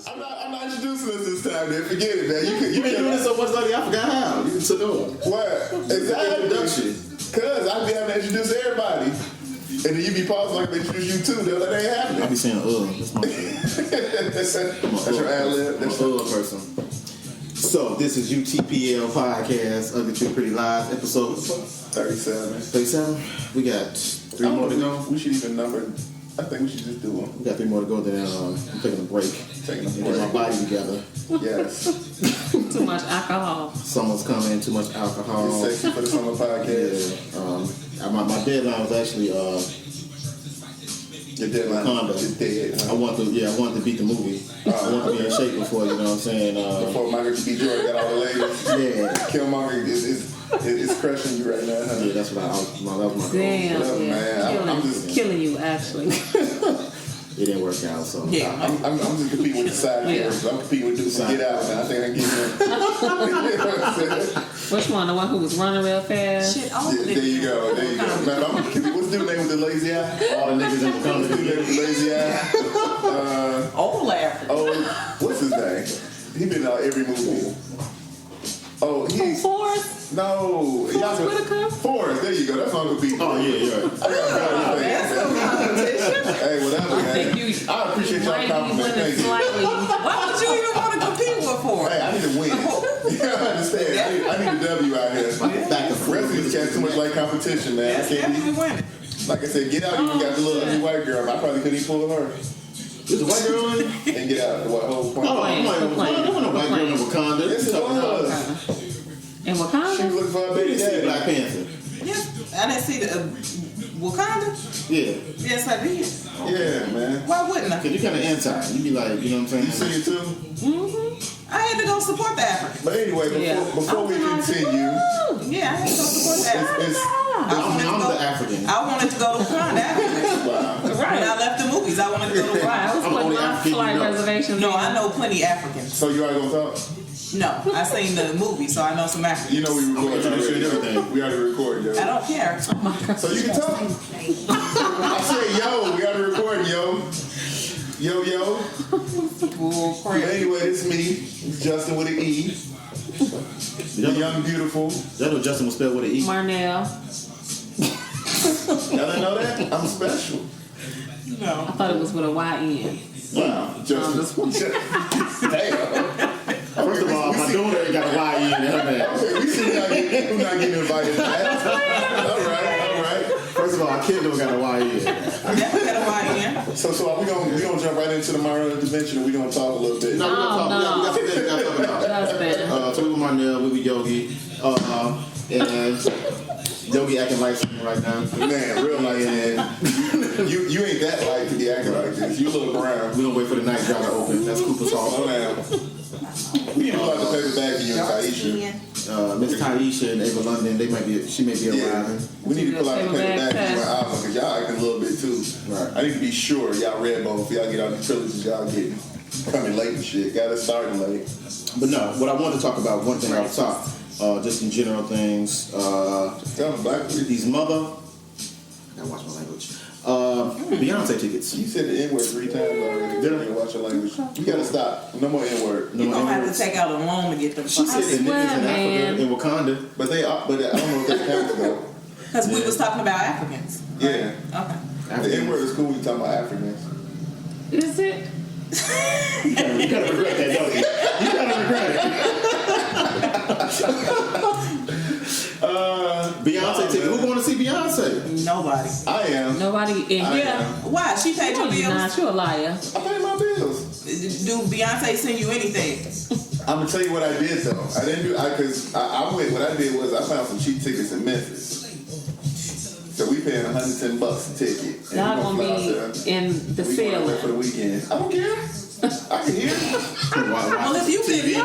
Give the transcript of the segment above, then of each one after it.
I'm not introducing us this time, man. Forget it, man. You've been doing this so much lately, I forgot how. You still doing. What? Exactly. Introduction. Cause I be having to introduce everybody. And then you be pausing like they introduce you too. That ain't happening. I be saying, that's my shit. That's your ad-lib. That's your person. So, this is UTPL Podcast, Ugly Too Pretty Live, episode 37. 37? We got 3 more to go. We should even number. I think we should just do them. We got 3 more to go, then I'm taking a break. Get my body together. Yes. Too much alcohol. Summer's coming, too much alcohol. It's sexy for the summer podcast. Yeah. My deadline was actually your deadline is dead. Huh? I wanted to beat the movie. I wanted to be in shape before, you know what I'm saying? Before Michael B. Jordan got all the ladies. Yeah. Killmonger is crushing you right now, huh? Yeah, that's what that was my goal. Damn, yeah. Man. I'm just killing you, actually. It didn't work out, so. Yeah. I'm just competing with the side characters. I'm competing with Deuce and Get Out, and I think I can get him. Which one? The one who was running real fast? Shit, there you go. Man, what's the dude name with the lazy eye? All the niggas in the company. With the lazy eye. Old Larry. Oh, what's his name? He been in every movie. Oh, he's Forrest? No. Forrest, there you go. That's Uncle B. Oh, yeah, right. That's some competition. Hey, whatever, man. I appreciate y'all complimenting. Why would you even want to compete with Forrest? Hey, I need to win. You understand? I need a W out here. Back and forth. Rest of these cats too much like competition, man. That's definitely winning. Like I said, Get Out, you got the little ugly white girl. I probably couldn't even pull her. There's a white girl in it? And Get Out, the whole point. Oh, I'm like, there wasn't a white girl in Wakanda. Yes, it was. In Wakanda? She was looking for a baby daddy. Black Panther. Yeah, I didn't see the Wakanda. Yeah. Yes, I did. Yeah, man. Why wouldn't I? Cause you kind of anti. You be like, you know what I'm saying? You see it too? Mm-hmm. I had to go support the Africans. But anyway, before we continue. Yeah, I had to go support the Africans. I'm the African. I wanted to go to Wakanda after. Wow. Right. When I left the movies, I wanted to go to Wakanda. I was putting my flight reservations. No, I know plenty Africans. So you already gonna talk? No, I seen the movie, so I know some Africans. You know we record everything. We already recorded, yo. I don't care. Oh my God. So you can talk. I said, yo, we already recording, yo. Yo. Anyway, it's me, it's Justin with an E. The young, beautiful. Y'all know Justin was spelled with an E. Marnell. Y'all didn't know that? I'm special. No. I thought it was with a Y-N. Wow. Justin. Damn. First of all, my daughter got a Y in her name. We see who's not getting invited to that. All right. First of all, Kendall got a Y in. I definitely got a Y in. So are we gonna jump right into the Mario dimension, or we gonna talk a little bit? No, we got some things we gotta talk about. Talk with Marnell, we Yogi, and Yogi acting like something right now. Man, real nice, man. You ain't that light to be acting like this. You look around. We gonna wait for the night drive to open. That's Cooper's Hall. Slow down. We need to pull out the paper bag for you and Taisha. Miss Taisha and Ava London, she may be arriving. We need to pull out the paper bag for you and Alma, because y'all acting a little bit too. Right. I need to be sure y'all red bone for y'all get all the privileges y'all getting. Coming late and shit. Got us starting late. But no, what I wanted to talk about, one thing off top, just in general things. These mother. I gotta watch my language. Beyonce tickets. You said the N-word 3 times already. Did I watch your language? You gotta stop. No more N-word. You're gonna have to take out a loan to get them. She said the niggas in Africa, in Wakanda. But I don't know if that counts though. Because we was talking about Africans. Right? Yeah. Okay. The N-word is cool when you talking about Africans. Is it? You gotta regret that, don't you? You gotta regret it. Beyonce ticket. Who going to see Beyonce? Nobody. I am. Nobody in here. Why? She paid your bills? Not, you're a liar. I paid my bills. Do Beyonce send you anything? I'm gonna tell you what I did though. I didn't do because I went. What I did was I found some cheap tickets in Memphis. So we paying $110 a ticket. Y'all gonna be in the ceiling for the weekend. I don't care. I can hear. Well, if you can hear,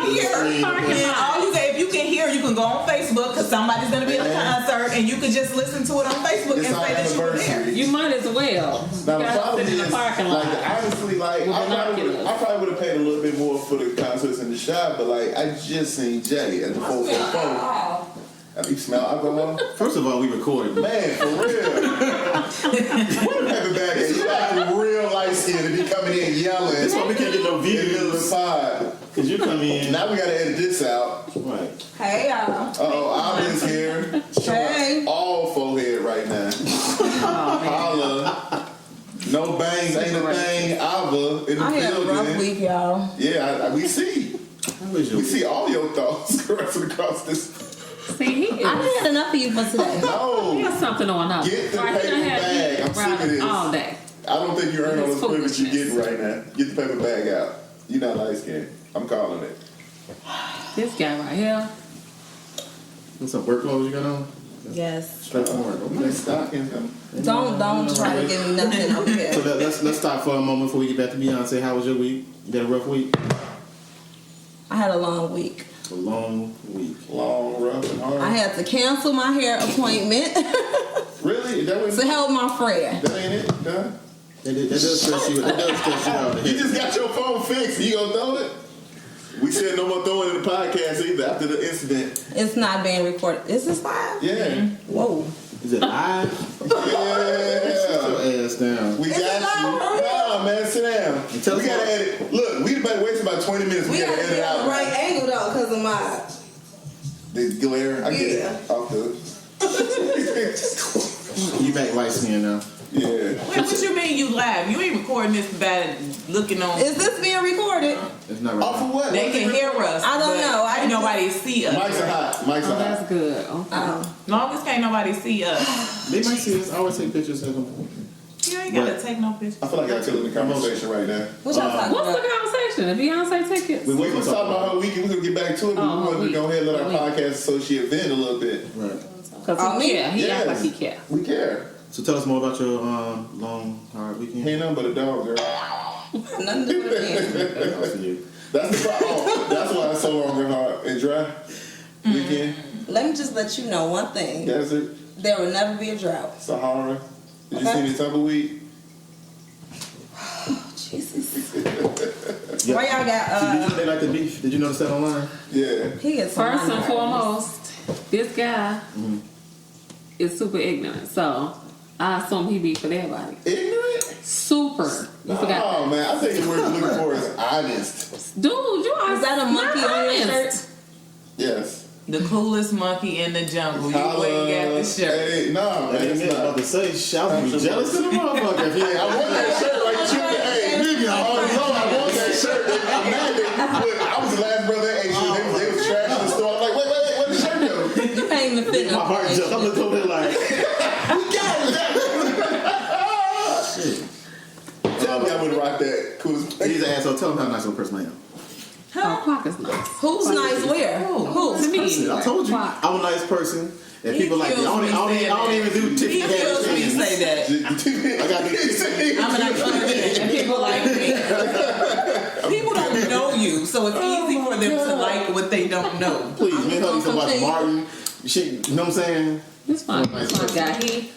if you can hear, you can go on Facebook because somebody's gonna be at a concert, and you can just listen to it on Facebook and say that you were there. You might as well. Now the problem sit in the parking lot. Honestly, I probably would have paid a little bit more for the concerts in the shop, but I just seen Jay at the 444. You smell alcohol? First of all, we recorded. Man, for real. What a paper bag is? You like real light skin to be coming in yelling. That's why we can't get no In the middle of the views. pod. Because you come in. Now we gotta edit this out. Right. Hey, y'all. Alvin's here. Hey. All forehead right now. Holla. No bangs, ain't a thing. Alva in the I had a rough building. week, y'all. Yeah, we see. How was your We see all your thoughts caressing across this. See, he is. I done had enough of you for today. He No. has something on us. Get the Right, he paper done had bag. me I'm sick of riding this. all day. I don't think you earn all the It's privilege you're foolishness. getting right now. Get the paper bag out. You're not light skinned. I'm calling it. This guy right here. What's some work clothes you got on? Yes. Straight from work. My Okay. stockings. Don't try to give me nothing over here. So let's stop for a moment before we get back to Beyonce. How was your week? You had a rough week? I had a long week. A long week. Long, rough, and hard. I had to cancel my hair appointment Really? That was to help my friend. that ain't it? Done? It does stress you. It does stress you out. You just got your phone fixed. You gonna throw it? We said no more throwing in the podcast either after the incident. It's not being recorded. Is this live? Yeah. Whoa. Is it live? Yeah. Sit your ass down. We Is it got you. live? Nah, man, sit down. Tell We us gotta what- edit. Look, we about wasted about 20 minutes. We We gotta gotta edit be on out. the right angle though, because of my. The glare. I get Yeah. it. Off good. You back light skin now. Yeah. Wait, what you mean you live? You ain't recording this bad looking on. Is this being recorded? It's not right. Off of what? They can hear us. I don't but know. I ain't just- nobody see us. Mics are hot. Mics Oh, are that's hot. good. Okay. Long as can't nobody see us. They might see us. I always take pictures of them. You ain't gotta But- take no pictures. I feel like I killed the conversation right now. What y'all talking What's the about? conversation? The Beyonce tickets? We was talking about her weekend. We're gonna get back to it, but Oh, we wanted to week. go ahead and let our Week. podcast associate vent a little bit. Right. Because Oh, he me? care. He Yes. act like he care. We care. So tell us more about your long, hard weekend. Ain't nothing but a dog, girl. Nothing to do with it. That's for you. That's the problem. Oh, that's why it's so long and hard and dry. Weekend, Let me just let you know one thing. desert, There will never be a drought. Sahara. Did you Okay. see the tumbleweed? Jesus. Yeah. Why y'all Did got you know they like the beef? Did you notice that online? Yeah. he is First and online. foremost, this guy is super ignorant. So I assume he be for everybody. Ignorant? Super. You forgot. Oh man, I think the word you're looking for is honest. Dude, you are Is that a monkey not on your honest. shirt? Yes. The coolest monkey in the jungle. You Holla. ain't got the shirt. Hey, nah, man, I it's was about not. to say, shout be jealous of the motherfucker. If he Hey, I want that shirt like you. Hey, nigga, I want that shirt. I'm mad that look, I was the last brother at H&M. They was trash in the store. I'm like, wait, where the shirt go? You can't even fit my no heart just, I'm looking over there like, shit. Tell me I would rock that. Coolest. He's an asshole. Tell him how nice of a person I am. Oh, Quack is nice. Who's nice where? Who? To me, I told you, Quack. I'm a nice person. And He people like me. I don't even do Tiffany He feels me Haddish say that. I got the I'm an person and people like me. People don't know you, so it's easy for them to like what they don't know. Please, me and her used to watch Continue. Martin. Shit, you know what I'm saying? This fine. Nice This fine person. guy.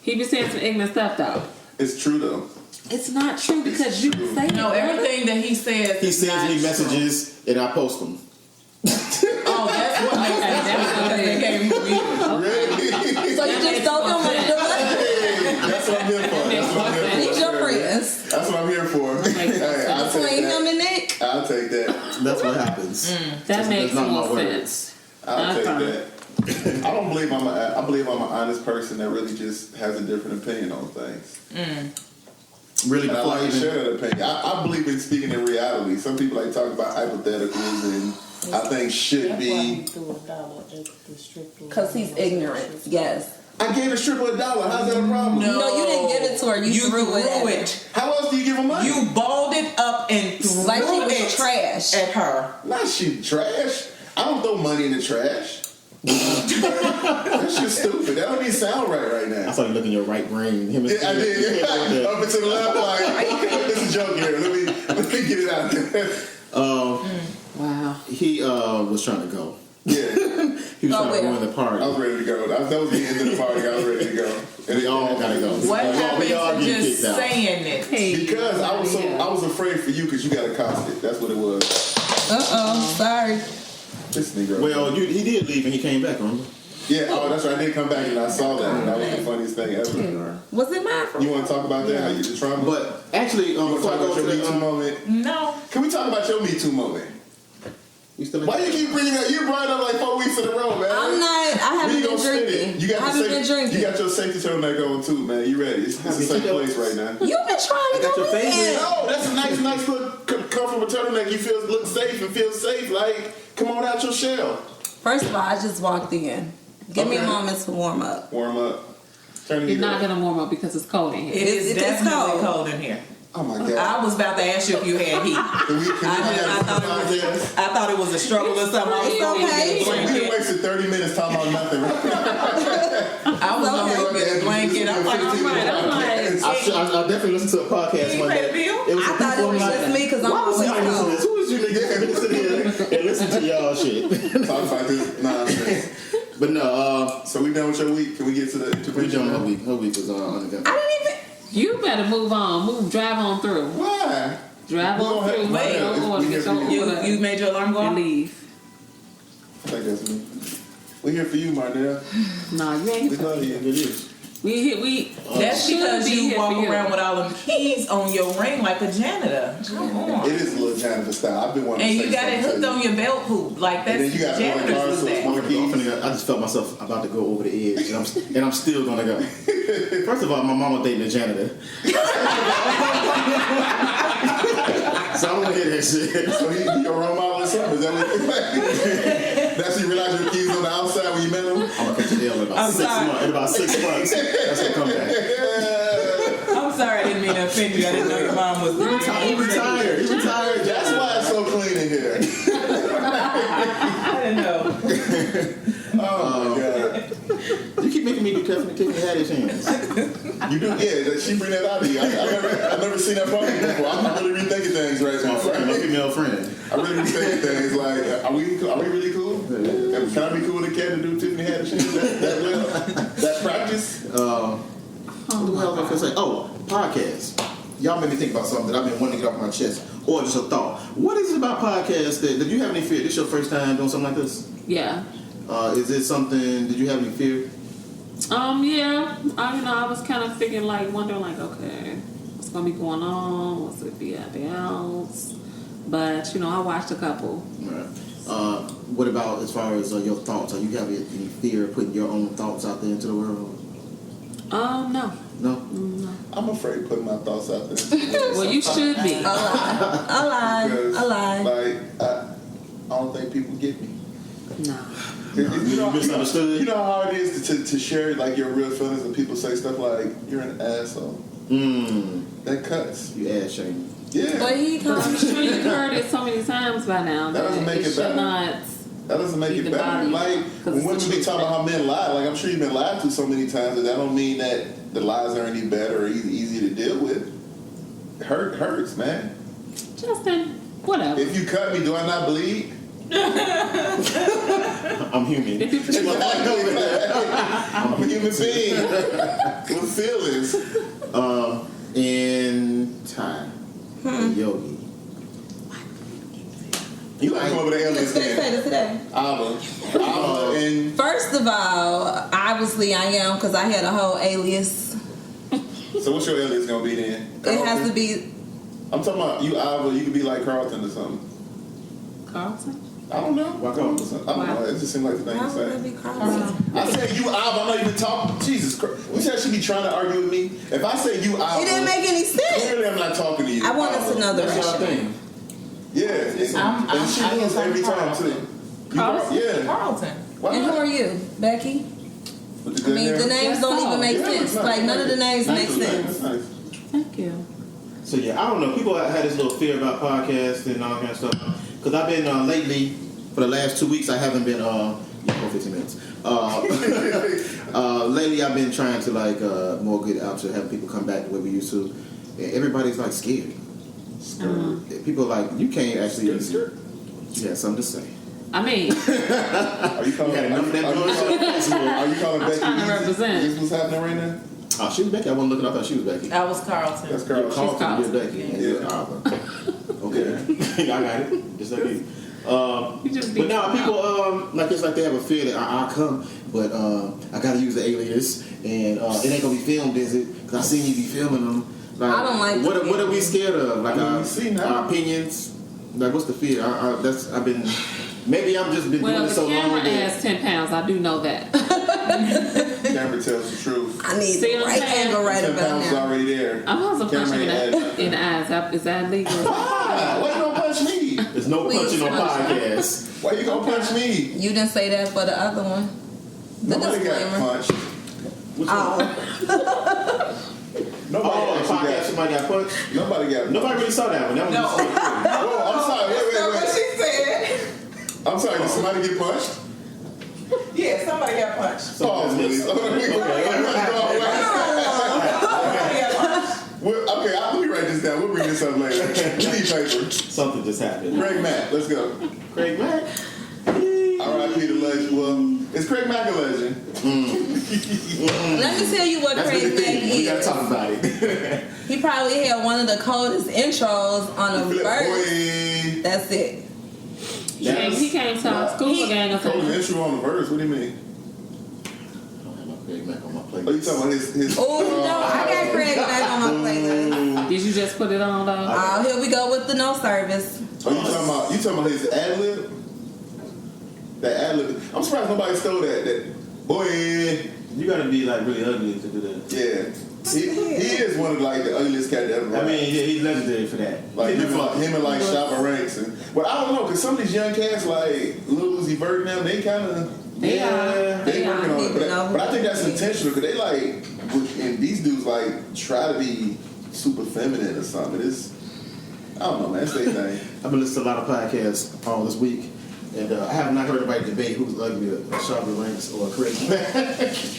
He be saying some ignorant stuff though. It's true though. It's not true because you say it. No, everything that he says. He is sends me not messages and I post them. true. Oh, that's what makes it different because they can't move either. Really? So you just told him what to do? Hey, that's what I'm here for. That's what I'm here for. He's your friends. That's what I'm here for. Hey, I'll take Between him that. and Nick. I'll take that. That's what happens. That makes not my more words. sense. I'll take fine. that. I don't believe I believe I'm an honest person that really just has a different opinion on things. Really, And I before I like to even, share that opinion. I believe in speaking in reality. Some people like talk about hypotheticals and I think should be. Because he's ignorant. Yes. I gave a stripper $1. How's that a problem? No, you didn't give it to her. You threw it at her. it. How else do you give her money? You balled it up and threw Like she was it trash. at her. Not she trash. I don't throw money in the trash. That shit's stupid. That don't even sound right I now. saw you looking in your right brain. Him and Yeah, I did. Yeah. Up and to the left, like, this is a joke here. Let me get it out there. Wow. He was trying to go. Yeah, He was Oh, trying to where? go in the party. I was ready to go. That was the end of the party. I was ready to go. And We all gotta go. What happened we all to get just kicked out. saying it? Hey, Because I was afraid for you because you got accosted. That's what it was. Sorry. This Negro. Well, he did leave and he came back, remember? Yeah, oh, that's right. I did come back and I saw that. And that was the funniest thing ever. Was it mine? You want to talk about that? How you the trauma? But actually, you want to before I talk go about to your Me Too the moment? No. Can we talk about your Me Too moment? you still Why you keep bringing up? You brought it up like 4 weeks in a row, man. I'm not. I haven't been drinking. You got I haven't been drinking. You got your safety turtleneck on too, man. You ready? It's a safe place right now. You've been trying to got go your favorite. in. No, that's a nice little comfortable turtleneck. You look safe and feel safe. Like, come on out your shell. First of all, I just walked in. Give me Okay. moments to warm up. Warm up. Turn You're it not up. gonna warm up because it's cold in here. It's definitely cold in here. Oh my God. I was about to ask you if you had heat. Can we I thought it was a struggle or something. I was It's okay. We done wasted 30 minutes talking about nothing. I was Okay. gonna go get a blanket. I'm like, I'm like, I definitely listened to a podcast You one pay day. the bill? It was I some thought it people was like, just me because I'm why was always somebody listening to cold. this? Who is you niggas that sit here and listen to y'all shit? Talk about this nonsense. But no, So we done with your week? Can we get to the we intervention? done now? her week. Her week was uneventful. I didn't even. you better move on. Drive on through. Why? Drive We on don't have- through. Wait, Go we order, here get for your order, You made your alarm go and off? leave. I think that's me. We here for you, Marnell. Nah, you ain't We here for love me. you. It is. We That's should because be you here walk for you. around with all them keys on your ring like a janitor. Come on. It is a little janitor style. I've been wanting And to say you got it something hooked to on your belt hoop. Like And then that's you got one janitors car, do so it's that. more I just felt myself about to go over the edge, and I'm still gonna go. First of all, my mama dating a janitor, so I don't want to hear that shit. So he your role model or something? Is that what that's you realize your keys on the outside when you met him? I'm gonna catch a L in about 6 sorry. months. In about 6 months, that's gonna come back. I'm sorry, I didn't mean to offend you. I didn't know your mom was. He retired. He retired. That's why it's so clean in here. I didn't know. Oh my God. You keep making me be careful to kick the hat his hands. You do, yeah. She bring that out of you. I've never seen that from you before. I'm really rethinking things right now. My female friend. I really rethinking things like, are we really cool? And can I be cool with a cat to do Tiffany Haddish that well? That practice? What the hell was I gonna say? Oh, podcast. Y'all made me think about something that I've been wanting to get off my chest, or just a thought. What is it about podcasts that? Did you have any fear? This your first time doing something like this? Yeah. Is it something? Did you have any fear? Yeah. I was kind of thinking, wondering, okay, what's gonna be going on? What's it be at the house? But I watched a couple. Right. What about as far as your thoughts? Are you having any fear of putting your own thoughts out there into the world? No. No. I'm afraid of putting my thoughts out there. Well, you should be. A lie. Like, I don't think people get me. No. You misunderstood? You know how hard it is to share like your real feelings and people say stuff like, you're an asshole. That cuts. You ass shaming. Yeah. But he I'm comes. sure you've heard it so many times by now. That doesn't make it should better. not. That doesn't make it Either better. body. Like, 'Cause when women it's be the talking about how men lie, like, I'm sure you've been lied to so many times that don't mean that the lies are any better or easy to deal with. It hurts, man. Justin, whatever. If you cut me, do I not bleed? I'm human. I'm a human being with feelings. In time. Yogi. You gotta come over to aliens then. Today. Abba and First of all, obviously I am because I had a whole alias. so what's your alias gonna be then? It has to be. I'm talking about you, Abba. You could be like Carlton or something. Carlton? I don't know. Why Carlton? I don't know. It just seemed like the thing Why to would I say. be Carlton? I said you, Abba. I'm not even talking. Jesus Christ. You said she be trying to argue with me. If I say you, Abba, It didn't make any sense. clearly I'm not talking to you. I want us to know the That's your direction. thing. Yeah, and I she guess loses I'm every time Carlton. too. Carlton? Yeah. Carlton. Why And who not? are you, Becky? With the I good mean, hair? the names don't even make Yeah, sense. it's nice. Like none of the names make That's nice. sense. That's nice. Thank you. So yeah, I don't know. People had this little fear about podcasts and all that kind of stuff. Because I've been lately, for the last 2 weeks, I haven't been. Yeah, for 15 minutes. Lately, I've been trying to more get out to have people come back the way we used to. And everybody's like scared. People are like, you can't actually. Yeah, something to say. I mean, Are you calling? You had enough of that bullshit? Are you calling Becky? trying to Easy? represent. Is this what's happening right now? Oh, she was Becky. I wasn't looking. I thought she was Becky. I was Carlton. That's You're Carl. Carlton, Carlton. you're Becky. Yeah. And you're Carlton. Okay. I got it. Just like you. You just But be now people, it's like they have a fear that I'll come. but I gotta use the alias, and it ain't gonna be filmed, is it? Because I seen you be filming them. Like, I don't like what are we scared of? Like our now. opinions. Like, what's the fear? Maybe I've just been doing Well, it the so long. camera adds 10 pounds. I do know that. Camera tells the truth. I need See the what I'm right saying? angle right 10 about pounds is now. already there. I'm also punching Camera in ain't the eyes. Is that legal? Why you gonna punch me? There's no Please punching on punch. podcast. Why you gonna punch me? You didn't say that for the other one. The Nobody got disclaimer. punched. Oh, Nobody Oh, actually podcast, got. somebody got punched. Nobody got. Nobody really saw that one. That was No. just Whoa, I'm sorry. That's not what Wait. she said. I'm sorry. Did somebody get punched? Yeah, somebody got punched. Pause, please. Somebody got punched. Okay, let me write this down. We'll bring this up later. We need paper. something just happened. Craig Mack, let's go. Craig Mack. R.I.P. the legend. Well, is Craig Mack a legend? let me tell you what That's Craig the Mack thing. We gotta is. talk about it. He probably had one of the coldest intros on a Flip verse. boy. That's it. He came to our school gang or Cold something. intro on the verse. What do you mean? I don't have no Craig Mack on my plate. Oh, you talking about his Oh no, I got Craig Mack on my playlist. Did you just put it on though? Oh, here we go with the no service. Oh, you talking about his ad lib? That ad lib. I'm surprised nobody stole that. That boy. You gotta be like really ugly to do that. Yeah. He is one of like the ugliest cat ever. I mean, yeah, he's legendary for that. Like him and like Shabba Ranks, but I don't know, cause some of these young cats like Lil Uzi Vert now, they kind of They they are. working on it, People but I think that's intentional, cause they like, and these dudes like try to be super feminine or something. It's, I don't know, man, it's their thing. I've been listening to a lot of podcasts all this week, and I have not heard anybody debate who's uglier, Shabba Ranks or Craig Mack.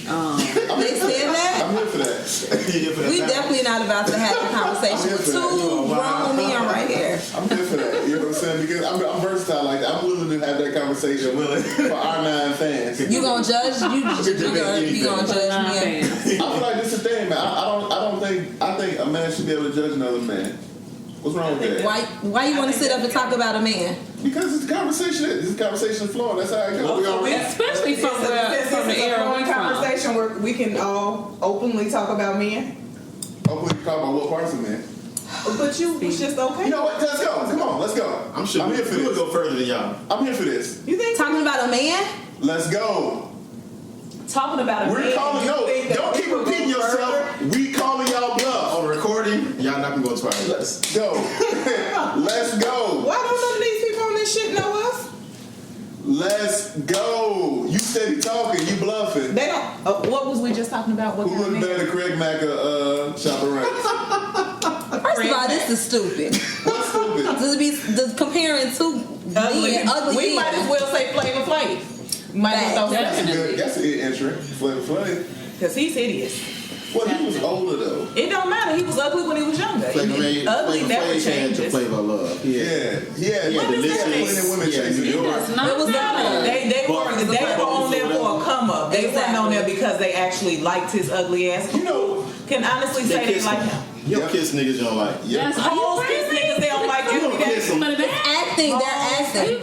They said that? I'm here for that. We definitely not about to have a conversation with two grown men right here. I'm here for that. You know what I'm saying? Because I'm versatile like that. I'm willing to have that conversation for our 9 fans. You gonna judge? You gonna judge me? I feel like this is the thing, man. I think a man should be able to judge another man. What's wrong with that? Why you want to sit up and talk about a man? Because it's a conversation. It's a conversation flowing. That's how it goes. Especially from the era we from. Conversation where we can all openly talk about men. Hopefully, you talk about what parts of man. But you was just okay. You know what? Let's go. Come on, let's go. I'm sure I'm here for we would this. go further than y'all. I'm here for this. You think Talking about a man? Let's go. talking about a We're man? calling. you No, think that don't keep people repeating go yourself. further? We calling y'all bluff. On recording, y'all not gonna go twice. Let's go. Let's go. Why don't none of these people on this shit know us? Let's go. You steady talking. You bluffing. They don't. What was we just talking about? What Who kind of looks man? better, Craig Mack or Shabba Ranks? First of all, this is stupid. What's stupid? Just comparing two men, ugly We might as men. well say Flavor Flav. Might as well That's a throw good. That's an entrant. Flavor Flav. because he's hideous. Well, he was older though. It don't matter. He was ugly when he was younger. Ugly never The changes. flavor of love. Yeah. Yeah, What is delicious. that? Men and women Yeah, chasing New it. York. It's not It was that. They were on there for a come up. They weren't on there because they actually liked his ugly ass. You know. Can honestly say they like him. You don't kiss niggas you don't like. That's Hoes kiss niggas they don't like You every don't day. kiss them. But They're acting.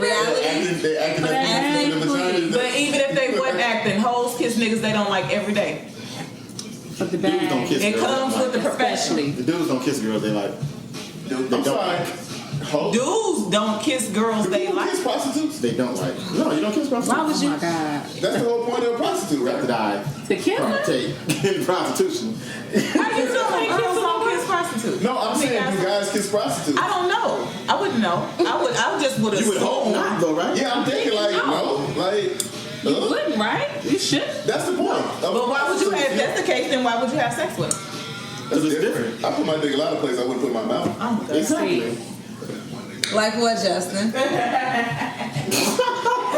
Reality. They acting like Acting, the vaginas. But even if they wasn't acting, hoes kiss niggas they don't like every day. But the Dudes don't bag. kiss It girls. comes with the profession. Especially. The dudes don't kiss girls they like. I'm don't sorry. like. Ho- Dudes don't kiss girls Do they people like. kiss prostitutes? They don't like. No, you don't kiss prostitutes. Why would Oh you? my God. That's the whole point of a prostitute, Have to right? die. To kill her? Partake in prostitution. How you know girls don't kiss prostitutes? No, I'm saying do guys kiss prostitutes? I don't know. I wouldn't know. I just would You would hope assume. not, though, right? Yeah, I'm thinking like no, like. You wouldn't, right? You should. That's the point. But why would you have? If that's the case, then why would you have sex with him? That's It's different. I put my dick a lot of places I wouldn't put my mouth. Oh my God. Exactly. Like what, Justin?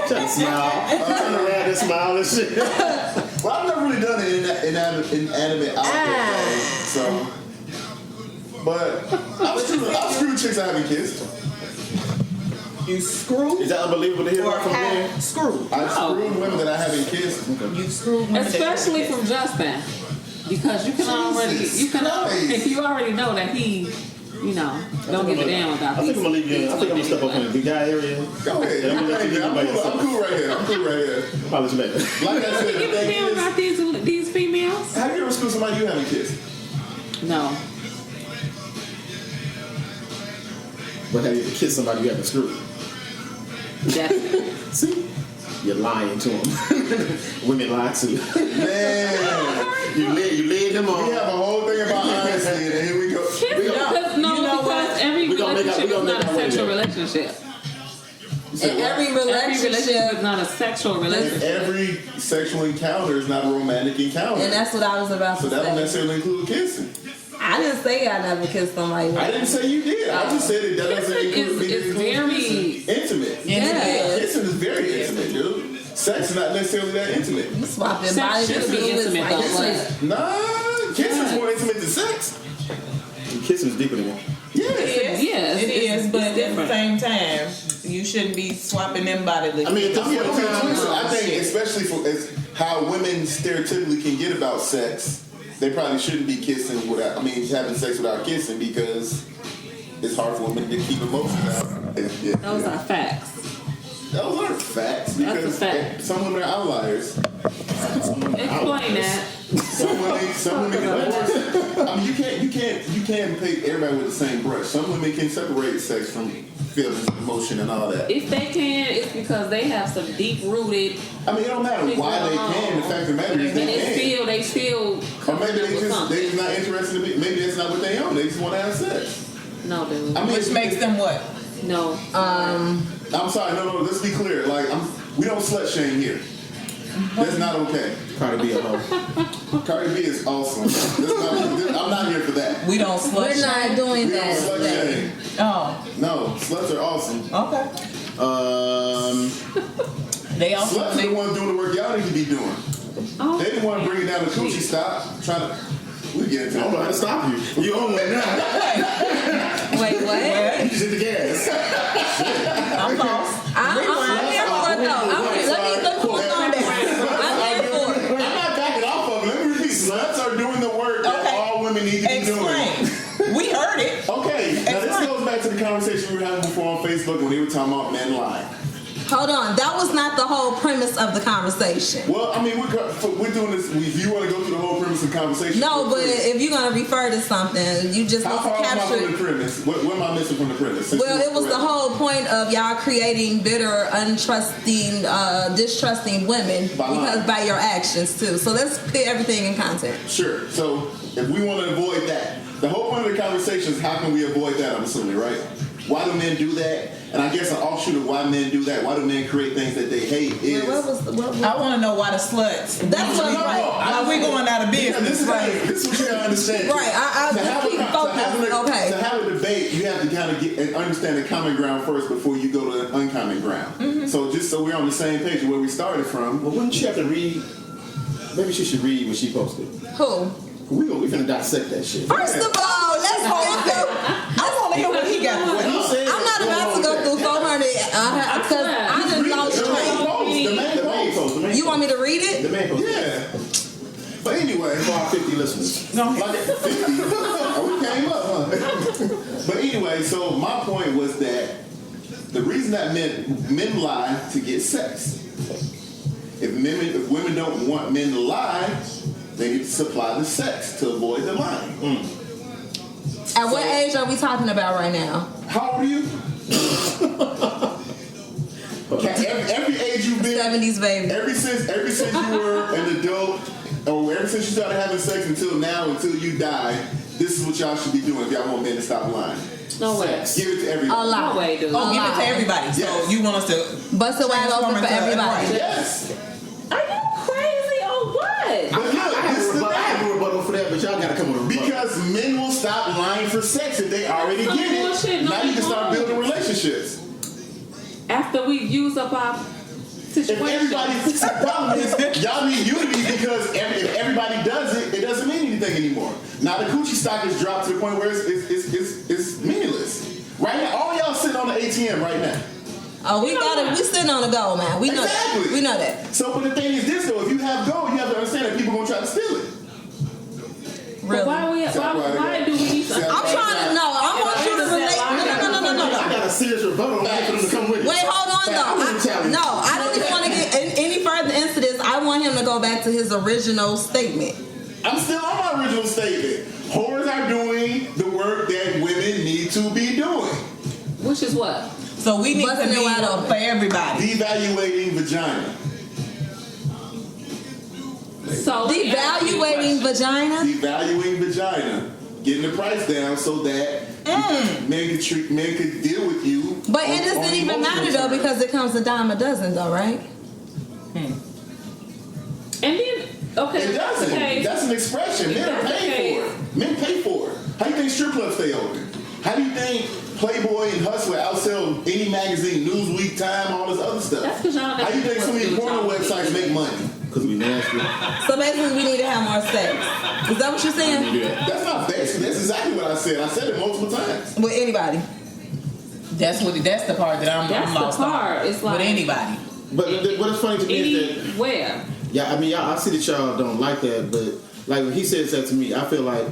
Just smile. Turn around and smile and shit. Well, I've never really done an inanimate object, so. But I've screwed chicks I haven't kissed. You screw Is that unbelievable to hear or about from men? have screw. I've screwed women that I haven't kissed. You screw women that Especially you from Justin. Because you can already, Jesus Christ. if you already know that he you know, don't give a damn about I think I'm gonna leave you. I think I'm gonna step up in the big guy area. Go ahead. I'm cool right here. I'll let you back. Like I said, Don't give a damn about these females. have you ever screwed somebody you haven't kissed? No. But have you ever kissed somebody you haven't screwed? Definitely. See? You're lying to them. Women lie too. Man. You laid them on. We have a whole thing about honesty, and here we go. Because every relationship is not a sexual relationship. And every relationship is not a sexual relationship. Every sexual encounter is not a romantic encounter. and that's what I was about So to that don't say. necessarily include kissing. I didn't say I never kissed somebody. I didn't say you did. I just said it doesn't include It's very intimate. Yeah. Kissing is very intimate, dude. Sex is not necessarily that intimate. You swapping Sex bodies should with be fluids intimate, like though, what? Nah, kissing is more intimate than sex. Kissing is deeper than that. Yeah. Yes, It is, but at the different. same time, you shouldn't be swapping them bodily. I mean, it's I think especially for how women stereotypically can get about sex, they probably shouldn't be kissing without, having sex without kissing because it's hard for women to keep emotions out. Yeah. Those are facts. Those aren't facts That's a because fact. some women are outliers. Explain that. Some women can divorce. You can't paint everybody with the same brush. Some women can separate sex from feelings, emotion, and all that. If they can, it's because they have some deep-rooted. It don't matter why they can. The fact of the matter is And they can. they still. Or maybe they just something. not interested in it. Maybe that's not what they own. They just want to have sex. No, dude. Which makes them what? No. I'm sorry. No. Let's be clear. We don't slut shame here. That's not okay. Cardi B a hoe. Cardi B is awesome. I'm not here for that. We don't slut We're not doing We don't that. slut shame. Oh, No, sluts are awesome. okay. They also Sluts are the ones doing the work y'all need to be doing. Oh, They didn't want to bring it down to coochie. Stop trying to. We get into I don't know how to stop you. You own one now. Wait, what? You just hit the gas. I'm lost. I'm here for it though. Let me pull it on back. I'm here for it. I'm not backing off of it. Let me repeat. Sluts are doing the work that Okay. all women need to be doing. Explain. We heard it. Okay, now this goes back to the conversation we were having before on Facebook when they were talking about men lying. Hold on. That was not the whole premise of the conversation. Well, we're doing this. If you want to go through the whole premise of the conversation, No, but if you're gonna refer to something, you just how need to far am I capture from the it. premise? What am I missing from the premise? Since Well, you it was the correct. whole point of y'all creating bitter, untrusting, distrusting women by your actions too. So let's put everything in context. Sure. So if we want to avoid that, the whole point of the conversation is how can we avoid that? I'm assuming, right? Why do men do that? And I guess an offshoot of why men do that, why do men create things that they hate is... What was I want to know why the sluts. That's what Why we going out of business? This is what you gotta understand. Right, I just keep focused. Okay. To have a debate, you have to kind of get and understand the common ground first before you go to the uncommon ground. Mm-hmm. So just so we're on the same page of where we started from, Well, wouldn't you have to read? Maybe she should read what she posted. Who? We finna dissect that shit. First of all, let's go through. I want to hear what he got. What he said. I'm not about to go through 400 because I just lost track. the main post. You want me to read The it? man post. Yeah. But anyway, For our 50 listeners. like 50. We came up, huh? But anyway, so my point was that the reason that men lie to get sex. If women don't want men to lie, they need to supply the sex to avoid the lying. At what age are we talking about right now? How old are you? every age you've been, 70s, baby. ever since you were an adult, or ever since you started having sex until now, until you die, this is what y'all should be doing if y'all want men to stop lying. No way. Give it to everybody. A lot. No way, dude. Oh, give it to everybody. So Yes. you want us to Bust it wide open for everybody. Yes. Are you crazy or what? But look, I this is the have a thing. rebuttal for that, but y'all gotta come with a rebuttal. Because men will stop lying for sex if they already Some get it. bullshit, Now you can start nothing building relationships. After we use up our If situation. the problem is, y'all need unity because if everybody does it, it doesn't mean anything anymore. Now the coochie stock has dropped to the point where it's meaningless. Right now, all y'all sitting on the ATM right now. Oh, we sitting on the goal, man. We know Exactly. that. We know that. So, but the thing is this though, if you have gold, you have to understand that people gonna try to steal it. Really. Why do we need to I'm trying to know. I want serious rebuttal. I'm waiting for them to come with it. Wait, hold on though. I don't even want to get any further into this. I want him to go back to his original statement. I'm still on my original statement. Whores are doing the work that women need to be doing. Which is what? So we need to be for everybody. Devaluating vagina. So devaluating vagina? Devaluing vagina. Getting the price down so that men could deal with you. But it doesn't even matter though because it comes a dime a dozen though, right? And then okay. It doesn't. Okay. That's an expression. Men are paid for it. Men pay for it. How do you think strip clubs stay open? How do you think Playboy and Hustler outsell any magazine, Newsweek, Time, all this other stuff? That's because y'all. How do you think so many porno websites make money? Because we nasty. So basically, we need to have more sex. Is that what you're saying? That's not basically. That's exactly what I said. I said it multiple times. With anybody. That's the part that I'm lost on. It's like with anybody. But what is funny to me is that where? Yeah, I mean, I see that y'all don't like that, but like when he says that to me, I feel like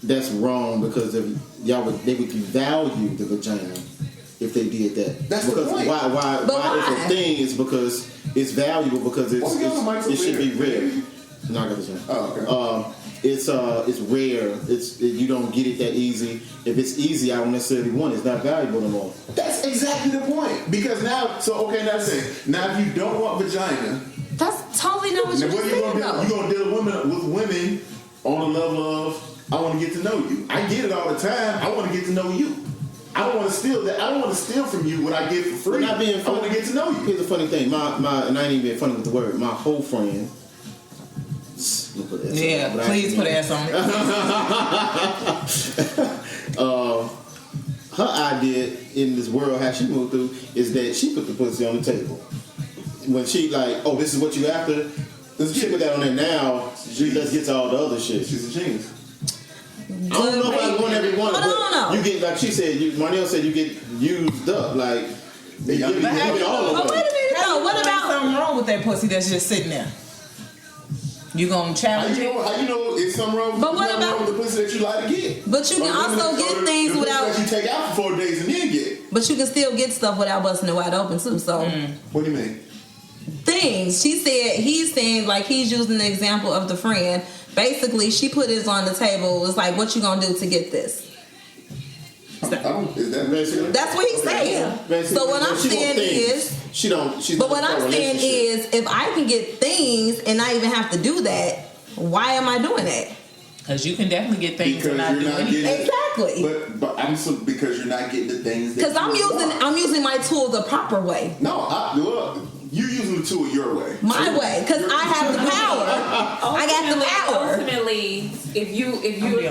that's wrong because they would devalue the vagina if they did that. That's because the point. Why it's a thing is because it's valuable because it should be rare. No, I got this one. Oh, okay. It's rare. You don't get it that easy. If it's easy, I don't necessarily want it. It's not valuable no more. That's exactly the point. Because now if you don't want vagina, that's totally not what you're saying. You're gonna deal with women on the level of I want to get to know you. I get it all the time. I want to get to know you. I don't want to steal that. I don't want to steal from you what I get for free. Not being funny. I want to get to know you. Here's the funny thing. And I ain't even being funny with the word. My whole friend. Yeah, please put ass on it. Her idea in this world, how she moved through, is that she put the pussy on the table. When she like, oh, this is what you after. She put that on there now. She just gets all the other shit. She's a genius. I don't know if I want every one, but you get like she said. Marnell said you get used up. Like they give it all away. But wait a minute though. What about something wrong with that pussy that's just sitting there? You gonna challenge it? How you know it's something wrong? But what about the pussy that you like to get? But you can also get things without. That you take out for 4 days and then get. But you can still get stuff without busting it wide open too. So. What do you mean? Things. She said he's saying like he's using the example of the friend. Basically, she put his on the table. It was like, what you gonna do to get this? Is that basically? That's what he's saying. So what I'm saying is, But what I'm saying is, if I can get things and not even have to do that, why am I doing that? Because you can definitely get things and not do anything. Exactly. But because you're not getting the things. Because I'm using my tool the proper way. No, you're using the tool your way. My way, because I have the power. I got the power. Ultimately, if you're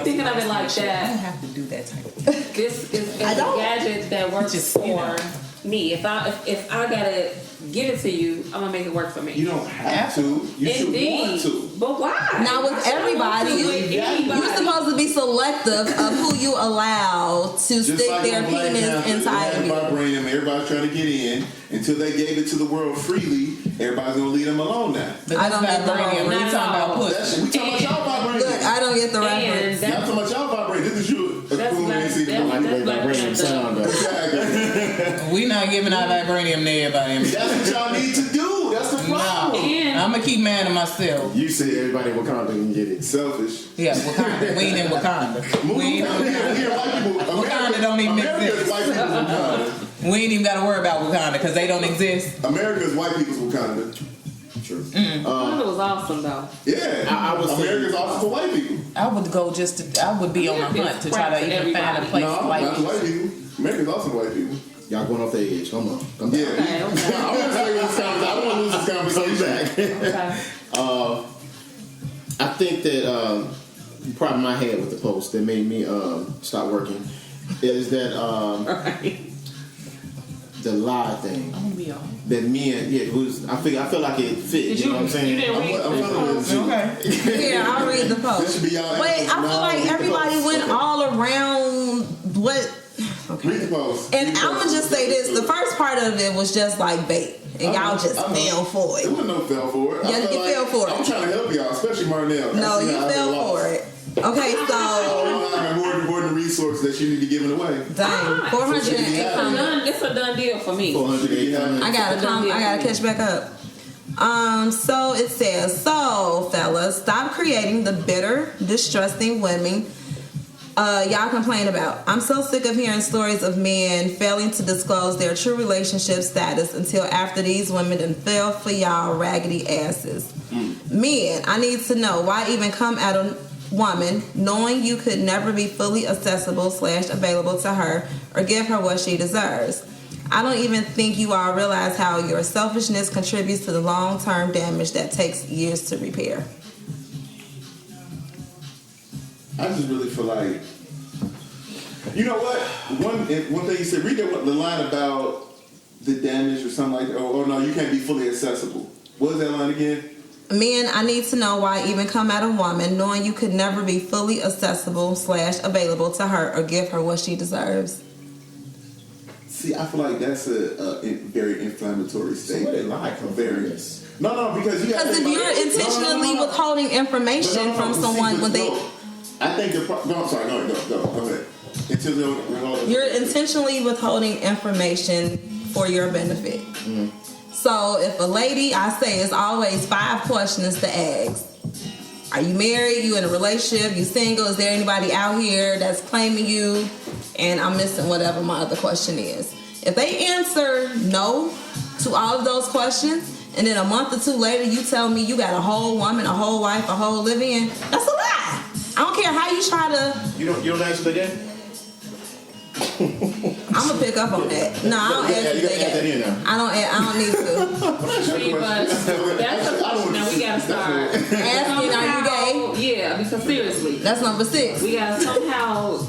thinking of it like that, I don't have to do that type of this is a gadget that works for me. If I gotta give it to you, I'm gonna make it work for me. You don't have to. You should want to. But why? Not with everybody. You're supposed to be selective of who you allow to stick like their penis inside of you. Everybody's trying to get in. Until they gave it to the world freely, everybody's gonna leave them alone now. I don't get the vibranium. We talking about pussy. We talking about y'all vibranium. Look, I don't get the reference. Y'all talking about y'all vibranium. This is you. We not giving our vibranium to everybody. That's what y'all need to do. That's the problem. I'm gonna keep mad at myself. You say everybody in Wakanda can get it. Selfish. Yeah, Wakanda. We ain't in Wakanda. We ain't in Wakanda. Wakanda don't even exist. White people's Wakanda. We ain't even got to worry about Wakanda because they don't exist. America's white people's Wakanda. True. Wakanda was awesome though. Yeah, I was America's awesome for white people. I would go I would be on a hunt to try to even find a place for white people. America's awesome for white people. Y'all going off the edge. Come on. Come back. Okay. I don't want to lose this conversation. Okay. I think that the problem I had with the post that made me stop working is that the lie thing. I'm gonna be on. That men, it was. I feel like it fit. You know what I'm saying? You didn't read Okay. Yeah, I'll read the post. This should be y'all. Wait, I feel like everybody went all around what. Okay. Read the post. And I'm gonna just say this: the first part of it was just like bait, and y'all just fell for It it. wasn't no fell for it. Yeah, you fell for it. I'm trying to help y'all, especially Marnell. No, you fell for it. Okay, so more than the resource that you need to give it away. dang, 400. It's a done deal for me. 400. I gotta catch back up. So it says, so fellas, stop creating the bitter, distrusting women y'all complain about. I'm so sick of hearing stories of men failing to disclose their true relationship status until after these women done fell for y'all raggedy asses. Men, I need to know why even come at a woman knowing you could never be fully accessible / available to her or give her what she deserves. I don't even think you all realize how your selfishness contributes to the long-term damage that takes years to repair. I just really feel like, you know what? One thing you said, read the line about the damage or something like that. Oh no, you can't be fully accessible. What was that line again? Men, I need to know why even come at a woman knowing you could never be fully accessible / available to her or give her what she deserves. See, I feel like that's a very inflammatory statement. No, because you Because if you're intentionally withholding information from someone when they... I think I'm sorry, go ahead. You're intentionally withholding information for your benefit. So if a lady, I say, it's always 5 questions to ask. Are you married? You in a relationship? You single? Is there anybody out here that's claiming you? And I'm missing whatever my other question is. If they answer no to all of those questions, and then a month or 2 later you tell me you got a whole woman, a whole wife, a whole live-in, that's a lie. I don't care how you try to. You don't answer the game? I'm gonna pick up on that. No, I don't answer that. I don't need to. See, but that's a question that we gotta start asking. Are you gay? Yeah, because seriously, that's number 6. We gotta somehow.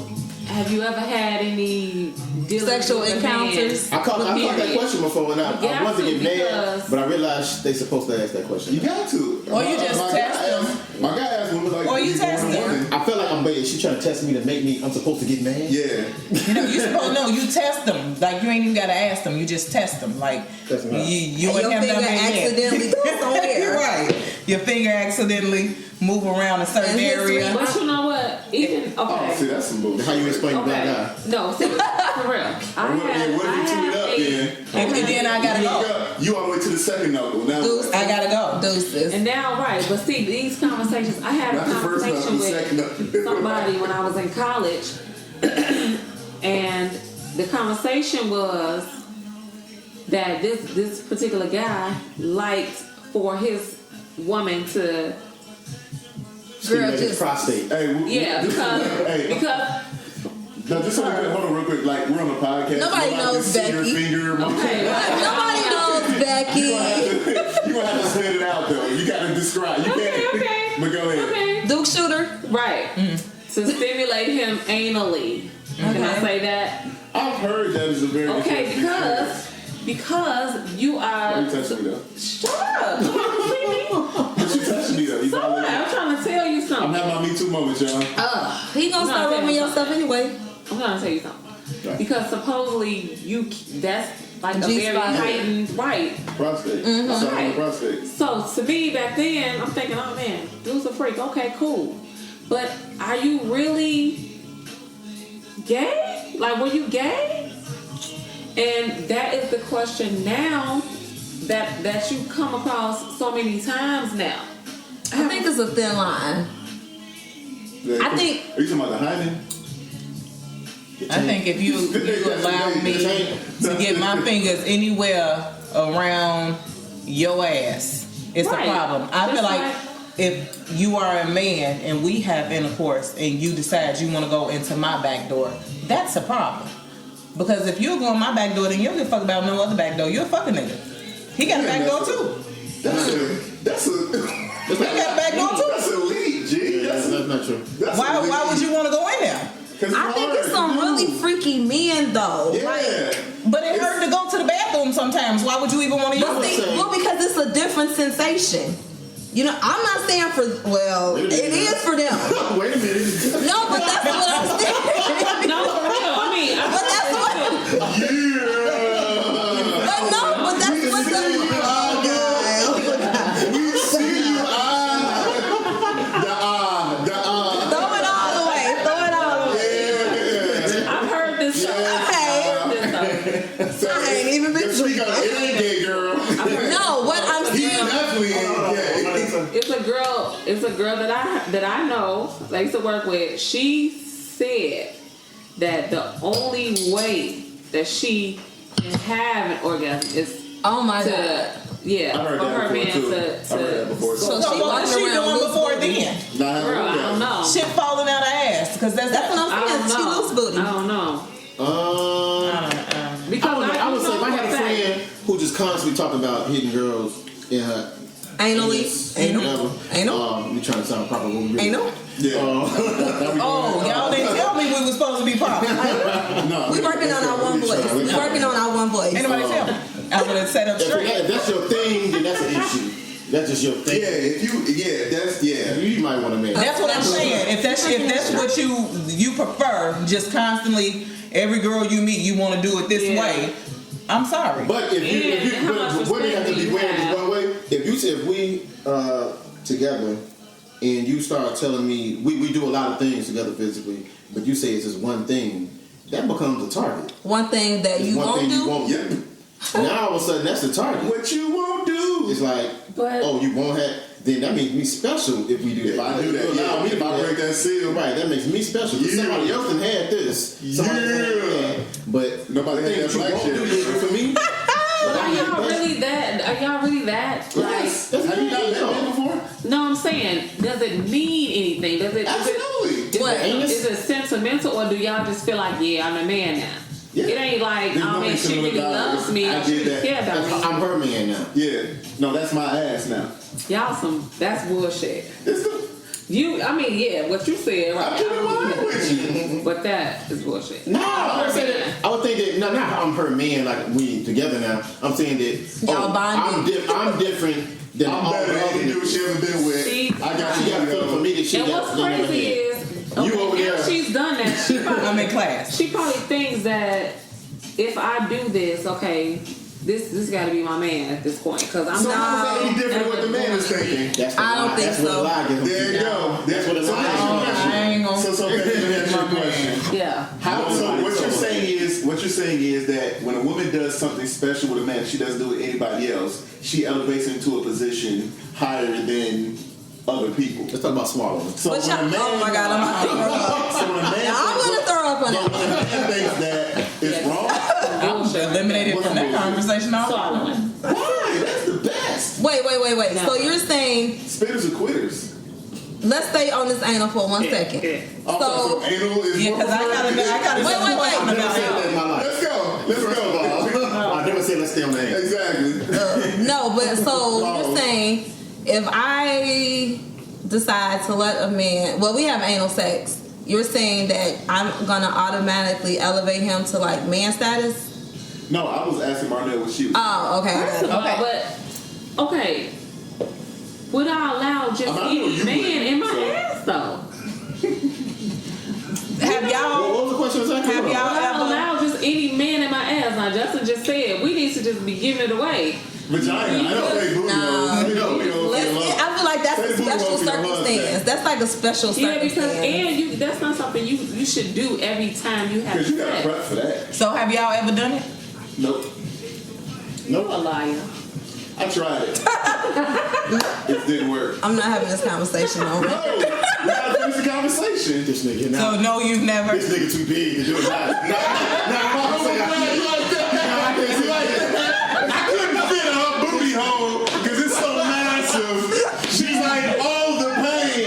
Have you ever had any sexual encounters? I caught that question before, and I wanted to get mad, but I realized they supposed to ask that question. You got to. Or you just test them. My guy asked me, like, or you test them. I feel like I'm bait. She trying to test me to make me. I'm supposed to get mad. Yeah. You test them. Like you ain't even gotta ask them. You just test them. Like you and him done accidentally go somewhere. Right. Your finger accidentally move around a certain area. But you know what? Even okay. See, that's some bullshit. How you explain black guy? No, see, for real. And then I gotta go. You all the way to the second knuckle. Now I gotta go. Deuces. And now, right, but see, these conversations, I had a conversation with somebody when I was in college, and the conversation was that this particular guy liked for his woman to stimulate his prostate. Because no, just hold on real quick. Like, we're on a podcast. Nobody knows Becky. Nobody knows Becky. You're going to have to spit it out, though. You got to describe. You can't. Okay. But go ahead. Okay. Duke shooter. Right. To stimulate him anally. Can I say that? I've heard that is a very... Okay, because you are... Why are you touching me, though? Shut up. You touching me, though. So what? I'm trying to tell you something. I'm having my Me Too moment, y'all. He gonna start rubbing yourself anyway. I'm gonna tell you something. Right. Because supposedly that's like a very heightened prostate. Right. Prostate. So to me back then, I'm thinking, oh man, dude's a freak. Okay, cool. But are you really gay? Like, were you gay? And that is the question now that you come across so many times now. I think it's a thin line. Are you talking about the hymen? I think if you allow me to get my fingers anywhere around your ass, it's a problem. I feel like if you are a man and we have intercourse and you decide you want to go into my back door, that's a problem. Because if you're going my back door, then you don't give a fuck about no other back door. You're a fucking nigga. He got a back door too. That's he got a back door too. That's elite, G. That's not true. Why would you want to go in there? I think it's some really freaky men though. Yeah. But it hurt to go to the bathroom sometimes. Why would you even want to use it? Well, because it's a different sensation. You know, I'm not saying it is for them. Wait a minute. No, but that's what I'm saying. No, for real. I mean, but that's what. Yeah. But no, but that's what the. We see you. Throw it I ain't even been Speak through up. It ain't gay, girl. No, what I'm He saying. definitely ain't gay. It's a girl that I know that I used to work with. She said that the only way that she can have an orgasm is Oh my god. I heard for that her before, man too. to I heard that before, too. So So she what walking was she around doing loose before booty. then? Not having girl, I don't orgasm. know. Shit falling out her ass because that's That's what I'm I saying. don't She know. loose booty. I don't know. Because I would say if I had a for fact- friend who just constantly talking about hitting girls in her Anally. whatever. You trying to sound proper? Anal. Yeah. Oh, y'all didn't tell me we was supposed to be proper. No, We working on our one voice. We working on our one voice. Ain't nobody tell me. I would have set up straight. If that's your thing, then that's an issue. That's just your thing. You might want to make. That's what I'm saying. If that's what you prefer, just constantly every girl you meet, you want to do it this way. I'm sorry. But if women have to be wearing this one way. If we together and you start telling me we do a lot of things together physically, but you say it's just one thing, that becomes a target. One thing that you won't do. Yep. Now all of a sudden that's the target. What you won't do. It's like, But- oh, you won't have. Then that makes me special if we do that. If I do that, You allow me to if I do break that seal. right? That makes me special. 'Cause Yeah. somebody else done had this. Somebody else done had that. But Nobody had things that you black won't shit. do, you do for me. But are y'all really that? Are y'all really that? Yes. Like, Have you not met men before? no, I'm saying, does it mean anything? Does it? Absolutely. What? Is it sentimental, or do y'all just feel like, yeah, I'm the man now? Yeah. It ain't like, There's oh nothing man, she similar really about it. loves me. I Or she did really that. care about me. I'm her man now. Yeah. No, that's my ass now. Y'all that's bullshit. It's the. What you said, right? I'm keeping it 100 with you. But that is bullshit. No, I would think that not I'm her man like we together now. I'm saying that Y'all bonding. I'm different than I'm all better the than other any dude niggas. she ever been with. See? I got She got a feeling for me that she And got what's you never crazy had. is, You over there. after she's done that, she probably, I'm in class. she probably thinks that if I do this, okay, this got to be my man at this point, because I'm So how is that any not. different what the man is thinking? That's the I don't lie. think That's what so. the lie gets. There you go. That's what the So lie that's your is. question. I ain't gonna- So let me ask you a question. Yeah. So what you're saying is that when a woman does something special with a man, she doesn't do it with anybody else. She elevates him to a position higher than other people. Let's talk about smaller ones. So But when a man, oh my god, I'm about to throw up. so when a man, I'm gonna throw up on but that. when a man thinks that it's wrong, I'm eliminated from that conversation already. why? That's the best. Wait. So you're saying, Spitters or quitters. let's stay on this anal for 1 second. Also, So, anal is Yeah, more because I preferred. gotta Wait. I've never said that in my life. Let's go. Let's go. I never said let's stay on the hand. Exactly. no, but so you're saying if I decide to let a man, well, we have anal sex. You're saying that I'm gonna automatically elevate him to like man status? No, I was asking Marnell what she was. Oh, okay. I got it. But okay, would I allow just I know any you man would, in my so. ass though? Have y'all? What was the question exactly? Have y'all Would I ever? allow just any man in my ass? Now Justin just said we need to just be giving it away. Vagina. I don't say booty holes. We know I feel like that's a Say booty special hole for your husband. circumstance. That's like a special Yeah, because circumstance. that's not something you should do every time you have Because you got to sex. prep for that. So have y'all ever done it? Nope. You a liar. I tried it. It didn't work. I'm not having this conversation on. No, we gotta finish the conversation. This nigga So now. no, you've never. This nigga too big to do it. I couldn't fit in her booty hole because it's so massive. She's like, oh, the pain.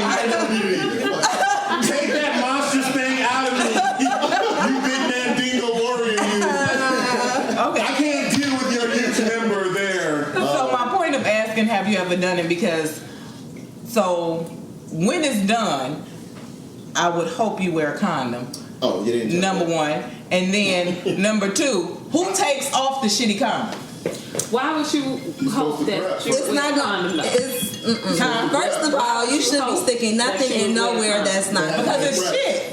Take that monstrous thing out of me. You big Mandingo warrior, you. Okay. I can't deal with your huge member there. So my point of asking, have you ever done it? Because so when it's done, I would hope you wear a condom. Oh, you didn't. Number one, and then number two, who takes off the shitty condom? Why would you hope supposed to that prep. you It's would not condom gonna. though? It's Huh? first of all, you should be sticking nothing in nowhere that's not. Because it's shit.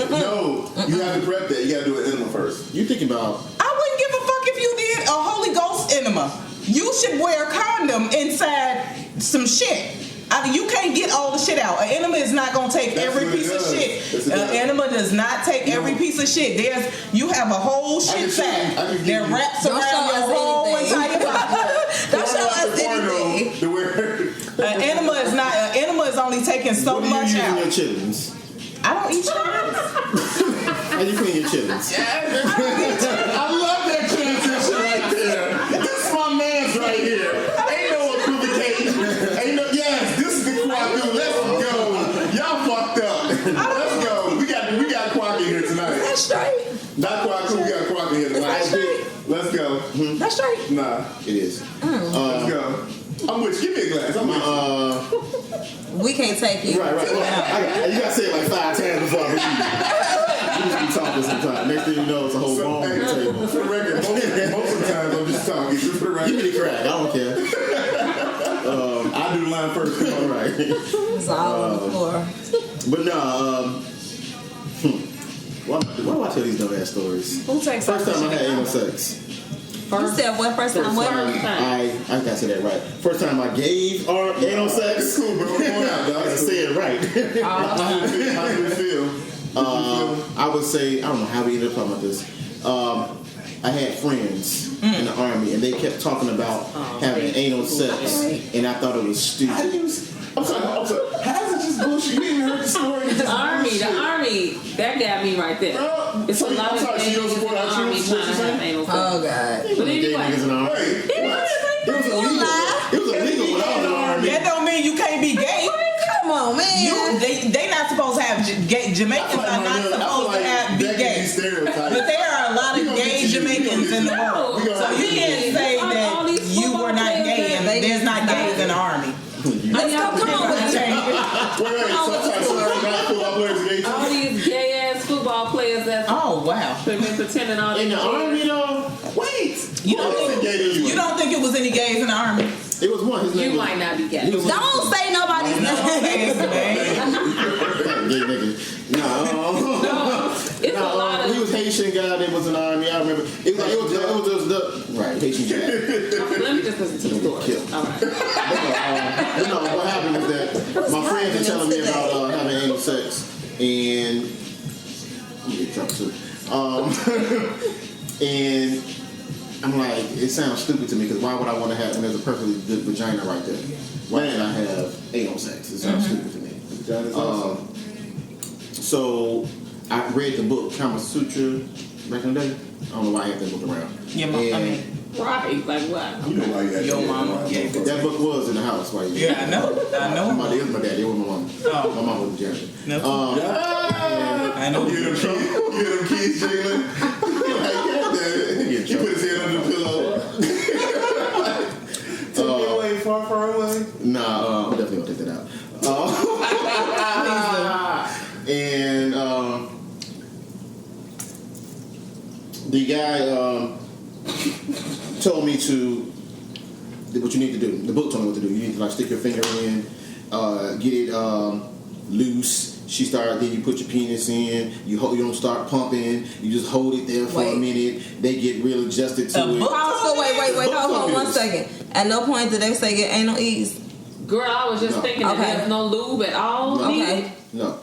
No, you have to prep that. You gotta do an enema first. You thinking about? I wouldn't give a fuck if you did a Holy Ghost enema. You should wear a condom inside some shit. You can't get all the shit out. An enema is not gonna take every piece of shit. An enema does not take every piece of shit. You have a whole shit sack that wraps around your whole entire body. Don't show us anything. An enema is not. An enema is only taking so what much do you use out. in your chitlins? I don't eat chitlins. How you clean your chitlins? I love that transition right there. This is my man's right here. Ain't no equivocating. Ain't no, yes, this is the Quack dude. Let's go. Y'all fucked up. Let's go. We got Quack in here tonight. That's straight. Not Quack, we got Quack in here tonight. Let's go. That's straight. Nah, It is. let's go. I'm with you. Give me a glass. I'm with you. We can't take it. Right. Well, you gotta say it like 5 times before I read it. You just be talking sometimes. Next thing you know, it's a whole ball on the table. For the record, most of the time I'm just talking. Just for the Give me record. the crack. I don't care. I'll do the line first. Come on. All right. It's all on the floor. But no, why do I tell these dumb ass stories? Who takes First all time I the had shit anal out? sex. You said what? First time what? I gotta say that right. First time I gave anal sex. It's cool, bro. Come on out, I dog. gotta say it right. How do you feel? I would say, I don't know how we ended up talking about this. I had friends in the Army, and they kept talking about having anal sex, and I thought it was stupid. I'm sorry. How's it just bullshit? You didn't hear the story. The army, that got me right there. It's a lot of sorry, she things don't in support the our army troops? trying to have anal sex. Oh God. But Gay niggas in the anyway, Army. Wait, It was illegal. It was illegal when I was in the Army. That don't mean you can't be gay. Come on, man. They not supposed to have gay. Jamaicans are not supposed to be gay. But there are a lot of gay Jamaicans in the world. So you can't say that you were not gay and there's not gays in the army. Let's go. Come on with it. all these gay ass football players that's Oh wow. been pretending all In these the Army, though, wait. You don't think it was any gays in the army? It was one. His name You was, might not be gay. He was Don't say nobody's name. gay nigga. No, It's a lot he of. was Haitian guy that was in the Army. I remember. It was the right Haitian guy. Let me just listen to the story. Killed. All right. But no, what happened is that my friends were telling me about having anal sex, and I'm getting drunk too. And I'm like, it sounds stupid to me because why would I want to have when there's a perfectly good vagina right there? Why should I have anal sex? It sounds stupid to me. So I read the book Kama Sutra back in the day. I don't know why I had that book around. Your mom, Right. Like what? You know why you got Your mama gave it. That book was in the house while you. Yeah, I know. My dad was my dad. It was my mom. Oh. My mom was a janitor. No. I know. You hear them keys, Jalen? He put his head under the pillow. Take me away, far, far away. Nah, I'm definitely gonna take that out. And the guy told me what you need to do. The book told me what to do. You need to like stick your finger in, get it loose. Then you put your penis in. You don't start pumping. You just hold it there for a minute. They get real adjusted to it. Also, wait. Hold on 1 second. At no point did they say get anal ease. Girl, I was just thinking that there's no lube at all. Okay. No.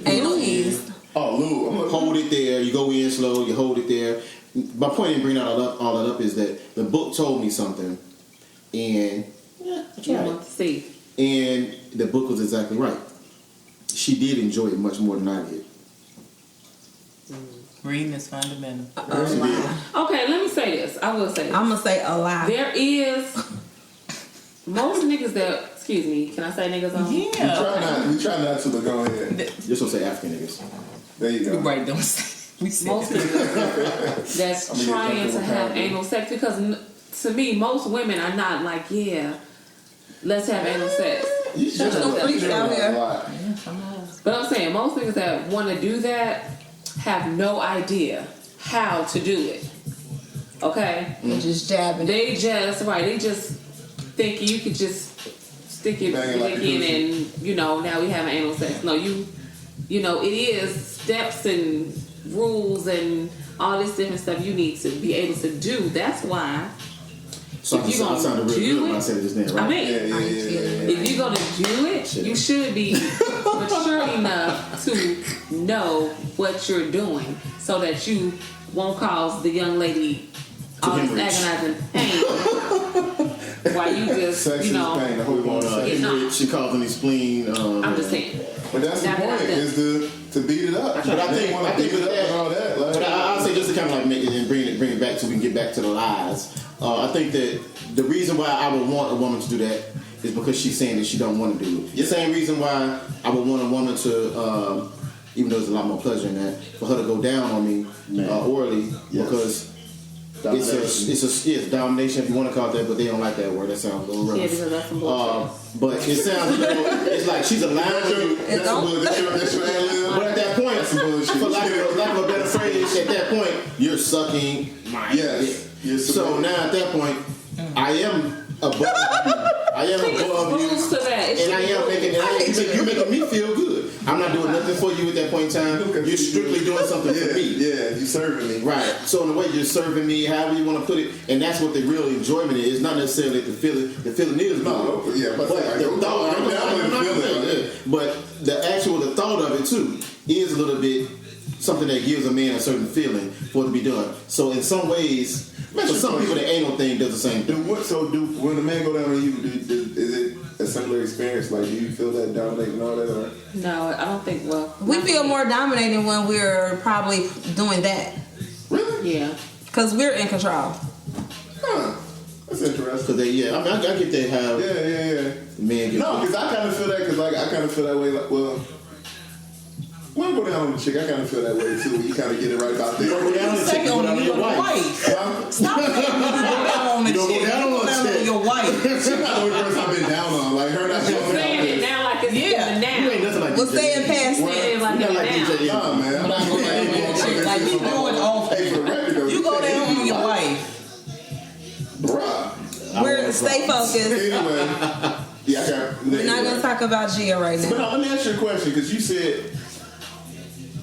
Anal ease. Oh, Lou. Hold it there. You go in slow. You hold it there. My point in bringing all that up is that the book told me something, and Can't wait to see. and the book was exactly right. She did enjoy it much more than I did. Reading is fundamental. Okay, let me say this. I will say this. I'm gonna say a lie. There is most niggas that. Excuse me. Can I say niggas on? Yeah. We try not to, but go ahead. Just gonna say African niggas. There you go. Right, don't say. We said Most niggas that's trying to have anal sex because to me, most women are not like, yeah, let's have anal sex. You should There's no freaks out here. But I'm saying most niggas that want to do that have no idea how to do it. Okay? They just jabbing. They just think you could just stick your Bang it like dick in and now we have anal sex. No, it is steps and rules and all this different stuff you need to be able to do. That's why So I sounded real good when I said it just now, right? I mean, if you're gonna do it, you should be mature enough to know what you're doing, so that you won't cause the young lady all this agonizing pain while you just, pain, the whole one. She causing these spleen. I'm just saying. But that's the point, is to beat it up. But I think with that, all that. Like, but I'll say just to kind of like make it and bring it back so we can get back to the lies. I think that the reason why I would want a woman to do that is because she's saying that she don't want to do it. The same reason why I would want a woman to, even though there's a lot more pleasure in that, for her to go down on me orally, because it's domination if you want to call it that, but they don't like that word. That sounds a little rough. Yeah, because that's some bullshit. But it sounds it's like she's allowing you. That's your ad-lib. But at that point, for lack of a better phrase, at that point, you're sucking my dick. So now at that point, I am above you. I am above you. And I am making me feel good. I'm not doing nothing for you at that point in time. You're strictly doing something for me. Yeah, you're serving me. Right. So in a way, you're serving me, however you want to put it, and that's what the real enjoyment is. Not necessarily the feeling. The feeling is good. No, yeah, but the thought. But the thought of it too is a little bit something that gives a man a certain feeling for it to be done. So in some ways, for some people, the anal thing does the same thing. When a man go down on you, is it a similar experience? Like, do you feel that dominating and all that? Or? No, I don't think. Well, we feel more dominating when we're probably doing that. Really? Yeah. Because we're in control. Huh. That's interesting. Cause I get that how. Yeah. Men get. No, because I kind of feel that. Because like I kind of feel that way. Like, well. When I go down on the chick, I kind of feel that way too. You kind of get it right about there. You don't go down on the chick, you go down on your wife. Stop saying you go down on the chick. You go down on your wife. She's not the only person I've been down on. Like her, not Just saying it now like it's in the now. You ain't nothing like We're saying past Saying it like you're that not like DJ. now. Nah, man. I'm not going down on no chick. Like you do it often. Hey, for the record, though, You go down on your wife. Bruh. Stay focused. Anyway, yeah, I got. We're not going to talk about Gia right But now. let me ask you a question, because you said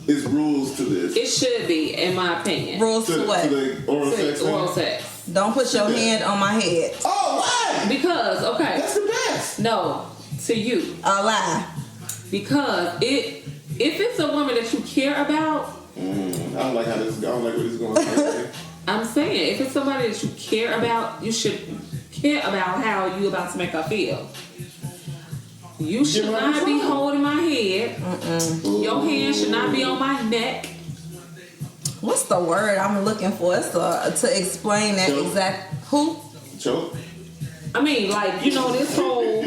it's rules to this. It should be, in my opinion. Rules to what? To the oral sex thing? Oral sex. Don't put your hand on my head. Oh, why? Because, okay. That's the best. No, to you. A lie. Because if it's a woman that you care about, I don't like where this is going. I'm saying, if it's somebody that you care about, you should care about how you about to make her feel. You should not be holding my head. Your hand should not be on my neck. What's the word I'm looking for? It's to explain that Choke. exact. Who? Choke. I mean, like, you know, this whole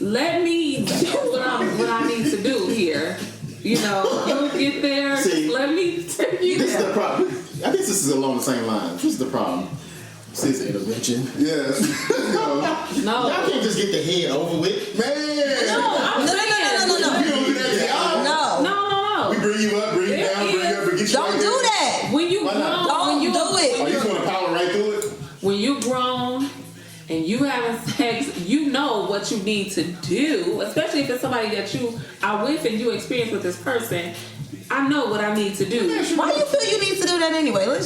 let me do what I need to do here. You know, you get there. See, let me take you This is there. the problem. I guess this is along the same lines. This is the problem. Sis intervention. Yes. No. Y'all can't just get the head over with. Man. No, I'm No. We don't do that to y'all. No. We bring you up, bring you down, bring you up, and get you Don't right do there. that. When you Why not? grown, Don't do it. Oh, you just want to power right through it? when you grown and you having sex, you know what you need to do, especially if it's somebody that you are with and you experience with this person. I know what I need to do. Why you feel you need to do that anyway? Why?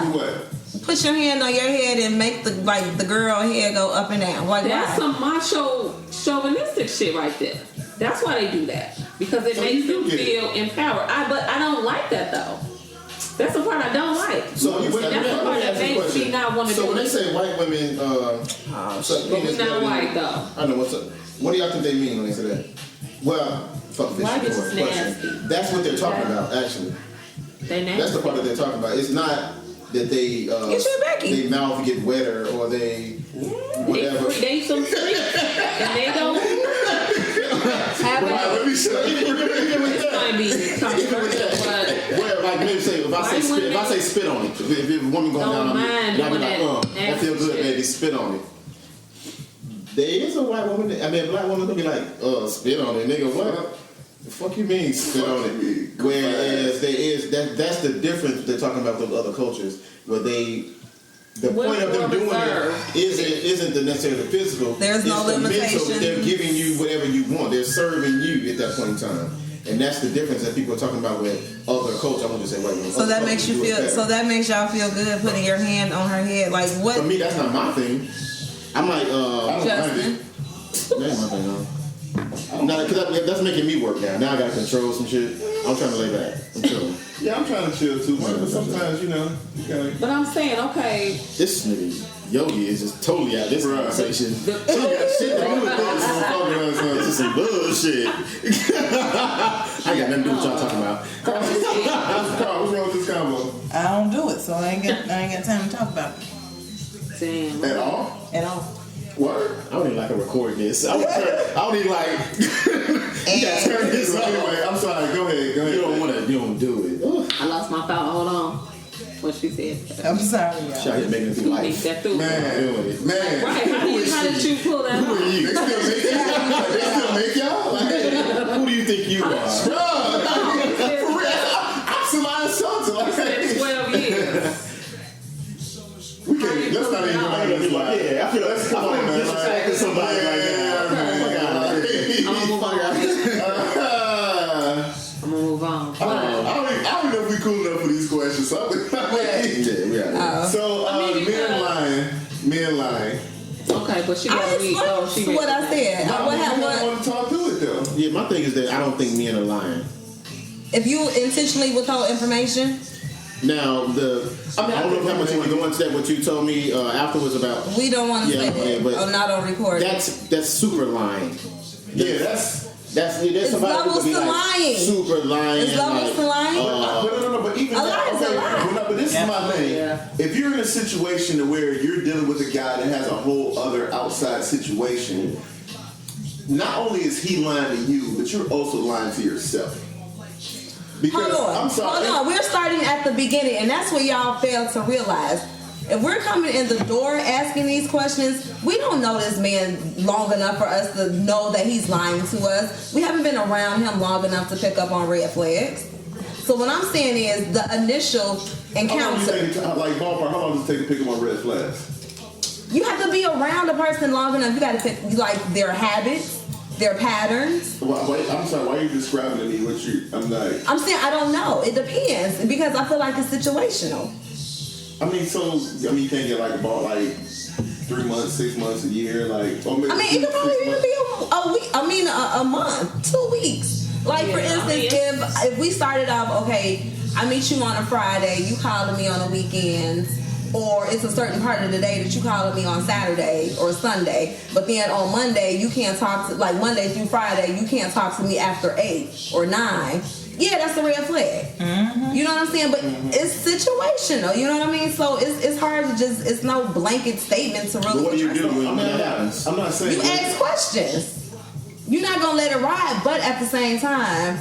Do what? Put your hand on your head and make the girl head go up and down. Why? That's some macho chauvinistic shit right there. That's why they do that, because it makes them feel empowered. But I don't like that though. That's the part I don't like. So that's the part that makes me not want to do So when they it. say white women, But we're not white though. I know what's up. What do y'all think they mean when they say that? Well, fuck this. White is question. nasty. That's what they're talking about, actually. They nasty. That's the part that they're talking about. It's not that they they mouth get wetter or they whatever. They some freaks and they don't have Let me show you. This might be controversial, but Well, like maybe say if I say spit on it, if a woman going down on me, and I'll be like, that feels good, baby, spit on it. There is a white woman, a black woman gonna be like, spit on it, nigga, what? The fuck you mean spit on it? Whereas there is that's the difference they're talking about with other cultures, where the point of them doing it isn't necessarily the physical. There's no it's the mental. limitation. They're giving you whatever you want. They're serving you at that point in time. And that's the difference that people are talking about with other cultures. I want to say white women. So that makes you feel. So that makes y'all feel good putting your hand on her head. Like what? For me, that's not my thing. I'm like, Justin. That ain't my thing, no. No, because that's making me work now. Now I gotta control some shit. I'm trying to lay back. I'm chilling. Yeah, I'm trying to chill too, man. But sometimes, you know, you gotta. But I'm saying, okay. This nigga Yogi is just totally out of this conversation. She got shit to do with this. This is some bullshit. I got nothing to do with y'all talking about. Carl, what's wrong with this combo? I don't do it, so I ain't got time to talk about it Damn. At all? at all. Word? I don't even like to record this. I don't even like. You gotta turn this off. Anyway, I'm sorry. Go ahead. You don't want to. You don't do it. Ugh. I lost my thought. Hold on. What she said. I'm sorry, y'all. She out here making it through life. That through. Man. Right. How did you pull that Who are off? you? They still make y'all? Like, Who do you think you are? somebody something like that. 12 years. We can't, let's not even go down this line. Yeah, I feel like Come on, man. disrespecting somebody right now. I'm gonna move on. I'm gonna move on. I don't even know if we cool enough for these questions. So, men lying. Okay, but she I got to read. Oh, she explained what I said. I want to talk through it though. Yeah, my thing is that I don't think men are lying. If you intentionally withhold information, Now, I don't know how much you want to go into that, what you told me afterwards about. we don't want to say that. but Or not on recording. that's super lying. Yeah, that's It's somebody who levels could be to like lying. Super lying. It's levels to lying. but even A lie is a lie. But this is my thing. Yeah. If you're in a situation to where you're dealing with a guy that has a whole other outside situation, not only is he lying to you, but you're also lying to yourself. Because I'm sorry. Hold on. We're starting at the beginning, and that's what y'all fail to realize. If we're coming in the door asking these questions, we don't know this man long enough for us to know that he's lying to us. We haven't been around him long enough to pick up on red flags. So what I'm saying is the initial encounter. Like ballpark, how long does it take to pick up on red flags? You have to be around a person long enough. You got to pick like their habits, their patterns. Wait, I'm sorry. Why are you describing to me what you? I'm saying I don't know. It depends because I feel like it's situational. You can't get like a ball like 3 months, 6 months, a year, like. Or maybe It could probably even be a week. A month, 2 weeks. Like for instance, if we started off, okay, I meet you on a Friday, you calling me on the weekends, or it's a certain part of the day that you calling me on Saturday or Sunday, but then on Monday you can't talk to, like Monday through Friday, you can't talk to me after 8 or 9. Yeah, that's a red flag. Mm-hmm. You know what I'm saying? But it's situational. You know what I mean? So it's hard to just, it's no blanket statement to really. But what do you do when that happens? I'm not saying. You ask questions. You're not gonna let it ride, but at the same time,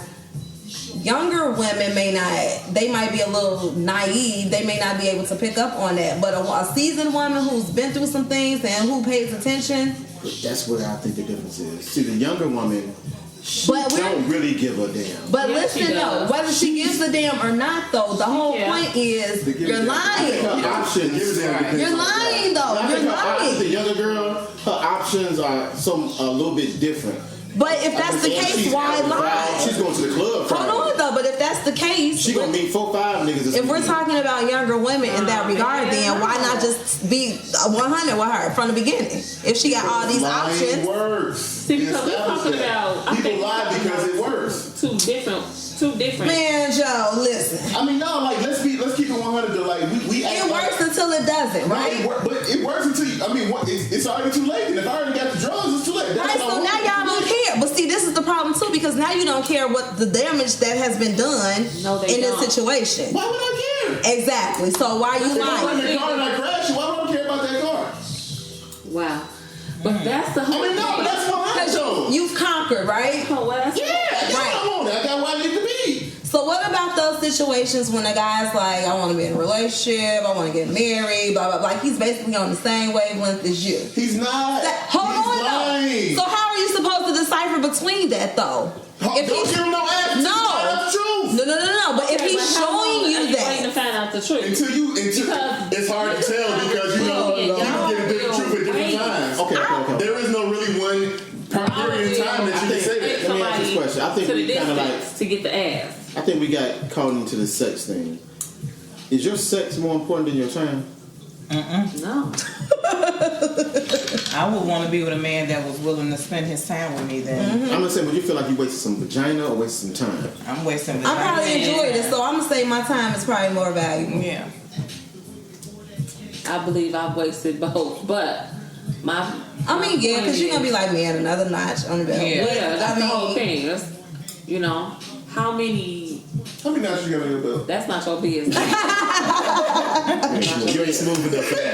younger women they might be a little naive. They may not be able to pick up on that. But a seasoned woman who's been through some things and who pays attention. That's where I think the difference is. See, the younger woman, she don't really give a damn. But listen though, whether she gives a damn or not though, the whole point is you're lying. Her options. You're lying though. You're lying. The younger girl, her options are a little bit different. But if that's the case, why lie? She's going to the club Friday. Hold on though, but if that's the case, she gonna meet 4-5 niggas. If we're talking about younger women in that regard, then why not just be 100 with her from the beginning? If she got all these options. Works. See, because we're talking about people lie because it works. Two different. Man, Joe, listen. Let's keep it 100 though. Like we. It works until it doesn't, right? But it works until it's already too late. And if I already got the drugs, it's too late. Right, so now y'all don't care. But see, this is the problem too, because now you don't care what the damage that has been done in this situation. Why would I care? Exactly. So why are you lying? If I car and I crash, why would I care about that car? Wow. But that's the whole but that's what I know. You've conquered, right? Oh, well, that's I got what I need to be. So what about those situations when a guy's like, I want to be in a relationship, I want to get married, blah, blah, blah. Like he's basically on the same wavelength as you. He's not. Hold on though. So how are you supposed to decipher between that though? If don't give him no answer. No. But if he's showing you that. Waiting to find out the truth. Until it's hard to tell because you get a different truth at different times. Okay. There is no really one period in time that you can say that. Let me ask this question. question. I think to the we kind of distance to get the ass. I think we got caught into the sex thing. Is your sex more important than your time? No. I would want to be with a man that was willing to spend his time with me then. I'm gonna say, would you feel like you wasted some vagina or wasted some time? I'm wasting the I time. probably enjoyed it, so I'm gonna say my time is probably more valuable. Yeah. I believe I've wasted both, but I mean, yeah, because you're gonna be like, man, another notch on the belt. Yeah. Yeah, that's the whole thing. That's, how many? How many notches you got on your belt? That's not your business. You ain't smooth enough for that.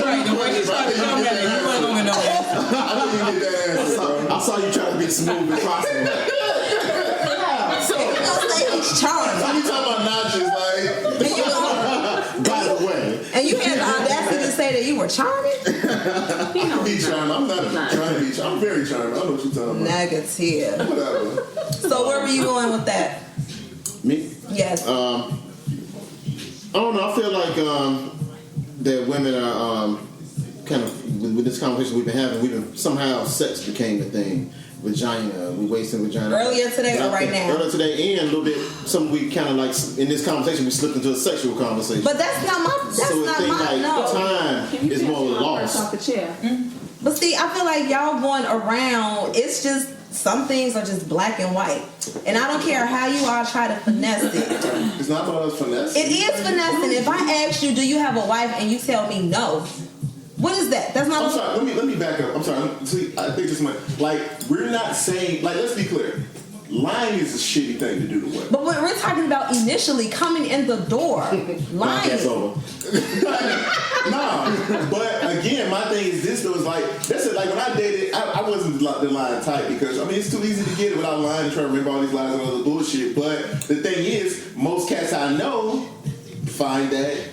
Right, the way you try to come at it, you ain't gonna know that. I didn't even get that answer, bro. I saw you trying to be smooth as possible. You're gonna say he's charming. When you talking about notches, like, By the way, And you had the audacity to say that you were charming? I can be charming. I'm not trying to be charming. I'm very charming. I know what you're talking about. Negative. Whatever. So where were you going with that? me? Yes. I don't know. I feel like that women are kind of with this conversation we've been having. Somehow sex became a thing. Vagina, we wasting vagina. Earlier today or right now? Earlier today, and a little bit. Something we kind of like in this conversation. We slipped into a sexual conversation. But that's not my. No. Time is more lost. Off the chair. But see, I feel like y'all going around. It's just some things are just black and white, and I don't care how you all try to finesse it. It's not about us finesse. It is finessing. If I ask you, do you have a wife, and you tell me no, what is that? That's not. I'm sorry. Let me back up. I'm sorry. See, I think this might we're not saying let's be clear. Lying is a shitty thing to do to women. But when we're talking about initially coming in the door, lying. That's over. Nah, but again, my thing is this though is that's it. Like when I dated, I wasn't the lying type because I mean it's too easy to get it without lying and try to remember all these lies and all the bullshit. But the thing is, most cats I know find that.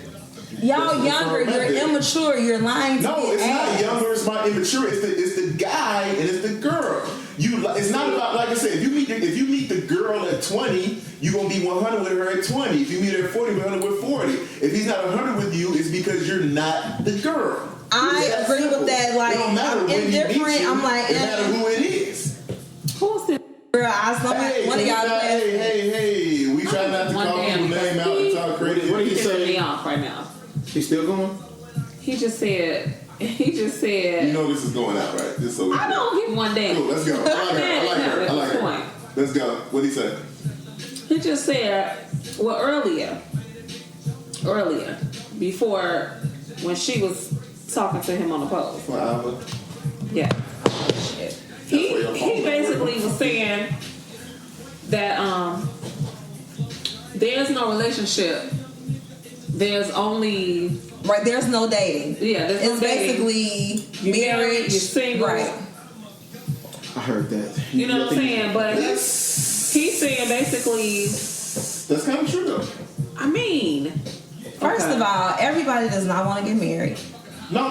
Y'all younger, you're immature, you're lying to No, get it's ass. not younger, it's not immature. It's the guy and it's the girl. It's not about, like I said, if you meet the girl at 20, you're gonna be 100 with her at 20. If you meet her at 40, 100 with 40. If he's not 100 with you, it's because you're not the girl. I agree with that. Like, it don't matter I'm when he indifferent. meets you, I'm like, it matter who it is. Who's this? girl, I saw one of y'all. Hey, we try not to One call damn people's name out and talk crazy. What did he Pissing me say? off right now. He's still going? He just said. You know this is going out, right? Just so I don't give one damn. Cool, let's go. I like her. Let's go. What'd he say? He just said, well, earlier, before when she was talking to him on the post. For Alva. Yeah. He basically was saying that there's no relationship. There's only Right, there's no dating. yeah. There's It's no dating. basically You married, marriage. you're single. Right. I heard that. You know what I'm saying? But he's saying basically. That's kind of true though. I mean, First okay. of all, everybody does not want to get married. No.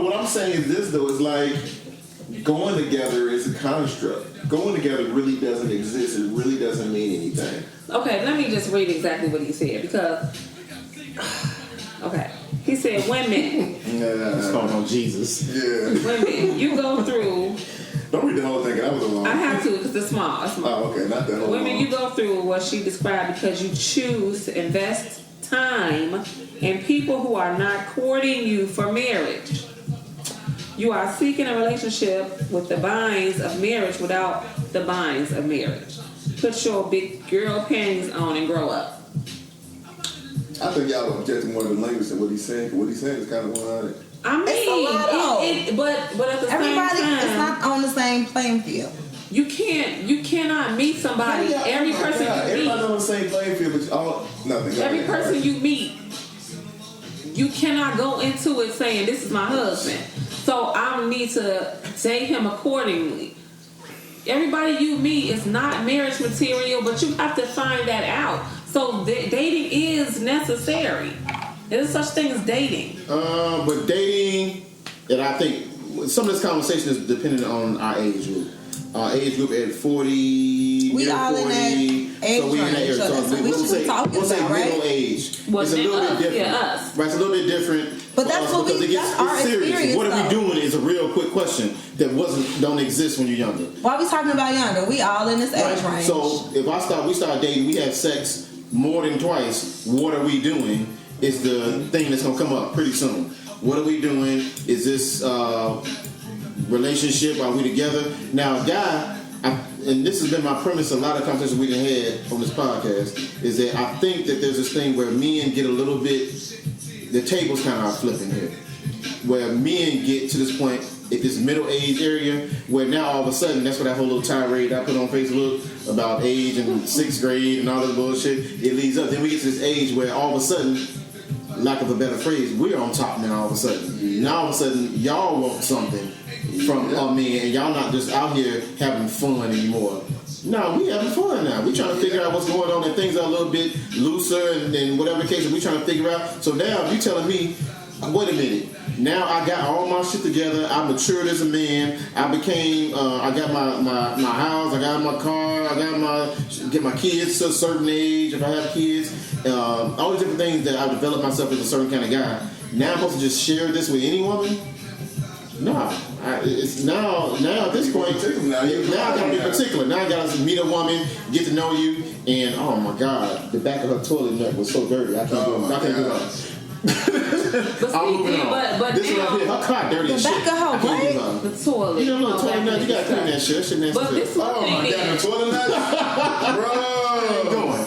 What I'm saying is this though is like going together is a construct. Going together really doesn't exist. It really doesn't mean anything. Okay, let me just read exactly what he said because. Okay, he said women. It's called on Jesus. Yeah. Women, you go through. Don't read the whole thing. That was a long. I have to because it's small. It's small. Oh, okay, not that whole. Women, long. you go through what she described because you choose to invest time in people who are not courting you for marriage. You are seeking a relationship with the binds of marriage without the binds of marriage. Put your big girl panties on and grow up. I think y'all are objecting more to the language than what he's saying. What he's saying is kind of 100. I mean, It's a lot, but at the Everybody same is time, not on the same playing field. you cannot meet somebody. Every person you Everybody meet, on the same playing field, but all nothing. every person you meet, you cannot go into it saying this is my husband, so I need to date him accordingly. Everybody you meet is not marriage material, but you have to find that out. So dating is necessary. There's such thing as dating. But dating, and I think some of this conversation is dependent on our age group. Our age group at 40, We near all in 40, age So we in that range. area. So So that's what we'll say talking about, middle right? age. Well, it's a little bit different. Yeah, us. Right, it's a little bit different. But for that's us what because we- it that's our it's serious. experience, What are we though. doing is a real quick question that don't exist when you're younger. Why we talking about younger? We all in this age Right? range. So if we start dating, we have sex more than twice. What are we doing? Is the thing that's gonna come up pretty soon. What are we doing? Is this relationship? Are we together? Now, a guy, and this has been my premise. A lot of conversations we done had on this podcast is that I think that there's this thing where men get a little bit. The tables kind of are flipping here, where men get to this point at this middle age area where now all of a sudden, that's what that whole little tirade I put on Facebook about age and 6th grade and all this bullshit, it leads up. Then we get to this age where all of a sudden, lack of a better phrase, we're on top now all of a sudden. Now all of a sudden, y'all want something from me and y'all not just out here having fun anymore. No, we having fun now. We trying to figure out what's going on and things are a little bit looser and whatever the case we trying to figure out. So now you telling me, wait a minute. Now I got all my shit together. I matured as a man. I became. I got my house. I got my car. I got get my kids to a certain age if I have kids. All these different things that I've developed myself as a certain kind of guy. Now I'm supposed to just share this with any woman? No. It's now at this point. Now I gotta be particular. Now I gotta meet a woman, get to know you, and oh my God, the back of her toilet nut was so dirty. I can't do it. But see, I'm moving on. but This now, one up here, her car dirty as The shit. back of her I can't what? do nothing. the toilet. You know, no toilet nut. You gotta clean that shit. That shit nasty. But this one Oh my thing God, the is, toilet nut? Bro. going.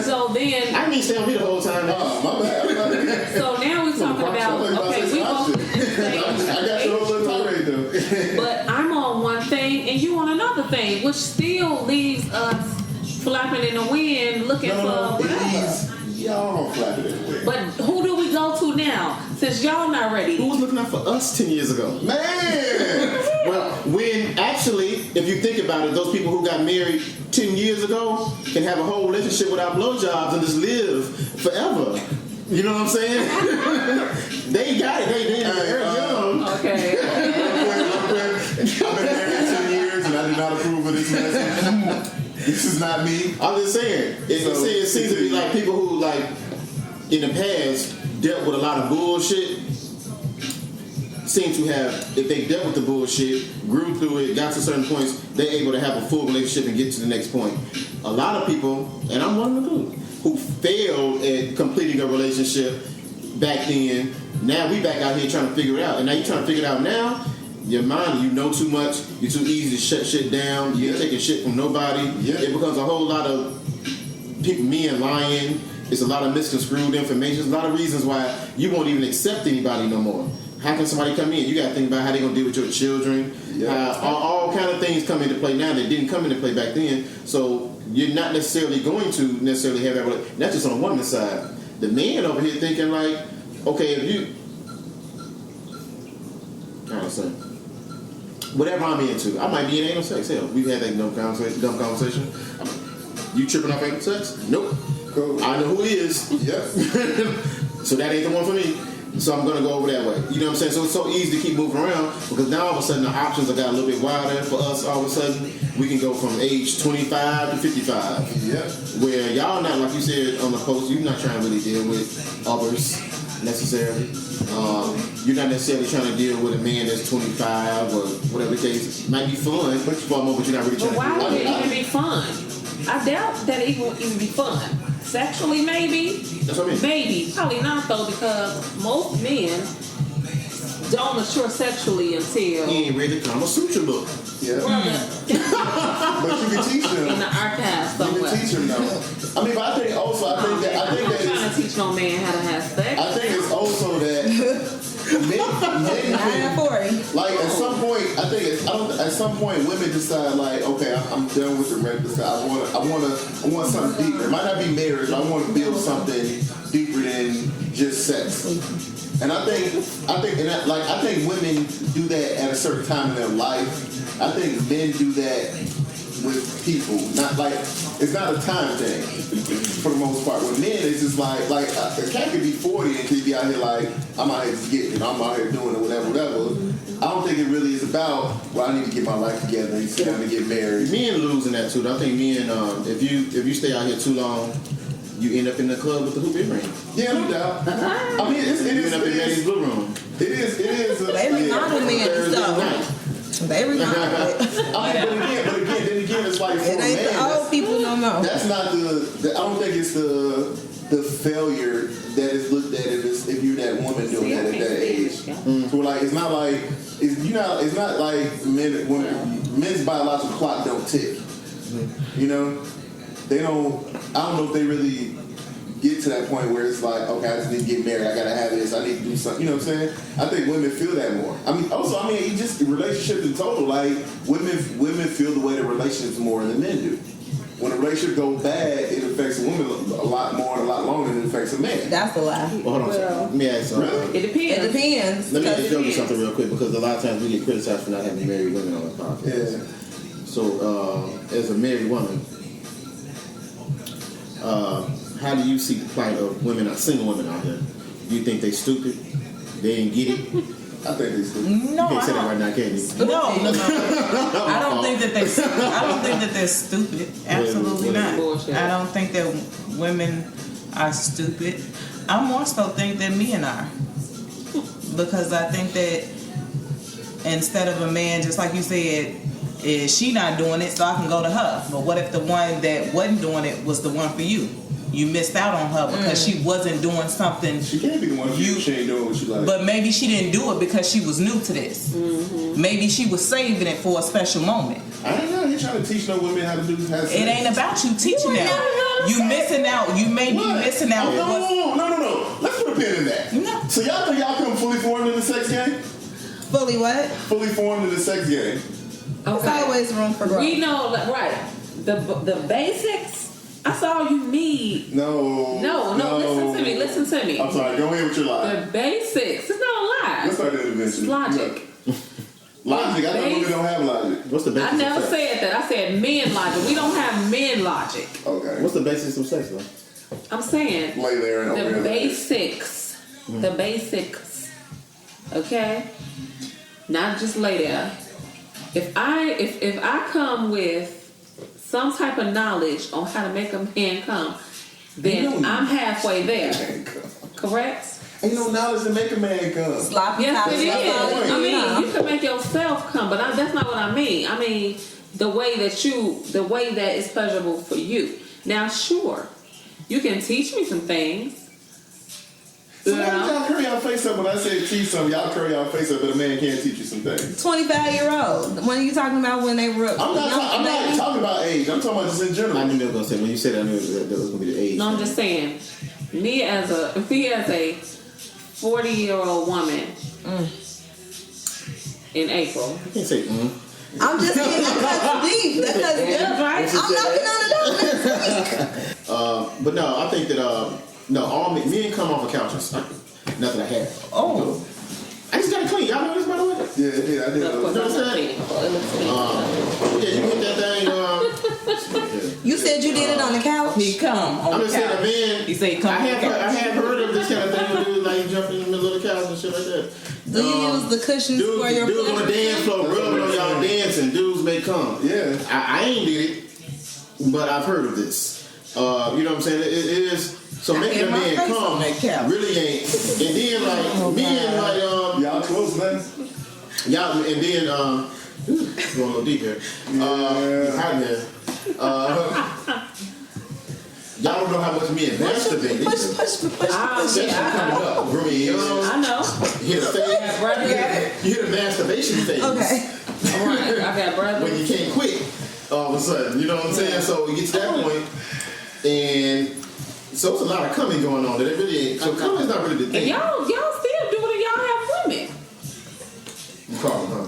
so then, I didn't stay on me the whole time. My bad. so now we're talking about, okay, we both I got your whole little tirade though. but I'm on one thing and you on another thing, which still leaves us flapping in the wind looking for whatever. Y'all don't flap it in the wind. But who do we go to now? Since y'all not ready. Who was looking out for us 10 years ago? Man! Well, when actually, if you think about it, those people who got married 10 years ago can have a whole relationship without blowjobs and just live forever. You know what I'm saying? They got it. They young. Okay. I've been married 10 years and I did not approve of this message. This is not me. I'm just saying. It seems to be like people who, like, in the past, dealt with a lot of bullshit, seem to have, if they dealt with the bullshit, grew through it, got to certain points, they're able to have a full relationship and get to the next point. A lot of people, and I'm one of them too, who failed at completing a relationship back then, now we back out here trying to figure it out. And now you're trying to figure it out now, your mind, you know too much, you're too easy to shut shit down, you ain't taking shit from nobody. Yeah. It becomes a whole lot of people, men lying. It's a lot of misconstrued information. There's a lot of reasons why you won't even accept anybody no more. How can somebody come in? You got to think about how they're going to deal with your children. Yeah. All kind of things come into play now that didn't come into play back then. So you're not necessarily going to necessarily have that relationship. That's just on the woman's side. The man over here thinking like, okay, if you, I don't say, whatever I'm into, I might be in anal sex. Hell, we've had that dumb conversation. You tripping off anal sex? Nope. Cool. I know who is. Yep. So that ain't the one for me. So I'm gonna go over that way. You know what I'm saying? So it's so easy to keep moving around because now all of a sudden the options have got a little bit wider for us. All of a sudden we can go from age 25 to 55. Yep. Where y'all not, like you said on the post, you're not trying to really deal with others necessarily. You're not necessarily trying to deal with a man that's 25 or whatever the case. It might be fun for a moment, but you're not really trying But why to would do it even be fun? I doubt that it will even be fun. Sexually, maybe. That's what I mean. Maybe. Probably not, though, because most men don't mature sexually until... He ain't read the Kama Sutra book. Yeah. But you can teach them. In the archives You somewhere. can teach them though. I mean, but I think also, I think I'm not that trying to teach no man how to have sex. I think it's also that men can, 940. like at some point, at some point women decide like, okay, I'm done with the rest. I want something deeper. It might not be marriage. I want to build something deeper than just sex. And I think women do that at a certain time in their life. I think men do that with people. Not like it's not a time thing for the most part. With men, it's just like a cat could be 40 and could be out here like I'm out here just getting it. I'm out here doing it, whatever. I don't think it really is about I need to get my life together and sit down and get married. Men losing that too. I think men, if you stay out here too long, you end up in the club with the hoop ring. Yeah, no doubt. I mean, it end up in Manny's blue room. It is. They remodel men and stuff. They remodel it. But again, it's like for It ain't man, the old people no more. that's not I don't think it's the failure that is looked at if you're that woman doing that at that age. So like it's not like it's not like men's biological clock don't tick. You know, they don't. I don't know if they really get to that point where it's like, okay, I just need to get married. I gotta have this. I need to do something. You know what I'm saying? I think women feel that more. I mean, you just relationships in total. Like women feel the way the relationships more than men do. When a relationship goes bad, it affects a woman a lot more and a lot longer than it affects a man. That's a lie. Well, hold on a second. Let me ask something. Really? It depends. It depends. Let me just show you something real quick because a lot of times we get criticized for not having married women on the podcast. Yeah. So, as a married woman, how do you see the plight of single women out here? Do you think they stupid? They ain't get it? I think they stupid. No, You can't say that I right now, can you? No. I don't think that they're stupid. Absolutely not. Bullshit. I don't think that women are stupid. I more so think that men are. Because I think that instead of a man, just like you said, is she not doing it, so I can go to her. But what if the one that wasn't doing it was the one for you? You missed out on her because she wasn't doing something. She can't be the one for you. She ain't doing what you like. But maybe she didn't do it because she was new to this. Mm-hmm. Maybe she was saving it for a special moment. I don't know. You're trying to teach no women how to do this. It ain't about you teaching them. You missing out. You may be missing out. No. Let's put a pin in that. No. So y'all think y'all come fully formed in the sex game? Fully what? Fully formed in the sex game. There's always room for growth. We know, right? The basics. That's all you need. No. Listen to me. I'm sorry. Go ahead with your lie. The basics. It's not a lie. Let's start the intervention. It's logic. Logic. I know women don't have logic. What's the basis I never of sex? said that. I said men logic. We don't have men logic. Okay. What's the basis of sex, though? I'm saying Lay there and over the there. basics. The basics. Okay? Not just lay there. If I come with some type of knowledge on how to make a man come, then I'm halfway there. Correct? Ain't no knowledge to make a man come. Sloppy Yes, top, it is. sloppy. I mean, you can make yourself come, but that's not what I mean. I mean the way that is pleasurable for you. Now, sure, you can teach me some things. So why did y'all curry y'all face up when I said teach something? Y'all curry y'all face up, but a man can't teach you some things. 25-year-old. When are you talking about when they were? I'm not talking about age. I'm talking about just in general. I knew they were going to say, when you said that, I knew that was going to be the age. No, I'm just saying, me as a 40-year-old woman in April. You can't say, I'm just getting deep. That's Right? I'm knocking on the door. But no, I think that, all men come off of couches. Not that I have. Oh. I just got to clean. Y'all know this, by the way? Yeah, I did. Of course, I'm not clean. It looks clean. Yeah, you hit that thing. You said you did it on the couch? He come on I'm the just saying, couch. a man. He said he come I on the couch. have heard of this kind of thing. Where dudes like jumping in the middle of the couch and shit like that. Do you use the cushions for your dudes on the dance floor rubbing on y'all dancing. Dudes may come. Yeah. I ain't did it, but I've heard of this. You know what I'm saying? It is. So making a man come really ain't. And then Y'all close, man. y'all, and then going a little deep here. Hot there. Y'all don't know how much men masturbate. Especially coming up. Grooming young. I know. You hit a phase. You hit a masturbation phase. Okay. All right, I got brothers. When you can't quit all of a sudden. You know what I'm saying? So we get to that point, and so it's a lot of coming going on that it really ain't. So coming's not really the And thing. y'all still do it and y'all have women. You call them, huh?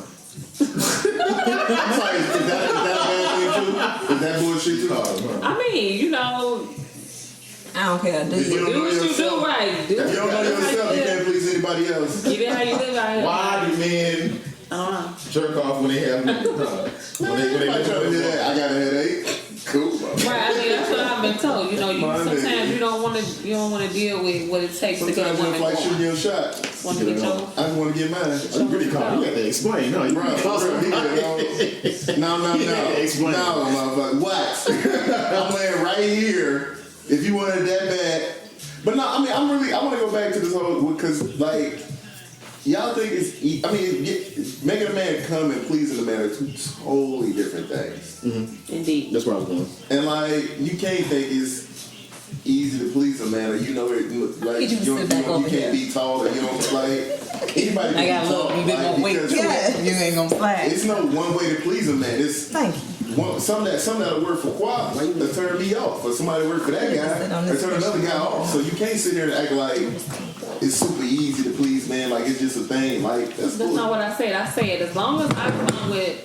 I'm sorry, is that a bad thing too? Is that bullshit too? Call them, huh? I mean, you know, I don't care. Do If you you? don't do know what you yourself, do right. Do if you don't know it how yourself, you live. can't please anybody else. Get it how you live out here. Why do men Jerk off when they have when they I try to do that. I got a headache. Cool. Right, I mean that's what I've been told. You know, sometimes you don't want to deal with what it takes to get a Sometimes woman it's like shooting going. your shot. Want to get your I just want to get mine. You really call. You got to explain. No, you Bro, no. Explain. No, motherfucker. What? I'm laying right here. If you wanted that bad. But no, I mean, I want to go back to this whole, because, like, y'all think it's, I mean, making a man come and pleasing a man are two totally different things. Mm-hmm. Indeed. That's where I was going. And, like, you can't think it's easy to please a man, or you know, like, you can't be tall, or you don't, like, anybody I can got be a little tall. bit more weight Because to it. You ain't gonna slide. it's no one way to please a man. It's Thank you. some that'll work for Quad, like to turn me off, or somebody work for that guy, or turn another guy off. So you can't sit here and act like it's super easy to please, man. Like it's just a thing. Like that's cool. not what I said. I said as long as I come with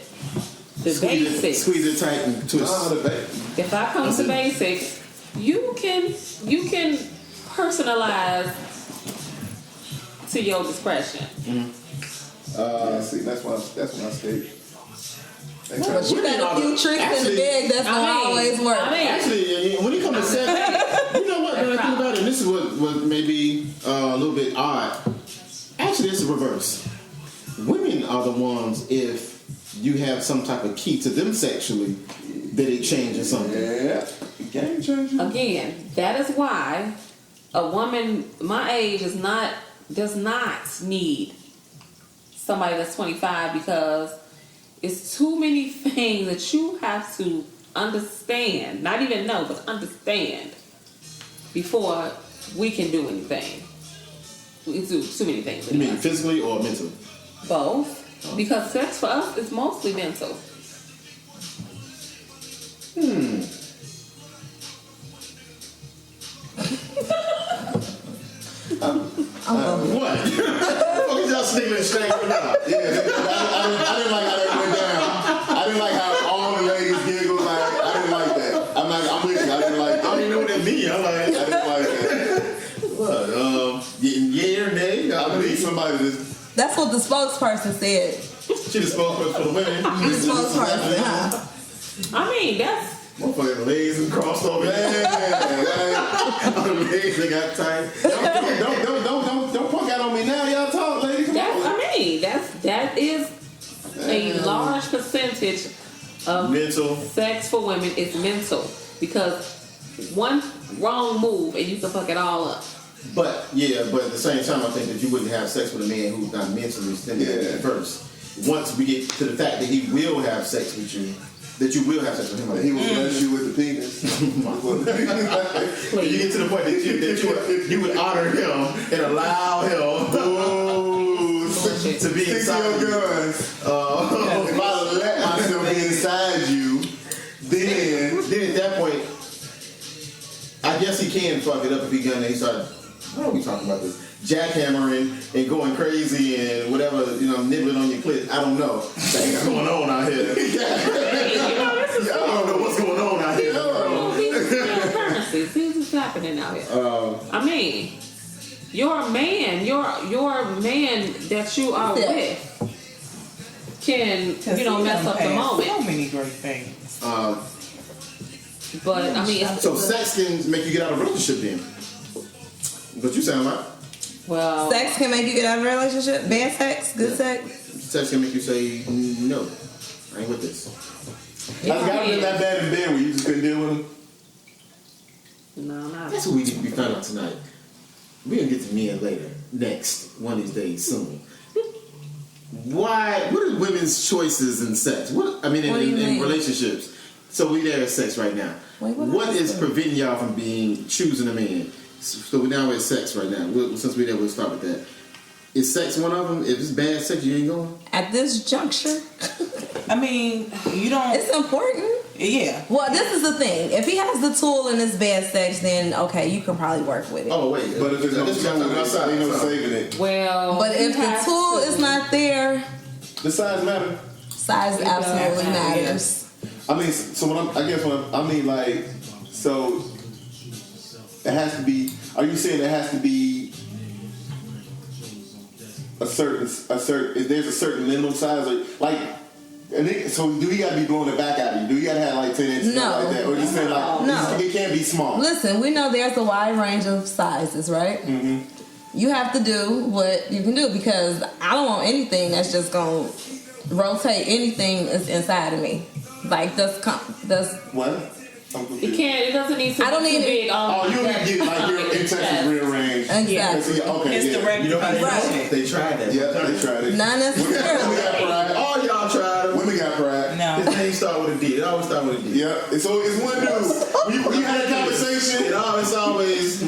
the basics. Squeeze it tight and twist. If I come to basics, you can personalize to your discretion. See, that's when I stayed. But you got a few tricks in the bag that's gonna always work. Actually, when it comes to sex, you know what? When I think about it, and this is what may be a little bit odd. Actually, it's the reverse. Women are the ones, if you have some type of key to them sexually, that it changes something. Yeah, game changer. Again, that is why a woman my age does not need somebody that's 25, because it's too many things that you have to understand, not even know, but understand before we can do anything. We do too many things. You mean physically or mentally? Both. Because sex for us is mostly mental. What? What is y'all sniggling straight out? Yeah, I didn't like how that went down. I didn't like how all the ladies giggled. Like, I didn't like that. I'm with you. I didn't like that. I don't even know what that means. I'm like, I didn't like that. what? Yeah or nay? I need somebody to. That's what the spokesperson said. She the spokesperson for the women. She's the spokesperson, huh? I mean, that's Motherfucking legs and crossed over. Man, like, legs they got tight. don't punk out on me now. Y'all talk, lady. Come on. that is a large percentage of Mental. sex for women is mental, because one wrong move and you can fuck it all up. But at the same time, I think that you wouldn't have sex with a man who's not mentally stimulated first. Once we get to the fact that he will have sex with you, that you will have sex with him. He will bless you with the penis. You get to the point that you would honor him and allow him to be inside your guns. If I let myself be inside you, then at that point, I guess he can fuck it up if he gun and he started. What are we talking about this? Jackhammering and going crazy and whatever, nibbling on your clit. I don't know. Things going on out here. I don't know what's going on out here. These is happening out here. I mean, your man that you are with can, mess up the moment. So many great things. But I mean, So sex can make you get out of a relationship then. What you sound like? well, Sex can make you get out of a relationship? Bad sex? Good sex? Sex can make you say, no, I ain't with this. I've got been that bad in bed where you just couldn't deal with him. no, not. That's what we need to be finding out tonight. We're going to get to men later. Next. One of these days soon. What are women's choices in sex? In relationships? So we there at sex right now. Wait, what is preventing y'all from choosing a man? So we're now at sex right now. Since we're there, we'll start with that. Is sex one of them? If it's bad sex, you ain't going? At this juncture? I mean, you don't. It's important. Yeah. Well, this is the thing. If he has the tool and it's bad sex, then okay, you can probably work with it. Oh, wait. But if there's no tool, ain't no saving it. Well, But if the tool is not there, The size matter. size absolutely matters. I mean, so so it has to be. Are you saying it has to be a certain. If there's a certain minimum size, or like. So do you gotta be blowing it back at you? Do you gotta have like 10 inches No. like that, or just say like No. it can't be small? Listen, we know there's a wide range of sizes, right? Mm-hmm. You have to do what you can do because I don't want anything that's just gonna rotate anything that's inside of me. Like that's What? It doesn't need to I don't be need too it. big. Oh, you only get like your in Texas rearranged. exactly. Okay, It's yeah. direct. You know how Right. they tried that. Yeah, they tried it. Not Women necessarily. got pride. All y'all tried it. Women got pride. No. His name start with a D. It always start with a D. Yeah, so it's one dude. When you had a conversation, It's always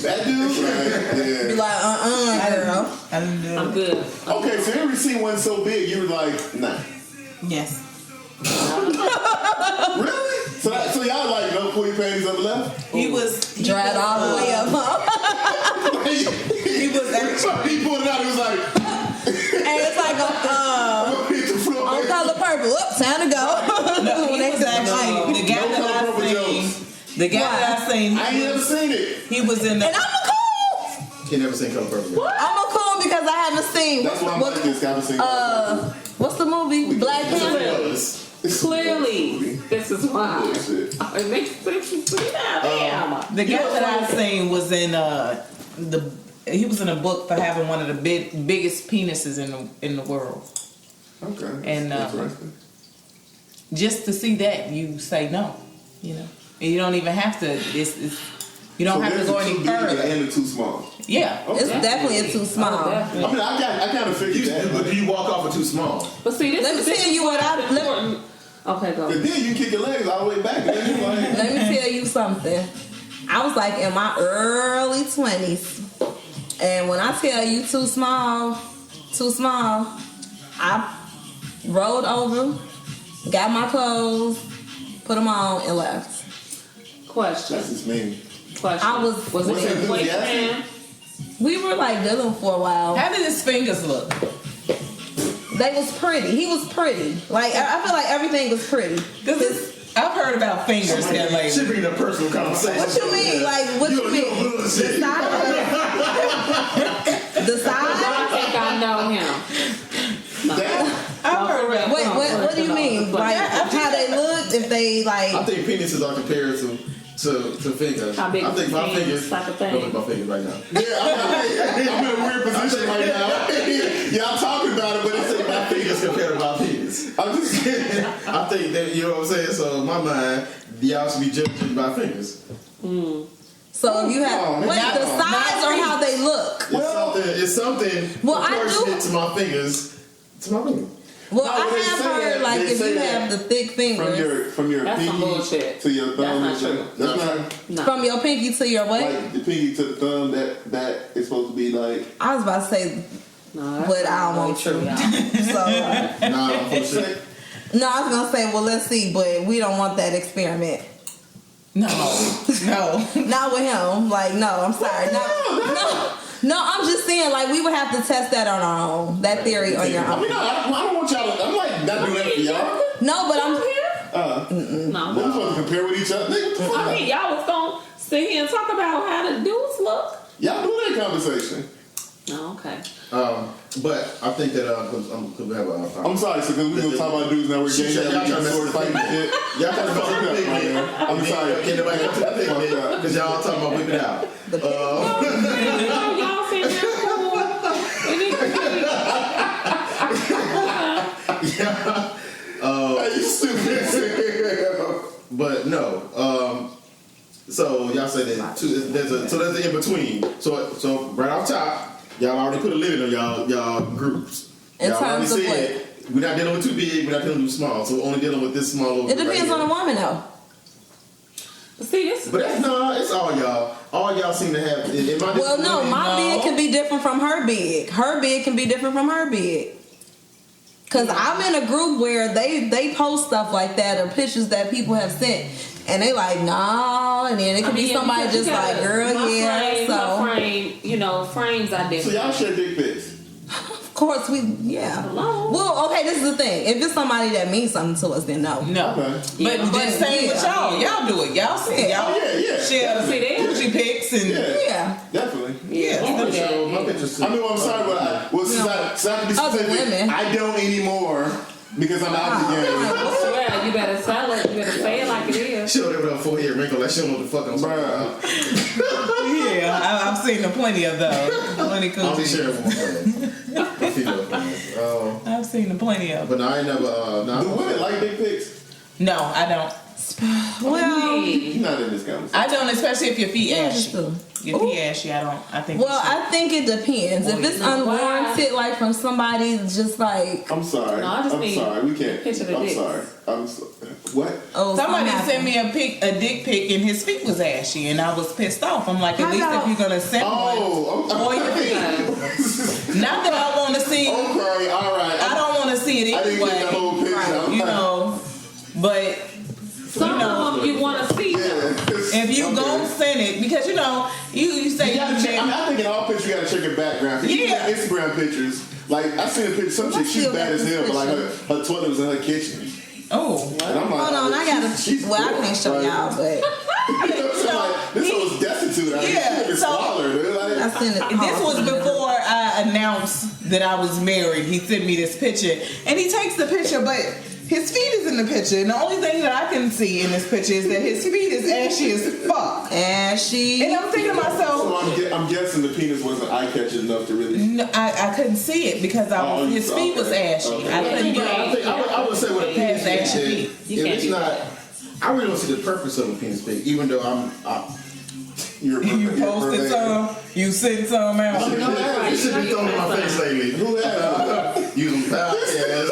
that dude. Right? Be Yeah. like, girl. I didn't do I'm it. good. Okay, so you ever seen one so big you were like, nah. Yes. Really? So y'all like no pull your panties up left? He was Dried all the way up, huh? He was actually. He pulled it out. He was like, And it's like hit the floor. on color purple. Whoop, time to go. No, he was actually the guy No that I color seen. The guy that I seen. I ain't never seen it. He was in And the. I'm a cool. He never seen Color Purple. I'm a cool because I haven't seen. That's why I'm like this. I haven't seen What's the movie? Black Panther. Clearly, this is why. Bullshit. It makes sense to see that. Damn. The guy that I seen was in he was in a book for having one of the biggest penises in the world. Okay. And, interesting. Just to see that, you say no, you know, and you don't even have to. You don't have to there's go a any too big further. and a too small. Yeah. It's definitely too small. Oh, I definitely. mean, I kind of figured that. But do you walk off with too small? But see, this Let is me this tell is you what why I- it's important. Okay, go. But then you kick your legs all the way back. And then you're like, Let me tell you something. I was like in my early 20s. And when I tell you too small, I rolled over, got my clothes, put them on, and left. Question. that's just mean. Question. I was- Was Was it it a quick enthusiastic? man? We were like dealing for a while. How did his fingers look? They was pretty. He was pretty. Like I feel like everything was pretty. I've heard about fingers here She lately. bringing up personal conversation. What you mean? Like what you mean? The bullshit. size? The size? I think I know him. I've heard about. What do you mean? Like how they looked? If they I like? think penises are compared to fingers. How big I think my penis fingers. type of thing? Look at my fingers right now. Yeah, I'm in a weird position right now. Y'all talking about it, but I it's think my fingers compared to my penis. I'm just I think that, you know what I'm saying? So in my mind, y'all should be judging by fingers. So if you have No, wait, not- the size or how they look? It's something Well, I do- proportionate to my fingers. To my fingers. Well, No, I they have say heard that- like they if say you that have the thick fingers from your That's some pinky bullshit. to your thumb. That's not true. That's not No. from your pinky to your what? like the pinky to the thumb. That is supposed to be like. I was about to say, No, that's but I not don't want really to. true, y'all. So Nah, I'm full shit. no, I was gonna say, well, let's see, but we don't want that experiment. No. Not with him. Like, no, I'm sorry. No, I'm just saying, like, we would have to test that on our own. That theory on your I own. mean, no, I don't want y'all to. I'm like not doing that for y'all. No, but I'm. No. We're supposed to compare with each other. Nigga, what the fuck? I mean, y'all was gonna sit here and talk about how the dudes look. Y'all do that conversation. No, okay. But I think that because we have a. I'm sorry, so because we're gonna talk about dudes now. We're Shit, getting y'all that trying to sword fighting and shit. Y'all talking about Fuck up, picnic. man. I'm sorry. Can't nobody come to the picnic because y'all talking about whipping out. Y'all saying that's cool. We need Hey, you stupid. But no. So y'all say that there's an in between. So right off top, y'all already put a limit on y'all groups. In Y'all already terms of said we're not dealing with too big, we're not dealing with too small. So we're only dealing with this small little It bit depends right on the here. woman, though. See this? But that's it's all y'all. All y'all seem to have. Well, no, my bid can be different from her bid. Her bid can be different from her bid. Cause I'm in a group where they post stuff like that or pictures that people have sent, and they like no, and then it could be somebody because you just gotta- like girl, my yeah. frame, So my frame, frames are So different. y'all share dick pics. of course yeah. Hello? Well, okay, this is the thing. If it's somebody that means something to us, then no. No. Okay. But just saying with y'all do it. Y'all see, y'all Yeah. share See, they Gucci booty pics and Yeah. Definitely. Yeah. My pictures. I mean, well, I'm sorry, but since I have to be Other specific, women. I don't anymore because I'm out the game. Well, you better sell it. You better say it like it is. She over there 4 year wrinkle. Like she don't know what the fuck I'm talking about. yeah, I've seen plenty of those. Plenty I'll be coochies. sharing one friends. I've seen plenty of. But no, I ain't never. Do women like dick pics? No, I don't. Well, You're not in this conversation. I don't, especially if your feet yeah, ashy. just do. Your feet ashy, I don't. I think. Well, I think it depends. If it's unwarranted, like from somebody just like, I'm sorry. No, I just I'm need sorry. We can't. picture the I'm dick. sorry. What? oh, somebody something sent me a dick pic, and his feet was ashy, and I was pissed off. I'm like, at How least about- if you're gonna send one, or your feet. Not that I want to see. Okay, all right. I don't want to see it I didn't get the whole anyway. picture. I'm You like, know, but. Some of them you want to see. Yeah. If you go send it, because you know, you say You gotta check, I think in all pictures you gotta check your background. You Yeah. got Instagram pictures. Like I seen a picture, some chick, she's bad as hell, but like her toilet was in her kitchen. oh, And I'm like, Hold on, I gotta. she's Well, I cool. can't show Like, y'all, but You know what I'm saying? Like, this one was destitute. I mean, Yeah, she was so- squalor, dude. Like, I seen it. this was before I announced that I was married. He sent me this picture, and he takes the picture, but his feet is in the picture, and the only thing that I can see in this picture is that his feet is ashy as fuck. ashy. And I'm thinking to myself, so I'm guessing the penis wasn't eye catching enough to really. no, I couldn't see it because his feet was ashy. Okay. I couldn't But get I think I would say what a penis Past pic ashy is. feet. You If can't it's do not, I really don't see the purpose of a penis pic. Even though You're You posted some, you sent some out. you should be throwing in my face lately. Who has? Using podcast,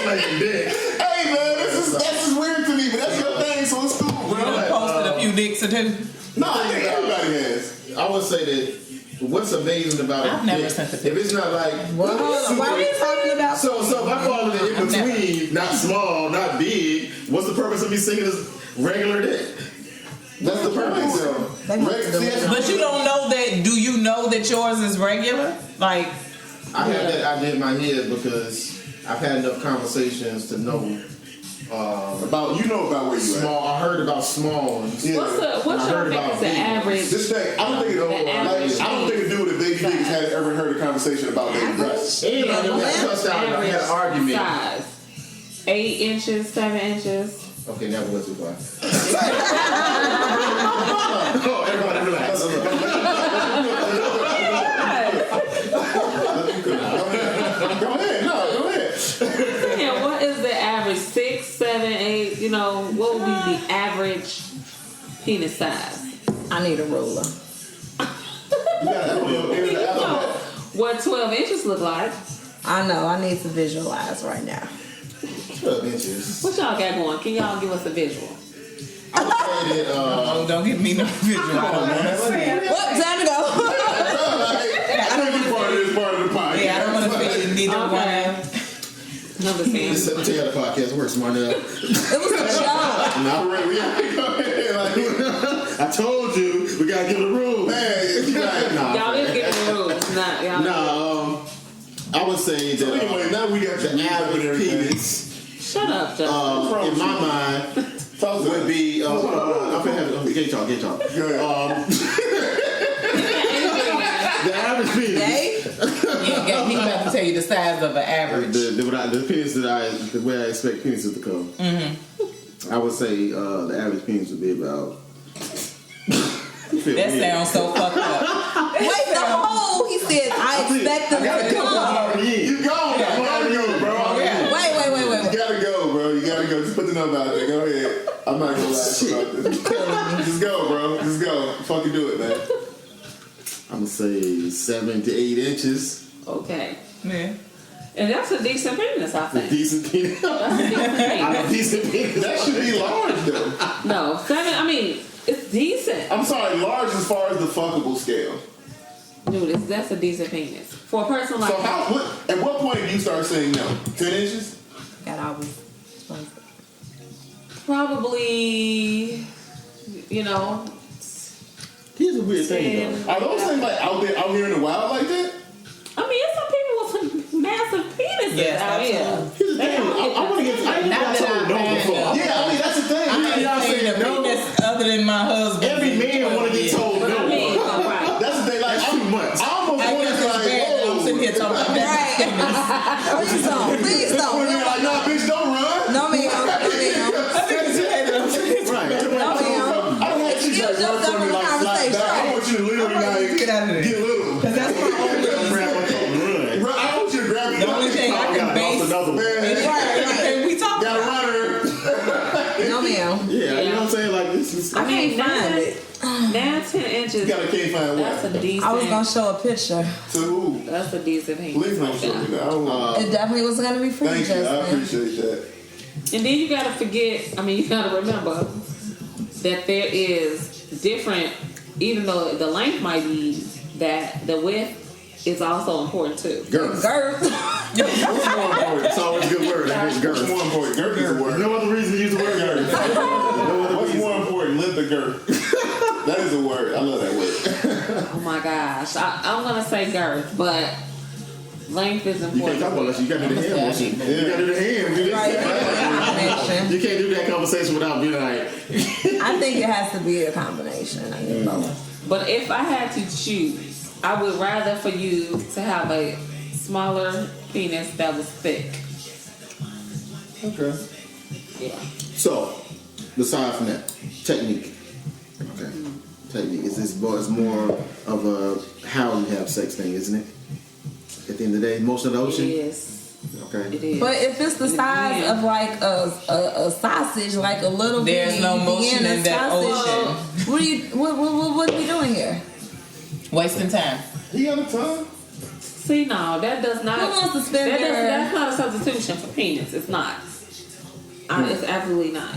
slinging dick. Hey man, this is weird to me, but that's your thing, so it's cool, You bro. done posted a few dicks or two. No, I think everybody has. I would say that what's amazing about I've a never dick, sent a if it's not like Well, why are we talking about? so if I fall in the in between, not small, not big, what's the purpose of me singing this regular dick? That's the purpose, though. They must do it. But you don't know that. Do you know that yours is regular? Like, I had that idea in my head because I've had enough conversations to know About about where you small. I heard about small ones. Yeah. What's I your heard think about is the big. average? This thing, I don't think The average I don't think a dude with baby dick has ever heard a conversation about baby breasts. And I got cussed out and I had an argument. Size. 8 inches, 7 inches. Okay, now we went too far. Oh, everybody relax. Go ahead, no, go ahead. Yeah, what is the average? 6, 7, 8. You know, what would be the average penis size? I need a ruler. You gotta put your ear to the alphabet. What 12 inches look like? I know. I need to visualize right now. 12 inches. What y'all got going? Can y'all give us a visual? I would say that, oh, don't give me no visual. I don't want to see it. What? Time to go. I don't want to be part of this part of the podcast. Yeah, I don't want to see neither one. Number 10. this is how the podcast works, my nigga. It was a joke. Not really. I told you, we gotta give the rules. Man, you right. Y'all didn't get the rules. Nah, y'all. No, I would say that Anyway, now we got the average penis, Shut up, Justin. in my mind, would be. Hold on. I'm finna have it. Get y'all. Go ahead. The average penis. Gay? Yeah, he about to tell you the size of an average. The penis the way I expect penises to come. I would say the average penis would be about. That sounds so fucked up. Wait, the whole, he said, I expect them to come. You go, bro. Wait. You gotta go, bro. You gotta go. Just put the number out there. Go ahead. I'm not gonna lie about this. Just go, bro. Just go. Fucking do it, man. I'm gonna say 7 to 8 inches. Okay. Yeah. And that's a decent penis, I think. Decent penis. That's a decent penis. Decent penis. That should be large, though. No, 7, I mean, it's decent. I'm sorry, large as far as the fuckable scale. Dude, that's a decent penis. For a person like So at what point do you start saying no? 10 inches? Got always. probably, you know, Here's a weird thing, though. Are those things like out here in the wild like that? I mean, it's some people with some massive penises Yes, out here. absolutely. Here's the thing. I want to get. I Not got that told no before. I Yeah, I mean that's the thing. I Y'all ain't say seen a no. penis other than my husband. Every man want to get told months. I almost I wanted guess to it's like, bad. I'm whoa. sitting here talking about that. Please don't. Please When don't. they're like, nah, bitch, don't run. No, ma'am. No, ma'am. I think it's bad. Right. No, ma'am. I don't want you to You like just run from me don't like have a slide back. I conversation. want you to literally like Get out of there. get little. That's my only Grab my coat and run. Bro, I want you to grab me. The only thing I can base Another one. anything we talk Got a about. runner. No, ma'am. Yeah, you know what I'm saying? Like this is. I mean, find it. now 10 inches. You gotta can't find That's what? a decent. I was gonna show a picture. To who? That's a decent penis. Please don't show me that. I don't want. It definitely was gonna be free, Thank you. I Justin. appreciate that. And then you gotta forget. I mean, you gotta remember that there is different. Even though the length might be that, the width is also important too. Girth. Girth. What's more important? It's always a good word. I think What's girth. more important? Girth is a word. No other reason to use the word girth. What's more important? Length or girth? That is a word. I love that word. Oh my gosh, I'm gonna say girth, but length is You can't important. talk about that. You got to do the hand motion. Yeah. You got to do the hand. You Right. Combination. You can't do that conversation without being like. I think it has to be a combination. I need both. But if I had to choose, I would rather for you to have a smaller penis that was thick. Okay. Yeah. So, aside from that, technique. Okay. Technique. It's more of a how you have sex thing, isn't it? At the end of the day, most of the It ocean. is. Okay. It is. But if it's the size of like a sausage, like a little There's bitty no motion Vienna in that sausage, ocean. what are we doing here? Wasting time. He got a tongue. See, no, that does not. Who wants to spend That's not a substitution for penis. It's not. It's absolutely not.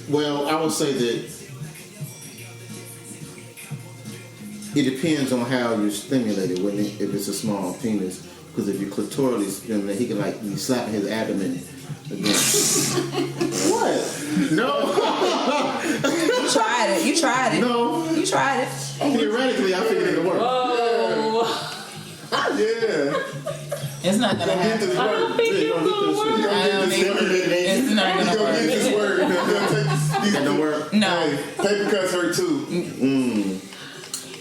Well, I would say that it depends on how you're stimulated, wouldn't it? If it's a small penis, because if you're clitorally stimulated, he can like be slapping his abdomen against. What? No. You tried it. You tried it. No. You tried it. Theoretically, I figured it would work. Oh, Yeah. It's not gonna Get happen. this I word. don't think Yeah, it's gonna get gonna this work. shit. I don't think it's not Go gonna get work. this word. That don't work. No, Hey, paper cuts hurt too.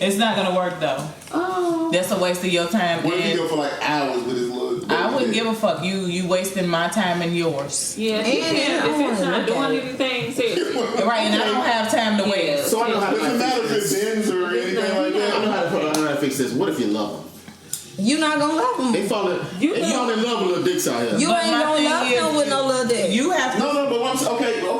it's not gonna work though. Oh, That's a waste of your time. What if he And go for like hours with his little? I wouldn't give a fuck. You wasting my time and yours. yeah. And If it's I not wanna look doing at anything, seriously. Right, and I don't have time to waste. So I know how to Doesn't matter if fix it this. bends or anything like I that. know how to fix this. What if you love them? You not gonna love him. They fall in. You You fall in love with little dicks out here. You But ain't my gonna thing love is, him with no little dick. You have to. No, but once okay. No.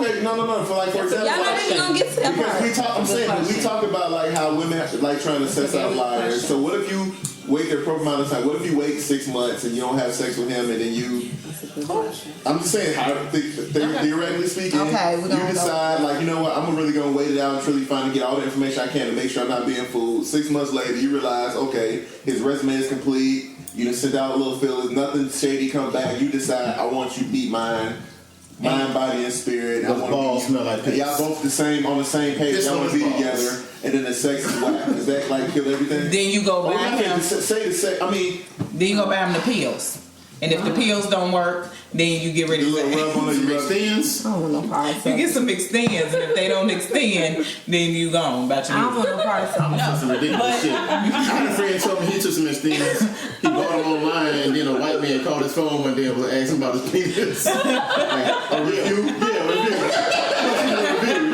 For example, Y'all not even gonna get to that because part. we talk. I'm saying we talk about like how women have, like trying to sex out liars. So what if you wait the appropriate amount of time? What if you wait 6 months and you don't have sex with him and then you? I'm just saying, theoretically speaking, Okay, we're you gonna decide like you know what, I'm really gonna wait it out and truly find to get all the information I can to make sure I'm not being fooled. 6 months later, you realize okay, his resume is complete. You just send out a little feelers, nothing shady come back. You decide I want you to be mine. Mind, body, and spirit. Those balls smell like piss. Y'all both on the same page. Piss Y'all on want to his be balls. together, and then the sex is whack. Does that like kill everything? Then you go buy him. Say the sex. I mean, Then you go buy him the pills. And if the pills don't work, then you get ready do a to little rub on Some the extends. I don't want no parts you of get it. some extends, and if they don't extend, then you gone about your I don't business. want no parts of it. That's some ridiculous shit. I had a friend tell me he took some extends. He bought them online, and then a white man called his phone one day and was asking about his penis. Like, a review? Yeah, a review.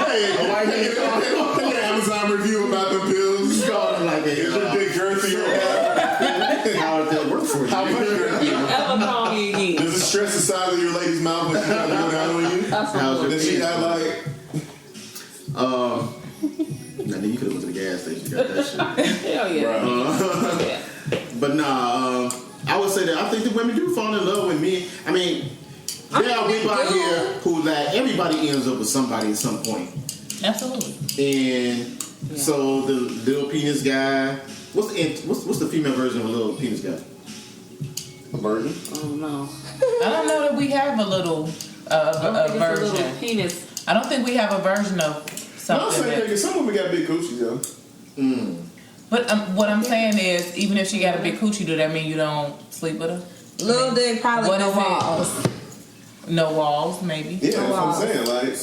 hey, A white man called him. take an Amazon review about the pills. He called him like, Is your dick girthy or not? how did that work for you? How much girthy? Ever call me again? Does it stress the size of your lady's mouth when she tries to go down on you? That's How's some your Does she penis? have like? Now, then you could have went to the gas station and got that shit. hell yeah. Yeah. But nah, I would say that I think that women do fall in love with me. I mean, there are people out here who like everybody ends up with somebody at some point. Absolutely. And so the little penis guy, what's the female version of a little penis guy? A virgin? Oh no. I don't know that we have a little I don't a think it's a little version. penis. I don't think we have a version of No, I'm something. saying that, because some women got big coochies, yo. but what I'm saying is, even if she got a big coochie, do that mean you don't sleep with her? Little dick, probably What no is it? walls. No walls, maybe. Yeah, that's what I'm saying. Like,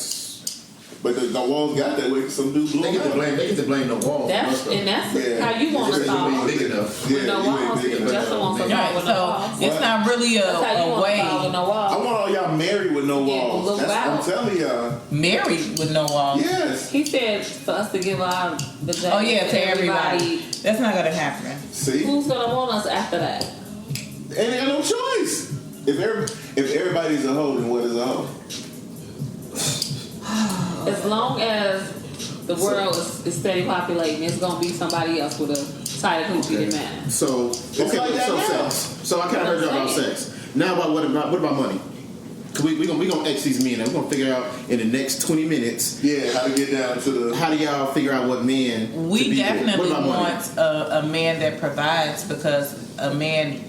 But the walls got that way because some dude blew They get to them blame. They get to blame the wall. That's Yeah. how you want to It's solve. big enough. With no you ain't walls, big you enough. just don't want to Right, solve with no so walls. it's not really That's how you a want to solve with way no I walls. want all y'all married with no Yeah, walls. look I'm out. telling y'all. married with no walls. Yes. He said for us to give our vagina Oh yeah, to everybody. That's not gonna happen. See? Who's gonna want us after that? And they got no choice. If everybody's a hoe, then what is a hoe? As long as the world is steady populating, it's gonna be somebody else with a tighter coochie than mine. So okay, like that so now. sex. So I kind of heard y'all about sex. Now what about money? Cause we gonna X these men and we're gonna figure out in the next 20 minutes. Yeah, how to get down to the. How do y'all figure out what men? to We be with? definitely What about money? want a man that provides, because a man,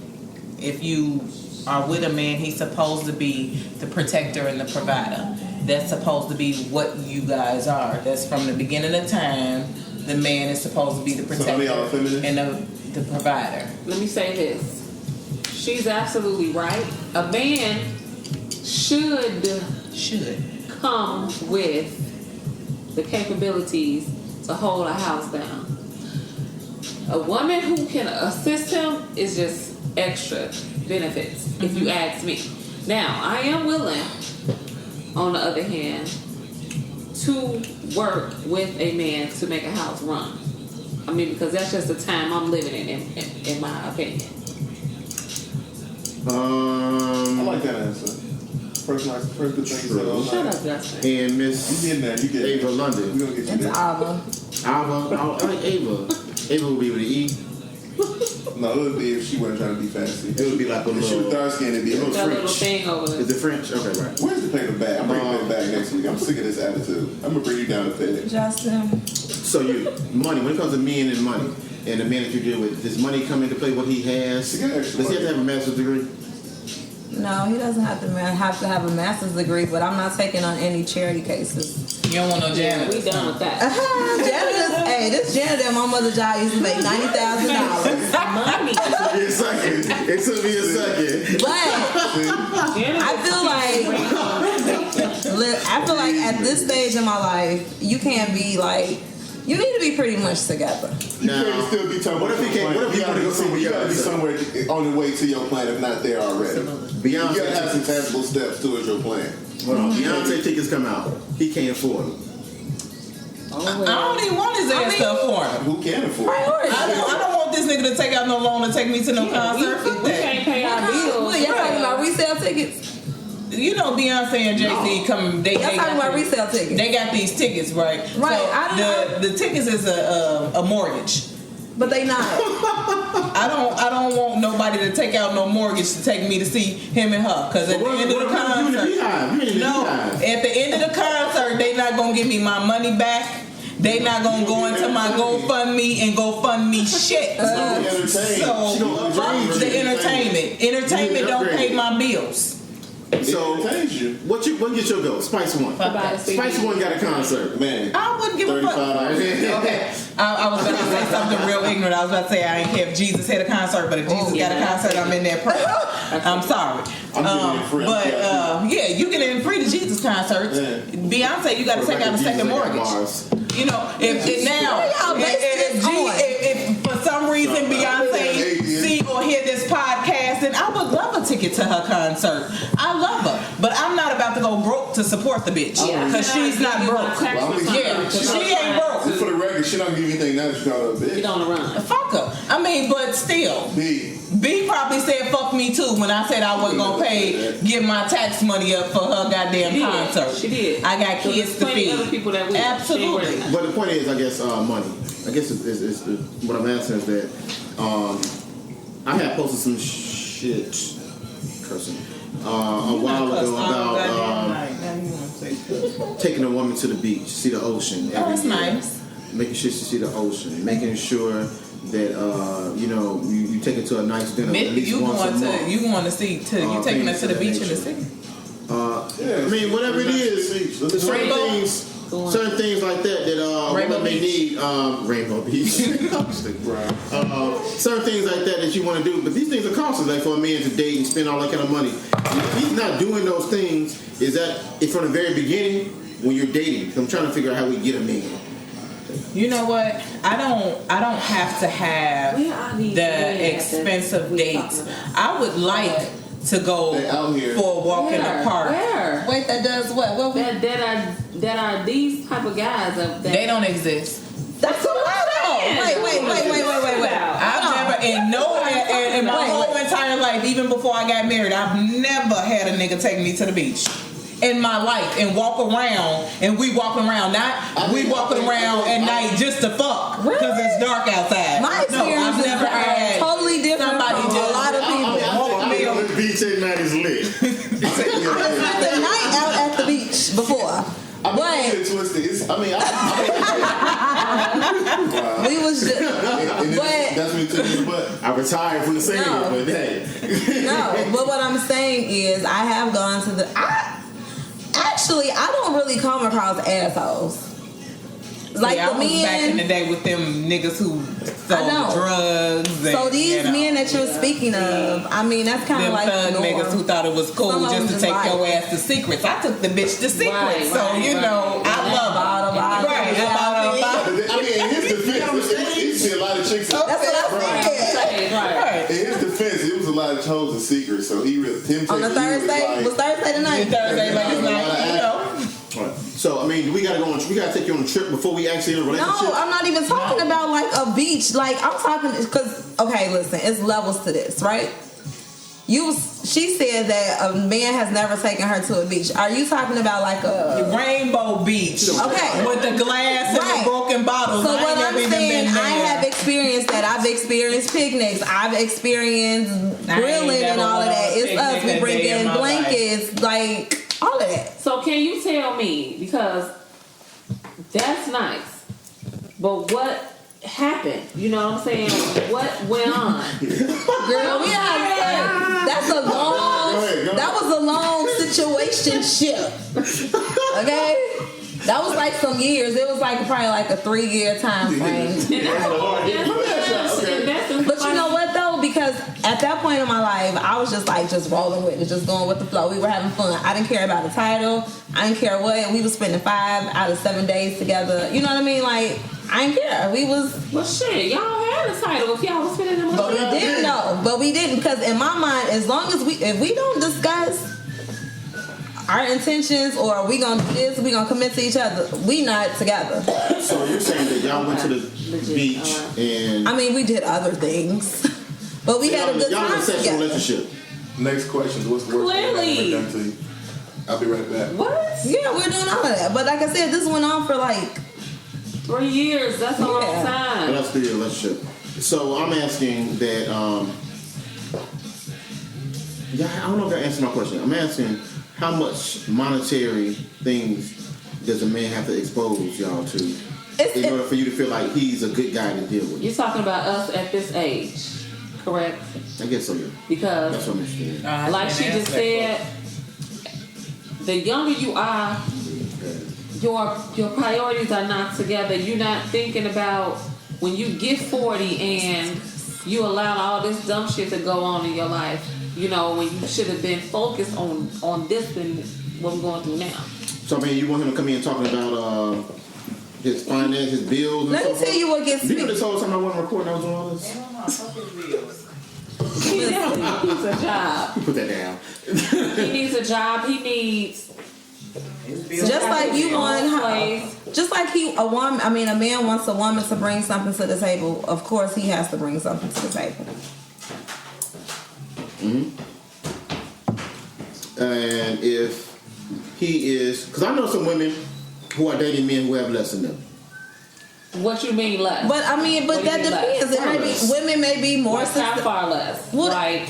if you are with a man, he's supposed to be the protector and the provider. That's supposed to be what you guys are. That's from the beginning of time. The man is supposed to be the So are they all protector feminine? and the provider. Let me say this. She's absolutely right. A man should come with the capabilities to hold a house down. A woman who can assist him is just extra benefits, if you ask me. Now, I am willing, on the other hand, to work with a man to make a house run. I mean, because that's just the time I'm living in my opinion. I like that answer. First good thing you said all Shut night. up, Justin. And You Miss getting that? You getting Ava that. London. We gonna get you It's there. Ava. Ava, I like Ava. Ava would be with an E. No, it would be if she wasn't trying to be fancy. It would be like a If she was little. dark skinned, it'd be a That little little French. thing over there. Is it French? Okay, right. Where's the paper bag? I'm bringing the paper bag next week. I'm sick of this attitude. I'm gonna bring you down to bed. Justin. So money. When it comes to men and money, and the man that you deal with, does money come into play? What he has? He got Does extra he have to have a master's degree? No, he doesn't have to have a master's degree, but I'm not taking on any charity cases. You don't want no Yeah, janitor. we done with that. Janitors, hey, this janitor at my mother's job used to make $90,000. Money. Be a second. It took me a second. But I feel like at this stage in my life, you can't be like, you need to be pretty much together. You can't still be talking What about if he your can't? plan. What if he want to go see You gotta be Beyonce? somewhere on the way to your plan, if not there already. You gotta have some Beyonce. tangible steps towards your plan. Hold on. Beyonce tickets come out. He can't afford them. I don't even want his ass to afford him. Who can afford it? I don't want this nigga to take out no loan to take me to no concert. Fuck We that. can't pay our bills. What, y'all talking about resale tickets? You know Beyonce and Jay-Z come. They Y'all talking got about these- resale tickets? They got these tickets, right? Right, So I don't the tickets is a mortgage. But they not. I don't want nobody to take out no mortgage to take me to see him and her. Cause at the end of the concert, no, at the end of the concert, they not gonna give me my money back. They not gonna go into my GoFundMe and GoFundMe shit. So fuck the entertainment. Entertainment don't pay my bills. So what get your bill? Spice One. Spice One got a concert. Man, I wouldn't give a fuck. Okay, I was about to say something real ignorant. I was about to say I ain't care if Jesus had a concert, but if Jesus got a concert, I'm in there praying. I'm sorry. But yeah, you get in free to Jesus concerts. Beyonce, you got to take out a second mortgage. You know, if for some reason Beyonce see or hear this podcast, then I would love a ticket to her concert. I love her, but I'm not about to go broke to support the bitch because she's not broke. Yeah, she ain't broke. For the record, she don't give you anything now that you call her a bitch. Get on the run. Fuck her. I mean, but still. B probably said fuck me too when I said I wasn't gonna give my tax money up for her goddamn concert. She did. I got kids to feed. Other people that Absolutely. But the point is, I guess, money. I guess it's what I'm asking is that I had posted some shit, cursing, a while ago about taking a woman to the beach, see the ocean. Oh, that's nice. Making sure she see the ocean, making sure that you take her to a nice dinner. At least once a month. You going to see you taking her to the beach in the city? I mean, whatever it is, certain things like that Rainbow may need Rainbow Beach. Certain things like that you want to do, but these things are costly. Like for a man to date and spend all that kind of money, if he's not doing those things, is that from the very beginning? when you're dating? 'Cause I'm trying to figure out how we get a man. You know what? I don't have to have the expensive dates. I would like to go for a walk in the park. Where? Wait, that does what? What we? That are these type of guys that They don't exist. That's what I know. Wait. I've never in my whole entire life, even before I got married, I've never had a nigga take me to the beach. In my life and walk around and we walking around walking around at night just to fuck because it's dark outside. My experience I've never had totally different somebody from a lot of people. I mean, on the beach at night is lit. I spent the night out at the beach before. I mean, twisted. We was just, that's when you took your butt. I retired from the singing, but hey. no. But what I'm saying is, I have gone to the. I don't really come across assholes. Like I the was men back in the day with them niggas who sold drugs. So these men that you're speaking of, I mean, that's kind of like thug niggas who thought it was cool just to take your ass to secrets. I took the bitch to secrets, so I love it. I mean, in his defense, he see a lot of chicks. That's what I said. Right. In his defense, it was a lot of chosen secrets, so he really on the Thursday was Thursday the night. Thursday last night, So I mean, we gotta take you on a trip before we actually in a relationship. No, I'm not even talking about like a beach. Like I'm talking because okay, listen, it's levels to this, right? She said that a man has never taken her to a beach. Are you talking about like a Rainbow Beach? Okay, with the glass and the broken bottles. So what I'm saying, I have experienced that. I've experienced picnics. I've experienced grilling and all of that. It's us. We bring in blankets, like all of that. So can you tell me, because that's nice, but what happened? You know what I'm saying? What went on? Girl, we that's a long. That was a long situationship. Okay. That was like some years. It was like probably like a 3-year time frame. But you know what though? Because at that point in my life, I was just rolling with it, just going with the flow. We were having fun. I didn't care about the title. I didn't care what. We was spending 5 out of 7 days together. You know what I mean? Like, I didn't care. We was. Well, shit, y'all had a title if y'all was spending them. But we didn't know. But we didn't, because in my mind, as long as if we don't discuss our intentions, or we gonna do this, we gonna commit to each other, we not together. So you're saying that y'all went to the beach and I mean, we did other things, but we had a good y'all in time a sexual together. relationship. Next question: what's the worst thing I've ever done to you? I'll be right back. What? Yeah, we're doing all of that. But like I said, this went on for like 3 years. That's a long time. But that's 3 year relationship. So I'm asking that. I don't know if I answered my question. I'm asking, how much monetary things does a man have to expose y'all to in order for you to feel like he's a good guy to deal with? You're talking about us at this age, correct? I guess so, yeah. Because that's what I'm interested in. Like she just said, the younger you are, your priorities are not together. You're not thinking about when you get 40 and you allow all this dumb shit to go on in your life. You know, when you should have been focused on this and what we're going through now. So I mean, you want him to come in talking about his finance, his bills, and Let me tell you what gets me. You know, this whole time I wasn't recording, I was doing all this. He needs a job. Put that down. He needs a job. He needs. Just like you want, just like a man wants a woman to bring something to the table. Of course, he has to bring something to the table. Mm-hmm. And if he is, because I know some women who are dating men who have less than them. What you mean less? But I mean, but that depends. It may be, women may be more. How far less? What? Like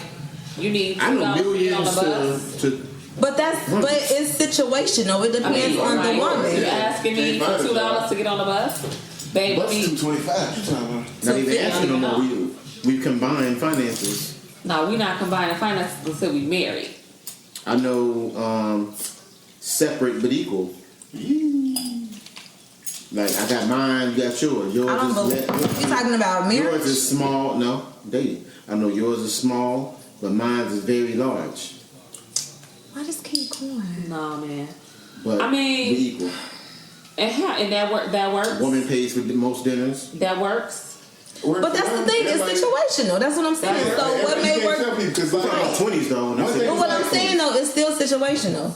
you need I know $2 to get on the bus. But it's situational. It depends on the woman. You're asking me for $2 to get on the bus, baby. Bus $2.25. Not even asking no more. We combine finances. No, we're not combining finances until we married. I know separate but equal. Like I got mine, you got yours. Yours I don't believe you talking about marriage. Yours is small. No, dating. I know yours is small, but mine is very large. Why just keep going? No, man. But I mean, we equal. And that works. Woman pays for the most dinners. That works. But that's the thing, it's situational. That's what I'm saying. Yeah, So what may work? Because We're talking about 20s though. And But what I'm saying though, it's still situational.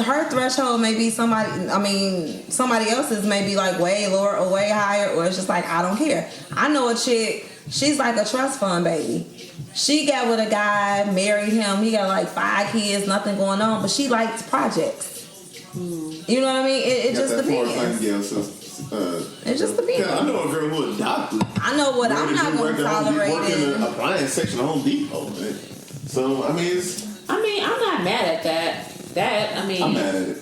Her threshold may be somebody else's may be like way lower or way higher, or it's just like, I don't care. I know a chick, she's like a trust fund baby. She got with a guy, married him, he got like 5 kids, nothing going on, but she likes projects. You know what I mean? It just depends. It just depends. Yeah, I know a girl who adopted. I know what I'm not going to tolerate. Work in the appliance section of Home Depot. Man. So I'm not mad at that. I'm mad at it.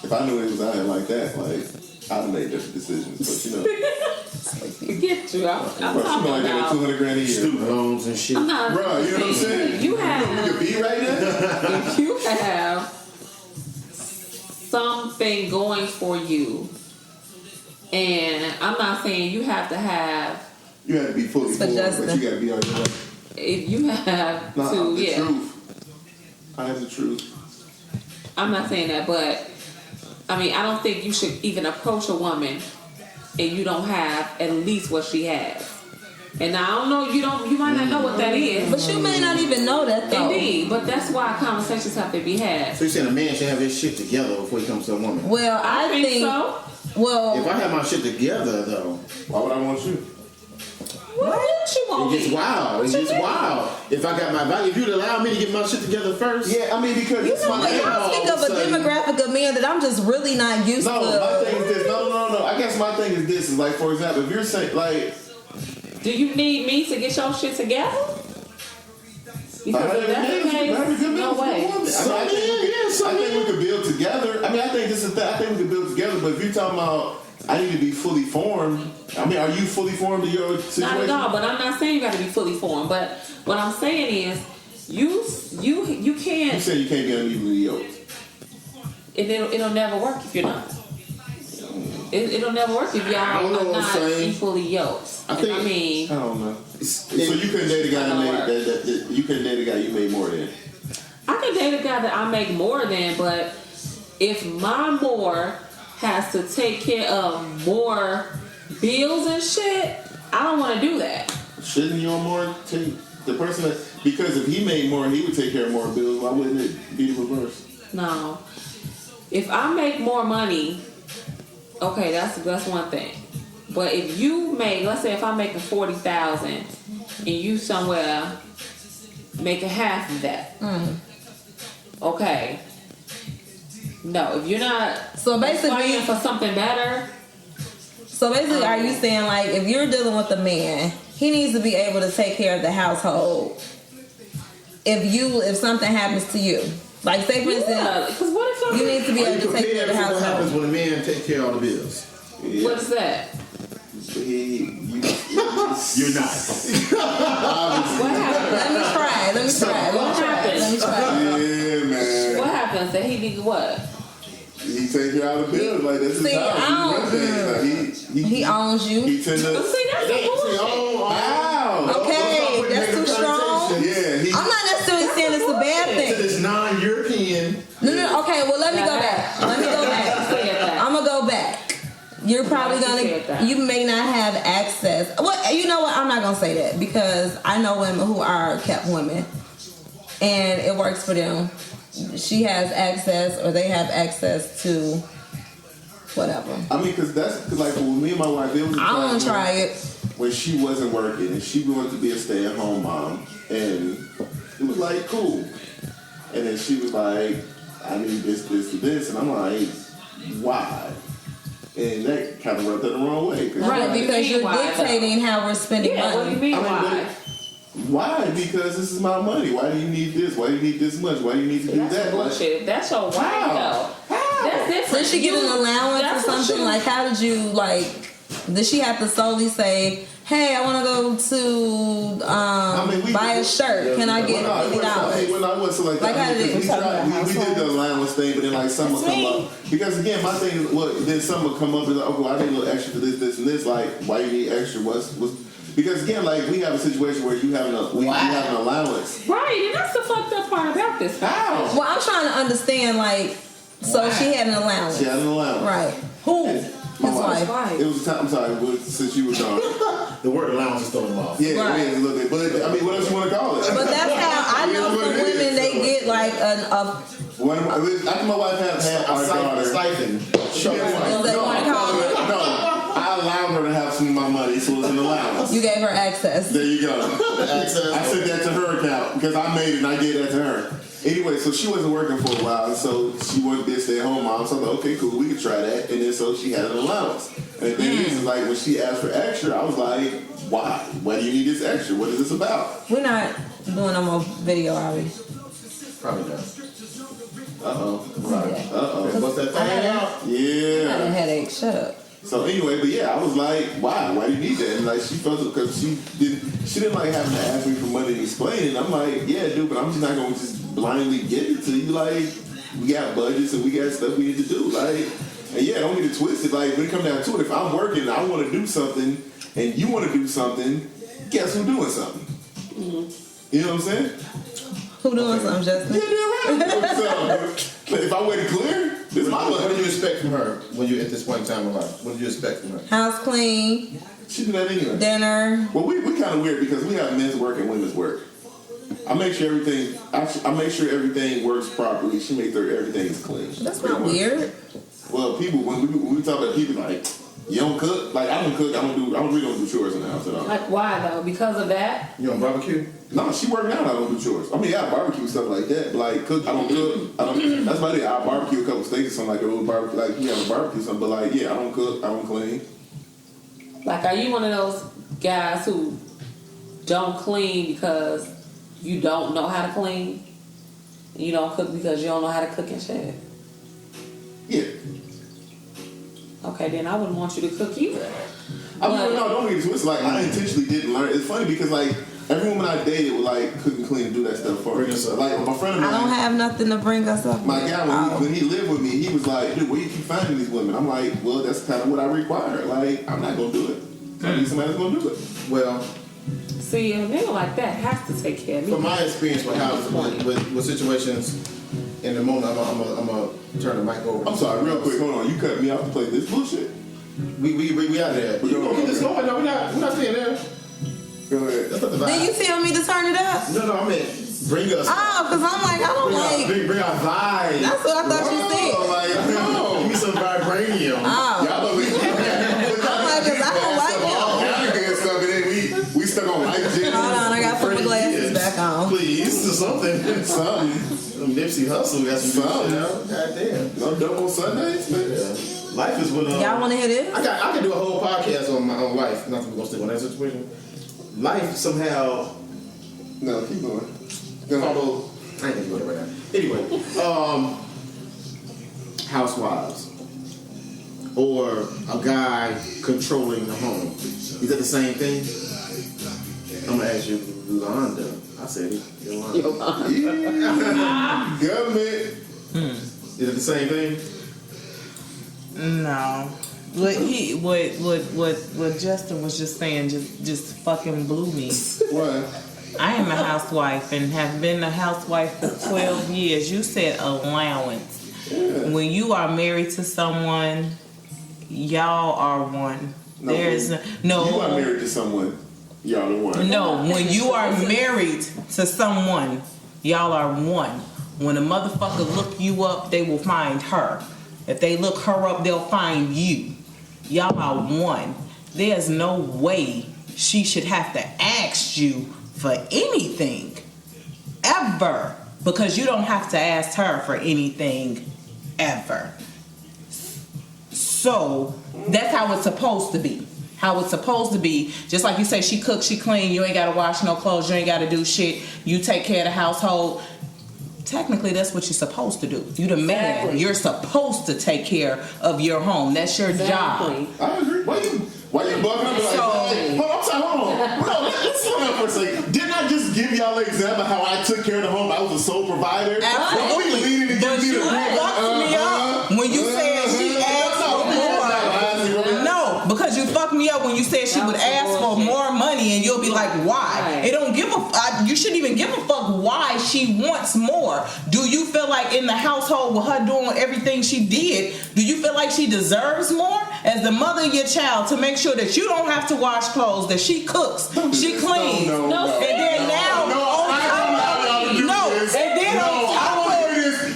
If I knew it was out here like that, I'd have made different decisions. But Forget you. I'm bro, talking like about $200,000 a year. student loans and shit. I'm not. Bro, you know what I'm saying? You have. You could be right there. If you have something going for you, and I'm not saying you have to have. You have to be fully formed, but you got to be on your way. If you have The truth. I have the truth. I'm not saying that, but I don't think you should even approach a woman and you don't have at least what she has. And I don't know, you might not know what that is. But you may not even know that though. Indeed, but that's why conversations have to be had. So you're saying a man should have his shit together before he comes to a woman? Well, I think so. Well, if I have my shit together though, why would I want you? What else you want? It gets wild. It gets wild. If I got my value, if you'd allow me to get my shit together first. Yeah, because you know what? Y'all speak of a demographic of men that I'm just really not used to. No, my thing is this. No. I guess my thing is this. Is like, for example, if you're saying do you need me to get your shit together? Because if that's the case, no way. I think we could build together. I think this is that. I think we could build together. But if you're talking about, I need to be fully formed. Are you fully formed in your situation? Not at all. But I'm not saying you got to be fully formed. But what I'm saying is, you can't. You say you can't be unevenly yoked. It'll never work if you're not. It'll never work if y'all are not equally yoked. I don't know. So you couldn't date a guy that you couldn't date a guy you made more than. I could date a guy that I make more than, but if my more has to take care of more bills and shit, I don't want to do that. Shouldn't your more take the person that, because if he made more and he would take care of more bills, why wouldn't it be the reverse? No. If I make more money, okay, that's one thing. But if you make, let's say if I'm making $40,000 and you somewhere making half of that, okay. No, if you're not fighting for something better. So basically, are you saying like if you're dealing with a man, he needs to be able to take care of the household? If something happens to you, like say for instance, because what if you need to be able to take care of the household? What happens when a man takes care of all the bills? Yeah. What is that? You're not. What happened? Let me try. Yeah, man. What happens? That he did what? He take care of the bills. Like this is how he owns you. He tend to. See, that's the bullshit. Wow. Okay, that's too strong. Yeah, I'm not necessarily saying it's a bad thing. It's non-European. No. Okay, well let me go back. I'm gonna go back. You're probably you may not have access. Well, you know what? I'm not gonna say that because I know women who are kept women, and it works for them. She has access, or they have access to whatever. Because like with me and my wife, it was I want to try it when she wasn't working and she wanted to be a stay-at-home mom, and it was like cool. And then she was like, "I need this," and I'm like, "Why?" And that kind of rubbed her the wrong way. Right, because you're dictating how we're spending money. What do you mean why? Why? Because this is my money. Why do you need this? Why do you need this much? Why do you need to do That's that? Bullshit. That's your wife though. How? That's different. Did she get an allowance or something? Like, how did you did she have to solely say, hey, I want to go to buy a shirt. Can I get $50? When I wasn't like that, we did the allowance thing, but then like some will come up. Because again, my thing is, then some will come up and like, oh, I need a little extra for this, and this. Like, why you need extra? Because again, like we have a situation where you have an allowance. Right, and that's the fucked up part about this. How? Well, I'm trying to understand, like, So she had an allowance. She had an allowance. Right. Who? My His wife. It was a time. I'm sorry, but since you were gone. The word allowance is throwing him off. Yeah, Right. it is a little bit. But I mean, what else you want to call it? But that's how I know for women they get like After my wife had our daughter. Stipend. No, I allowed her to have some of my money, so it was an allowance. you gave her access. There you go. I sent that to her account because I made it and I gave that to her. Anyway, so she wasn't working for a while, and so she wanted to be a stay-at-home mom. So I thought, okay, cool, we could try that. And then so she had an allowance. And the thing is, like, when she asked for extra, I was like, why? Why do you need this extra? What is this about? We're not doing no more video, are we? Probably not. Right. What's that I had thing out? a Yeah. headache. Shut up. So anyway, but yeah, I was like, why? Why do you need that? And like she felt it because she didn't like having to ask me for money and explain it. And I'm like, yeah, dude, but I'm just not gonna just blindly give it to you. Like, we got budgets and we got stuff we need to do. Like, and yeah, don't get it twisted. Like, when it comes down to it, if I'm working and I want to do something and you want to do something, guess who's doing something? Mm-hmm. You know what I'm saying? Who doing something, Justin? Yeah, right. So, if I wait clear, this is my What do money. you expect from her when you're at this point in time in life? What do you expect from her? House clean, She do that anyway. dinner. Well, we kind of weird because we have men's work and women's work. I make sure everything. I make sure everything works properly. She makes sure everything is clean. That's Pretty not much. weird. Well, people when we talk about people like you don't cook. Like I don't cook. I really don't do chores in the house at all. Like, why though? Because of that? You on barbecue? No, she work now. I don't do chores. I mean, yeah, I barbecue stuff like that. But like cook, I don't cook. I don't. That's about it. I barbecue a couple steaks or something like a little barbecue. Like we have a barbecue something. But like yeah, I don't cook. I don't clean. Like, are you one of those guys who don't clean because you don't know how to clean? You don't cook because you don't know how to cook and shit? Yeah. Okay, then I wouldn't want you to cook either. I mean, no, don't get it twisted. Like I intentionally didn't learn. It's funny because like every woman I dated would like cook and clean and do that stuff for me. Like my friend of I don't mine, have nothing to bring us up. my guy when he lived with me, he was like, "Dude, where you keep finding these women?" I'm like, "Well, that's kind of what I require. Like I'm not gonna do it. I need somebody that's gonna do it." Well, See, a nigga like that has to take care of me. from my experience with houses, with situations in the moment, I'm gonna turn the mic over. I'm sorry, real quick. Hold on, you cut me off to play this bullshit. We out there. You gonna keep this going? No, we're not staying there. Go ahead. That's not the vibe. Then you tell me to turn it up? No, I mean bring us. Oh, because I'm like, I don't like. Bring our vibe. That's what I thought you said. Like, no. Give me some vibranium. Oh. Y'all know we. I'm like, because I don't like all him. kind of good stuff, and then we stuck on white gin. Hold on, I got to put my glasses back on. Please, do something. Something. Nipsey Hussle got some Something. good shit out. Goddamn. No double Sundays, man. Yeah. Life is when Y'all want to hear this? I could do a whole podcast on my own life. Not that we're gonna stick on that situation. Life somehow. No, keep going. Go ahead. Although I ain't gonna do it right now. Anyway, housewives or a guy controlling the home. Is that the same thing? I'm gonna ask you, Yolanda. I said it. Yolanda. Government. Is it the same thing? No. What Justin was just saying just fucking blew me. What? I am a housewife and have been a housewife for 12 years. You said allowance. Yeah. When you are married to someone, y'all are one. No, There's You are married to someone. Y'all the one. No, when you are married to someone, y'all are one. When a motherfucker look you up, they will find her. If they look her up, they'll find you. Y'all are one. There's no way she should have to ask you for anything. Ever. Because you don't have to ask her for anything. Ever. So, that's how it's supposed to be. How it's supposed to be. Just like you say, she cooks, she clean, you ain't gotta wash no clothes, you ain't gotta do shit, you take care of the household. Technically, that's what you're supposed to do. You the man. Exactly. You're supposed to take care of your home. That's your job. I agree. Why you bugging up like that? Hold on. No, let's slow down for a second. Didn't I just give y'all an example how I took care of the home? I was a sole provider. Absolutely. What we leading to But give me you the fucked me up when you said she asked for more. No, because you fucked me earlier when you said she would ask for more money, and you'll be like, why? Right. It don't give you shouldn't even give a fuck why she wants more. Do you feel like in the household with her doing everything she did, do you feel like she deserves more as the mother of your child to make sure that you don't have to wash clothes, that she cooks, she cleans, No, and then now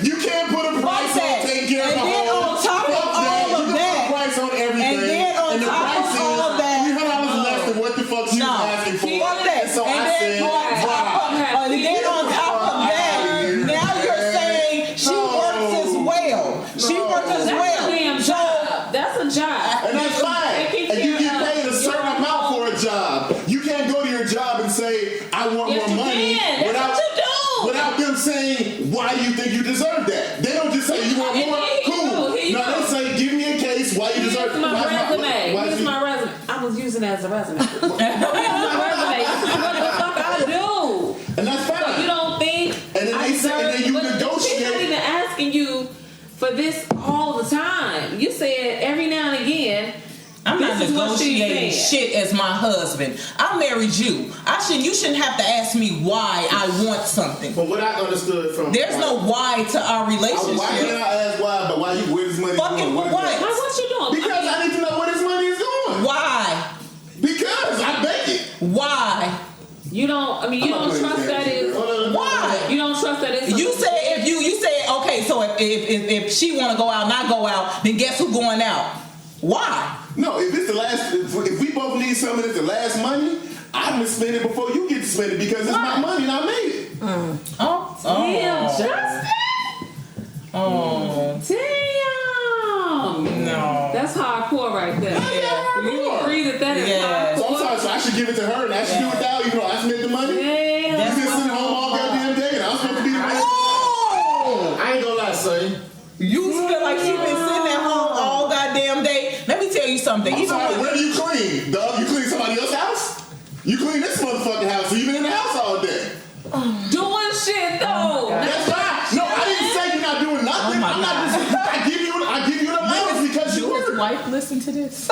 you can't put a price on taking care of a home. On top of all of that, price on everything. And then on the top price of all is that, $300 less than what the fuck she was asking for. Fuck that. And so And I then said, on top of that, now you're saying she works as well. She works as well. That's a job. and that's fine. And you get paid a certain amount for a job. You can't go to your job and say, I want Yes, more you money can. That's what you do. without them saying why you think you deserve that. They don't just say you want more. Cool. Here you No, go. they say give me a case why you deserve Here's my resume. why Here's you- my resume. I was using it as a resume. Here's my resume. This is what the fuck I do. And that's fine. So you don't think And then I they say, and then you but negotiate. She's not even asking you for this all the time. You said every now and again. I'm not This is what she negotiating said. shit as my husband. I married you. You shouldn't have to ask me why I want something. But what I understood from There's no why to our relationship. Why can't I ask why? But why you where this money Fucking going? for What is what? that? What you doing? Because I need to know where this money is going. Why? Because I beg it. Why? You don't. I mean, you don't trust that is. Why? You don't trust that is. You say you say okay. So if she want to go out and I go out, then guess who going out? Why? No, if it's the last, if we both need something that's the last money, I'm gonna spend it before you get to spend it because it's my money and I made it. Oh. Damn, Justin. Oh. Damn. No. That's hardcore right there. Yeah. You agree that is Yeah. So I'm hardcore? sorry, so I should give it to her and I should do it now, even though I spent the money? Damn. You been sitting home all goddamn day and I'm supposed to be the one. Oh. I ain't gonna lie, son. You feel like she been sitting at home all goddamn day. Let me tell you something. I'm Even sorry, when- where do you clean? Dog, you clean somebody else's house? You clean this motherfucking house, so you been in the house all day. Doing shit though. That's fine. No, I didn't say you're not doing nothing. Oh my I'm not just, I give you an allowance because you do his work. wife listen to this?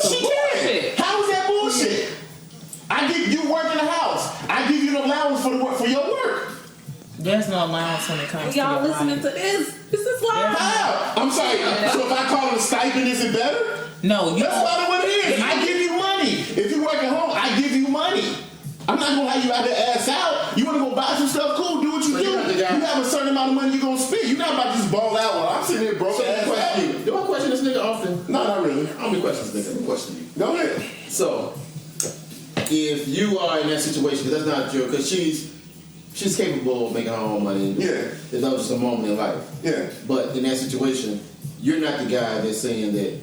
She can. How is that bullshit? I give you work in the house. I give you an allowance for the work for your work. There's no allowance when it comes to Y'all your listening wife. to this? This is live. How? I'm sorry. So if I call it a stipend, is it better? No, you That's about what it is. I give you money. If you work at home, I give you money. I'm not gonna have you out there ass out. You wanna go buy some stuff? Cool, do what you do. You have a certain amount of money you're gonna spend. You're not about to just ball out while I'm sitting here broke ass out. Do I question this nigga often? No, not really. How many questions, nigga? Let me question you. Go ahead. So, if you are in that situation, because that's not your, because she's capable of making her own money. Yeah. That was just a moment in life. Yeah. But in that situation, you're not the guy that's saying that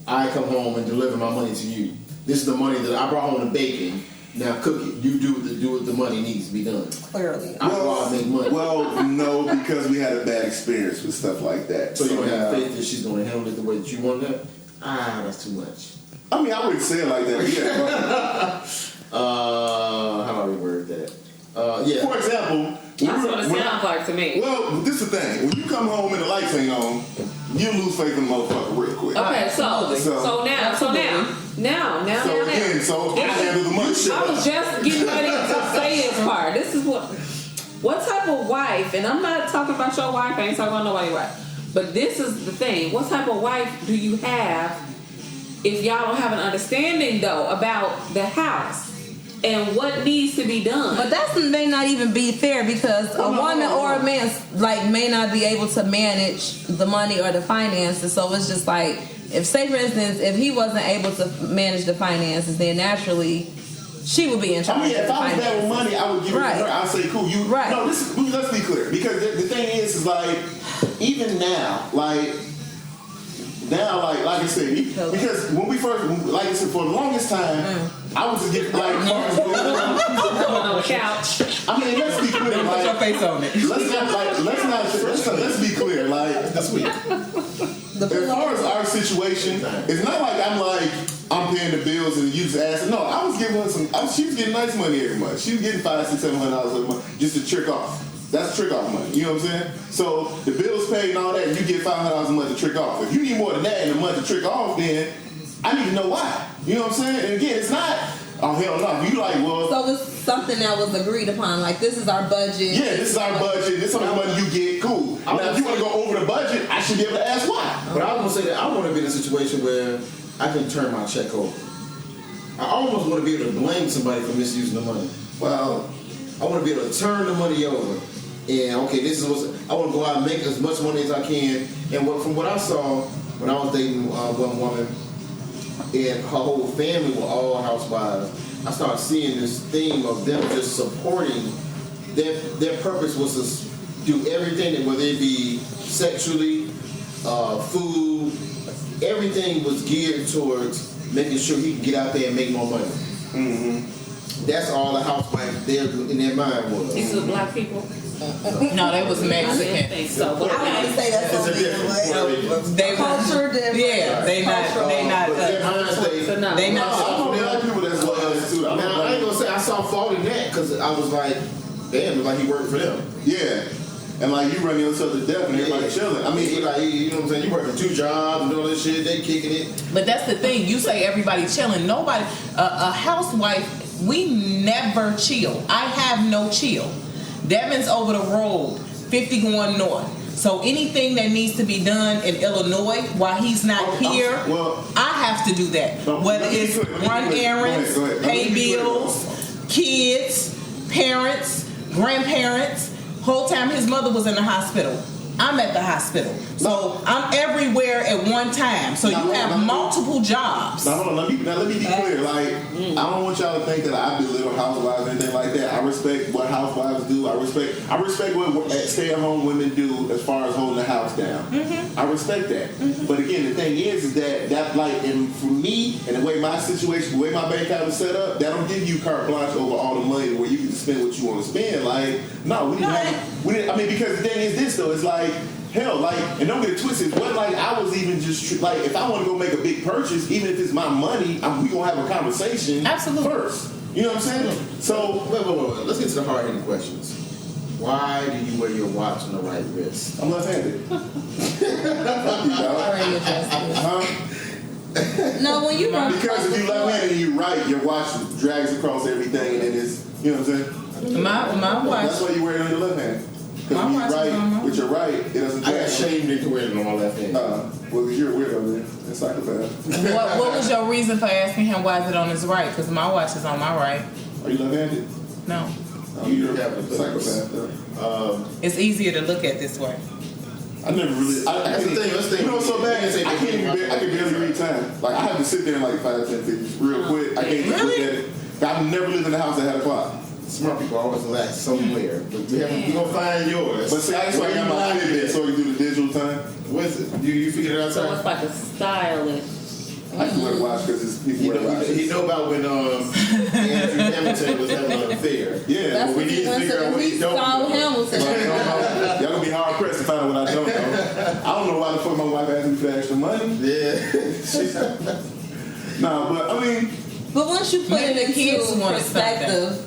I come home and deliver my money to you. This is the money that I brought home to bacon. Now cook it. You do what the money needs to be done. Clearly. I go out and make money. Well, no, because we had a bad experience with stuff like that. So you don't have yeah. faith that she's going to handle it the way that you want that? That's too much. I mean, I wouldn't say it like that. But yeah. How do I reword that? Yeah. For example, That's what it sounds like to me. well, this is the thing. When you come home and the lights ain't on, you lose faith in the motherfucker real quick. Okay, so now. Again, so I handle the money shit. I was just getting ready to say this part. This is what type of wife, and I'm not talking about your wife, I ain't talking about nobody's wife. But this is the thing. What type of wife do you have if y'all don't have an understanding though about the house and what needs to be done? But that may not even be fair because a woman or a man may not be able to manage the money or the finances. So it's just like, if say for instance, if he wasn't able to manage the finances, then naturally she would be in charge. I mean, if I was of the bad with finances. money, I would give it to her. I'd say, cool, you. Right. No, let's be clear. Because the thing is like, even now, like I said, because when we first, like I said, for the longest time, I was just getting like, on the couch. I mean, let's be clear. Put your Like, face on it. let's be clear. Like, That's sweet. as far as our situation, it's not like I'm paying the bills and you just asking. No, I was giving her she was getting nice money every month. She was getting $500, $600, $700 every month just to trick off. That's trick off money. You know what I'm saying? So the bills paid and all that, and you get $500 a month to trick off. If you need more than that in a month to trick off, then I need to know why. You know what I'm saying? And again, it's not, oh, hell no. You like, well. So it's something that was agreed upon. Like, this is our budget. Yeah, this is our budget. This is how much money you get. Cool. Now, if you want to go over the budget, I should be able to ask why. But I was going to say that I want to be in a situation where I can turn my check over. I almost want to be able to blame somebody for misusing the money. Well, I want to be able to turn the money over. And, okay, this is what I want to go out and make as much money as I can. And from what I saw when I was dating one woman, and her whole family were all housewives, I started seeing this theme of them just supporting. Their purpose was to do everything, whether it be sexually, food, everything was geared towards making sure he can get out there and make more money. mm-hmm. That's all the housewife there in their mind was. These were black people. No, they was I didn't Mexican. think so. But I wouldn't say that's It's a something. difference. They Culture difference. Yeah, they not. But their mind state. So no. They I not. know black people that's like that too. Now, I ain't gonna say I saw fault in that because I was like, damn, it's like he worked for them. Yeah. And like you run yourself to death and everybody chilling. I mean, you know what I'm saying? You working 2 jobs and doing this shit, they kicking it. But that's the thing. You say everybody chilling. Nobody. A housewife. We never chill. I have no chill. Devin's over the road, 50 going north. So anything that needs to be done in Illinois while he's not here, I have to do that. Whether it's run errands, pay bills, kids, parents, grandparents. Whole time his mother was in the hospital, I'm at the hospital. So I'm everywhere at one time. So you have multiple jobs. Now hold on, let me be clear. Like, I don't want y'all to think that I belittle housewives or anything like that. I respect what housewives do. I respect what stay-at-home women do as far as holding the house down. I respect that. But again, the thing is that like, and for me and the way my situation, the way my bank account is set up, that don't give you carte blanche over all the money where you can spend what you want to spend. Like, no, we didn't. I mean, because the thing is this though, it's like. Hell, like, and don't get it twisted. It wasn't like I was even just like, if I want to go make a big purchase, even if it's my money, we gonna have a conversation. Absolutely. First, you know what I'm saying? So wait. Let's get to the hard-hitting questions. Why do you wear your watch on the right wrist? I'm left-handed. No, when you run because if you left-handed and you right, your watch drags across everything, and then it's, you know what I'm saying? My watch. That's why you wear it on your left hand. Because when you right with your right, it doesn't. I got shamed into wearing it on my left hand. Well, you're a weirdo, man. It's psychopath. What was your reason for asking him why is it on his right? Because my watch is on my right. Are you left-handed? No. You're a psychopath, though. It's easier to look at this way. I never really. That's the thing. You know what's so bad? I can barely read time. Like, I have to sit there in like 5, 10 minutes real quick. I can't just look at it. I've never lived in a house that had a clock. Smart people always lack somewhere, but we're gonna find yours. But see, that's why I got my Fitbit so I can do the digital time. What is it? You figured it out? So it's like a stylish. I can wear a watch because people wear watches. He know about when Andrew Hamilton was having an affair. Yeah, That's but we need to figure out what he don't know. Hamilton. Y'all gonna be hard pressed to find out what I don't know. I don't know why the fuck my wife asked me for that extra money. Yeah. Nah, but I mean. But once you put Maybe it the kids into wanna perspective,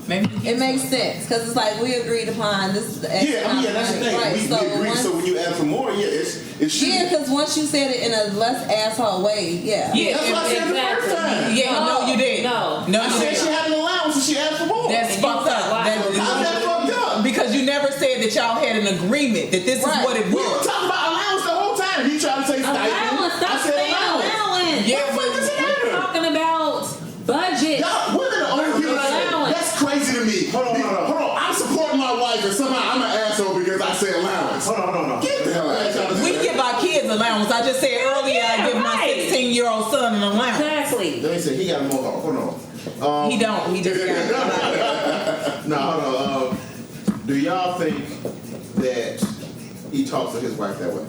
Maybe it makes sense because it's like we agreed upon this is the X Yeah, I mean, that's the thing. right? We agree. So when you ask for more, it's shit. Yeah, because once you said it in a less asshole way, yeah. Yeah, That's what I said the first time. Yeah, no, you did. No, you I said she did. had an allowance and she asked for more. That's fucked up. How's that fucked up? Because you never said that y'all had an agreement that this is what it We were was. talking about allowance the whole time. You tried to say allowance. I Stop said saying allowance. allowance. Yeah, What does it We're matter? talking about budget. Y'all, women are only people. Allowance. That's crazy to me. Hold on. I'm supporting my wife and somehow I'm an asshole because I said allowance. Hold on. Get the hell out of here. We give our kids allowance. I just said earlier I give my right. 16-year-old son an allowance. Exactly. Let me say he got more. Hold on. He don't. He just got No, hold on. Do y'all think that he talks to his wife that way?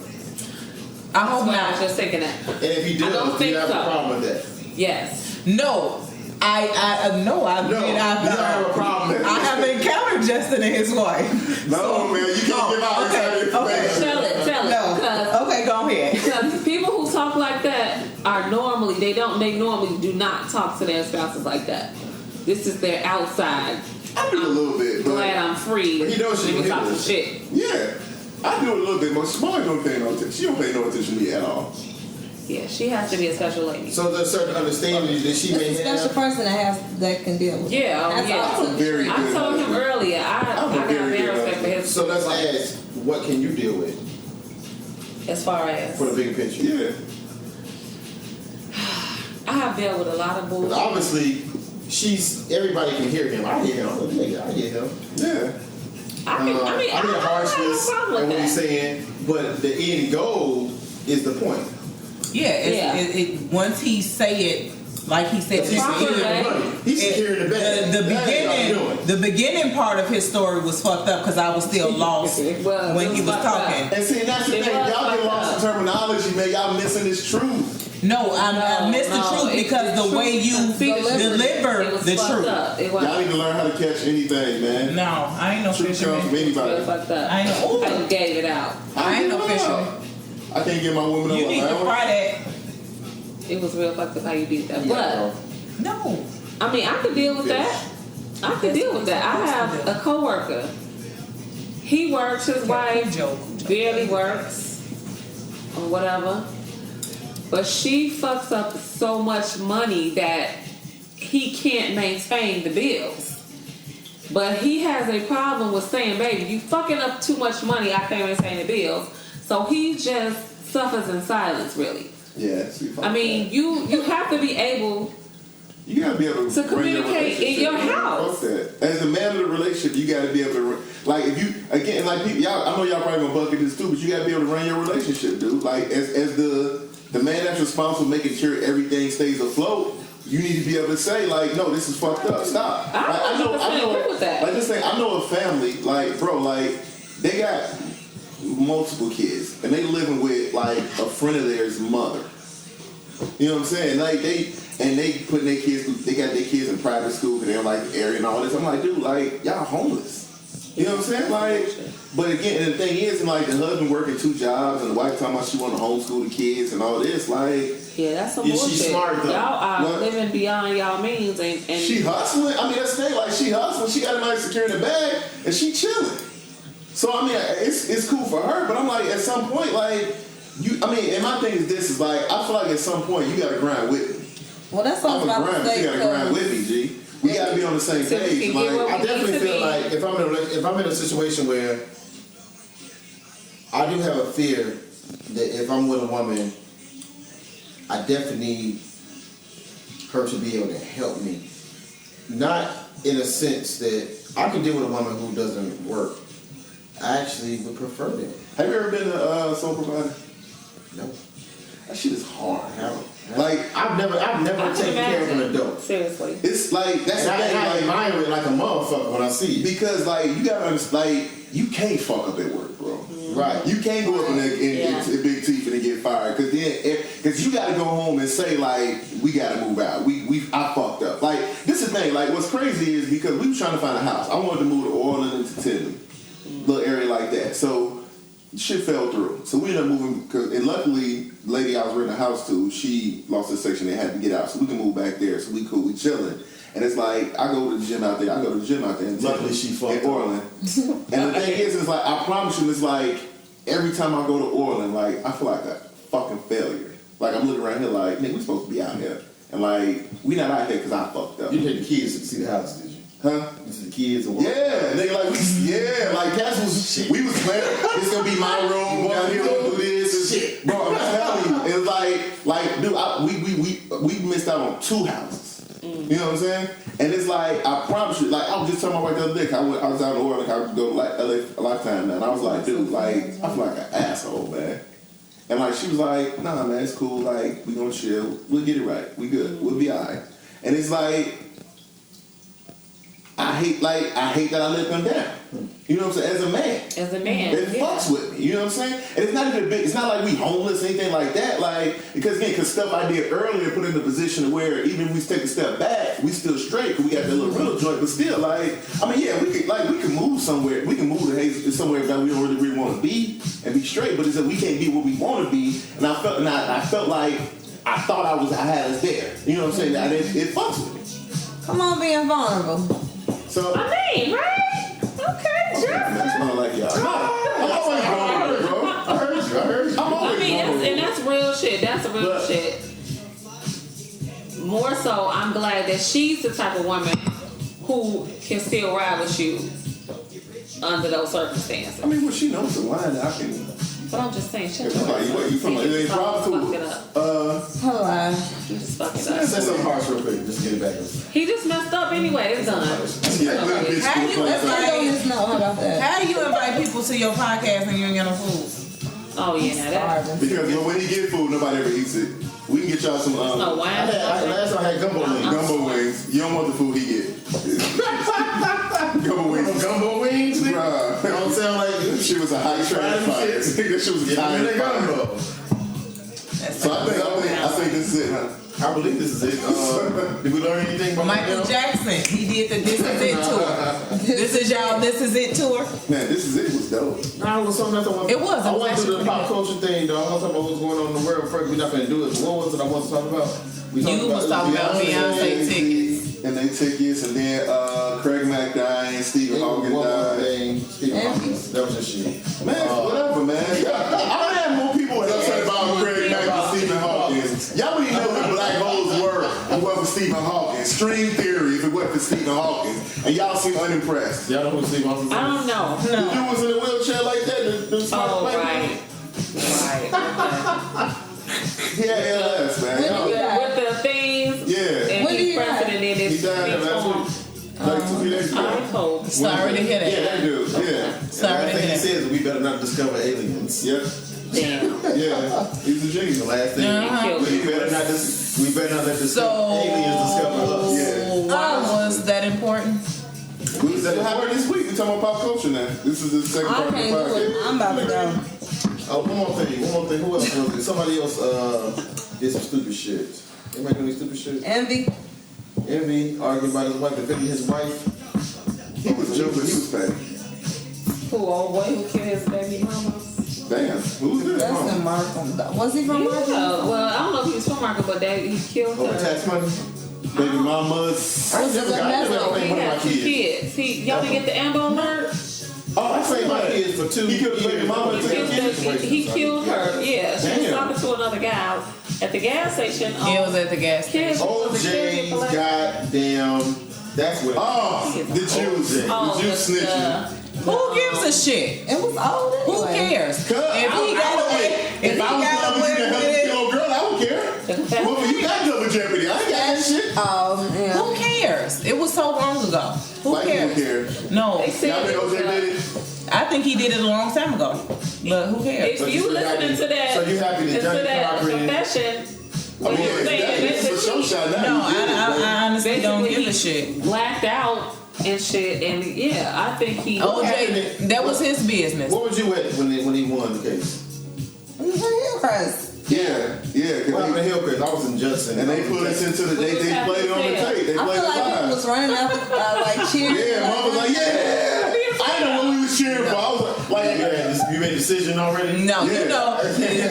I hope I was not. just thinking that. And if he I don't does, do you think have a so. problem with that? Yes. No. I have a problem with I haven't encountered Justin and his wife. No, man, you can't give out inside information. Tell it. No. Okay, go ahead. Because people who talk like that are normally they normally do not talk to their spouses like that. This is their outside. I do a little bit, but Glad I'm free. But he knows she Nigga can talk do some this. shit. yeah, I do a little bit. But Smart don't pay no attention. She don't pay no attention to me at all. Yeah, she has to be a special lady. So there's a certain understanding that she It's may a special have. person that can deal with it. Yeah, That's yeah. all. I'm a very I good told him husband. earlier, I I'm a got very good respect for his. So let's ask, what can you deal with As far as for the bigger picture? Yeah. I have dealt with a lot of 'Cause bullshit. obviously, everybody can hear him. I hear him. I hear him. Yeah. I hear I hear harshness no problem and with what he's that. saying, but the end goal is the point. Yeah, once he say it, like he said, He's securing the money. He's securing the bag. The beginning part of his story was fucked up because I was still lost It was. when It he was was fucked up. talking. And see, that's the It thing. was Y'all get fucked lost in up. terminology, man. Y'all missing this truth. No, I missed the truth it's because the truth. way you See, the deliver it was the fucked truth. Up. It was. Y'all need to learn how to catch anything, man. No, I ain't no Truth comes from fisherman. anybody. Really fucked up. I know. How you gave it out. I ain't no give it fisherman. up. I can't get my women You on need to allowance. fry that. It was real fucked up how you did that. Yeah, But No. I mean, I could deal with that. I could deal with that. I have a coworker. He works. His wife barely works or whatever. But she fucks up so much money that he can't maintain the bills. But he has a problem with saying, baby, you fucking up too much money, I can't maintain the bills. So he just suffers in silence, really. Yeah. See, fuck I mean, that. you have to be able You gotta be able to bring your communicate in your relationship. house. Fuck that. As the man of the relationship, you gotta be able to, like, if you, again, like people, y'all, I know y'all probably gonna bucket this too, but you gotta be able to run your relationship, dude. Like, as the man that's responsible for making sure everything stays afloat, you need to be able to say, like, no, this is fucked up. Stop. I 100% agree with that. Like, just say, I know a family, like, bro, like, they got multiple kids, and they living with, like, a friend of theirs' mother. You know what I'm saying? Like, they putting their kids through, they got their kids in private school because they don't like the area and all this. I'm like, dude, like, y'all homeless. You know what I'm saying? Like, but again, and the thing is, and like, the husband working 2 jobs and the wife talking about she want to homeschool the kids and all this, like, Yeah, that's some Yeah, bullshit. she's smart, though. Y'all are What? living beyond y'all means and she hustling. I mean, that's the thing. Like, she hustling. She got a nice security bag and she chilling. So I mean, it's cool for her. But I'm like, at some point, like, I mean, and my thing is this is like, I feel like at some point you gotta grind with me. Well, that's what I I'm was a about to grind. say. You gotta grind with me, G. We gotta be on the same So we page. can get Like, what I definitely need to feel be. like if I'm in a situation where I do have a fear that if I'm with a woman, I definitely need her to be able to help me. Not in a sense that I can deal with a woman who doesn't work. I actually would prefer that. have you ever been a sole provider? No. That shit is hard. No. Like, I've never I can taken care of an imagine. adult. Seriously. it's like, that's And the thing. I Like, admire it like a motherfucker when I see it. because like, you gotta understand, like, you can't fuck up at work, bro. Right. You can't go up in Yeah. big teeth and get fired, because you got to go home and say, like, we got to move out. I fucked up. Like, this is the thing. Like, what's crazy is because we were trying to find a house. I wanted to move to Orland and to Tinley, little area like that. So shit fell through. So we ended up moving, and luckily, the lady I was renting a house to, she lost her section and had to get out, so we can move back there. So we cool, we chilling. And it's like, I go to the gym out there. I go to the gym out there. Luckily, she fucked in up. Orland. And the thing is, it's like, I promise you, it's like, every time I go to Orland, like, I feel like a fucking failure. Like, I'm looking around here like, nigga, we supposed to be out here. And like, we not out here because I fucked up. You didn't take the kids to see the house, did you? Huh? You see the kids and Yeah, nigga, like, like, Cass was, we was planning, it's gonna be my room, down here, we'll do this. Shit. Bro, I'm telling you, it's like, dude, we missed out on 2 houses. You know what I'm saying? And it's like, I promise you, like, I was just telling my wife the other day, I was out in Orlando, I would go to like LA a lifetime now, and I was like, dude, like, I feel like an asshole, man. And like, she was like, nah, man, it's cool, like, we gonna chill, we'll get it right, we good, we'll be alright. And it's like, I hate that I let them down. You know what I'm saying? As a man. As a man. It fucks with me, you know what I'm saying? And it's not even it's not like we homeless or anything like that, like, because stuff I did earlier put in a position where even if we take a step back, we still straight, because we got that little rental joint, but still, like, I mean, yeah, we can move somewhere, we can move to somewhere that we don't really want to be and be straight, but it's that we can't be what we want to be, and I felt like I thought I had us there, you know what I'm saying? And it fucks with me. Come on, being vulnerable. So, I mean, right? Okay, that's sure. not like y'all. I'm always vulnerable, bro. I heard you. you. I heard you. I mean, that's real shit. That's real But- shit. More so, I'm glad that she's the type of woman who can still ride with you under those circumstances. I mean, well, she knows the line. I can. But I'm just saying, shut It's up. like, what, you from it ain't Fuck problem it to up. Hello. You just fuck it Let's say up. something harsh real quick. Just get it back. He just messed up anyway. It's done. Yeah, little bitch How still you playing invite- something. No about that. How do you invite people to your podcast and you ain't got no food? Oh yeah, now that. Because when he get food, nobody ever eats it. We can get y'all some No wine. Last time I had gumbo wings. gumbo wings. You don't want the food he get. Gumbo wings. Gumbo wings, nigga? Bruh. Don't sound like She was a high trash fighter. That shit was a Yeah, tire that fire. gumbo. So I think this is it, huh? I believe this is it. Did we learn anything from Michael Jackson, he did the This Is It tour. This is y'all This Is It tour. Man, this is it was dope. No, it was something else I wanted. It was. I wanted to do actually the pop culture thing, though. I want to talk about what's going on in the world first. We're not going to do it. What was it I wanted to talk about? You was talking about Beyonce tickets. And they tickets, and then Craig Mack died, and Stephen Hawking died. Stephen Hawking. That was just shit. Man, whatever, man. I had more people upset about Craig Mack than Stephen Hawking. Y'all wouldn't know what black holes were if it wasn't for Stephen Hawking. String theory if it wasn't for Stephen Hawking. And y'all seem unimpressed. Y'all know who Stephen Hawking is? I don't know. The dude was in a wheelchair like that. The Oh right. He had LS, man. Y'all- With the things. Yeah. And When did he die? president in He his died last week. Like 2 days ago. I hope. Sorry to hear Yeah, that. that dude. Yeah. Sorry The to last thing he hear that. says is we better not discover aliens. Yep. Damn. Yeah. He's a genius. The last thing Uh-huh. we better not let aliens discover us. Yeah. Why was that important? That happened this week. We're talking about pop culture now. This is the second I part of the can't do it. podcast. I'm about to go. Oh, one more thing. Who else was it? Somebody else did some stupid shit. Anybody do any stupid shit? Envy. Envy arguing about his wife, defending his wife. He was joking. He was petty. Who old boy who killed his baby mama? Damn. Who's this? That's in Markham. Was he from Markham? Well, I don't know if he was from Markham, but he killed Over her. tax money. Baby mamas. I never got He one of my had 2 kids. kids. Y'all didn't get the Amber Alert? Oh, I trained my kids for 2 He killed years. baby mama He killed her. Yeah, she was talking to another guy at the gas station. It was at the gas station. Kids was a OJ's kid. goddamn. That's what. Oh, the juice. Oh, The juice snitching. Who gives a shit? It was old Who anyway. cares? If he I got would- away, if he I was got gonna away be the with it, old girl, I don't care. Well, you got double jeopardy. I ain't got that shit. Yeah. who cares? It was so long ago. Who White people cares? care. No, They said Y'all think it was, OJ did it? I think he did it a long time ago. But who cares? if you listening to that, So you happy that Johnny Carver confession, I mean, you're saying that's a show shot now. No, You did it, bro. I honestly don't basically give a shit. blacked out and shit, and yeah, I think he. OJ, that was his business. What was you at when he won the case? He was in Hillcrest. Yeah, yeah. 'cause What happened they- to Hillcrest? I was in Judson. and they put us into the. They played it on the tape. They I played feel it like people live. was running out like cheering. Yeah, mom was like, yeah. I didn't know what we was cheering for. I was like, You made a decision already? No, Yeah. you know,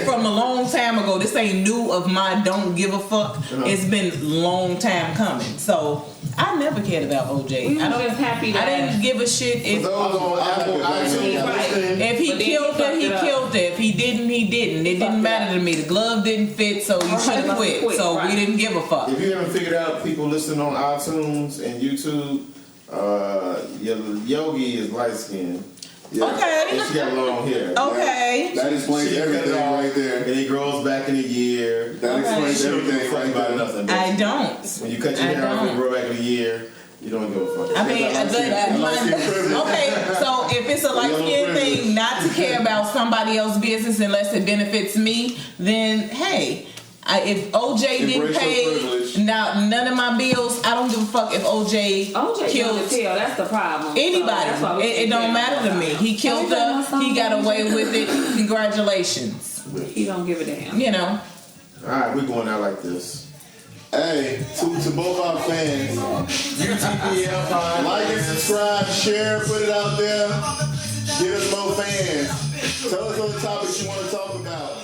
from a long time ago, this ain't new of my don't give a fuck. It's been long time coming. So I never cared about OJ. We I was don't. just happy I that didn't give a shit if Those on Apple iTunes. Right. if he But then killed he her. He fucked it up. killed her. If he didn't, he didn't. It didn't matter to me. The glove didn't fit, so you should have quit. Quit, So right. we didn't give a fuck. If you haven't figured out, people listening on iTunes and YouTube, Yogi is light skinned. yeah. Okay. And she got long hair. Okay. That explains She cut it everything off, right there. And it grows back in a year. That explains She don't give a everything fuck right about there. nothing. I don't. When you cut your I hair off and don't. grow back in a year, you don't give a fuck. I mean, okay, so if it's a light skin thing not to care about somebody else's business unless it benefits me, then hey, if OJ didn't Embrace your pay privilege. now none of my bills, I don't give a fuck if OJ OJ killed killed tell. That's the problem. anybody. So that's why we It don't matter to me. He killed her. He got away with it. Congratulations. He don't give a damn. You know. Alright, we're going out like this. Hey, to both our fans, UTPL pod. like and subscribe, share, put it out there. Get us more fans. Tell us other topics you want to talk about.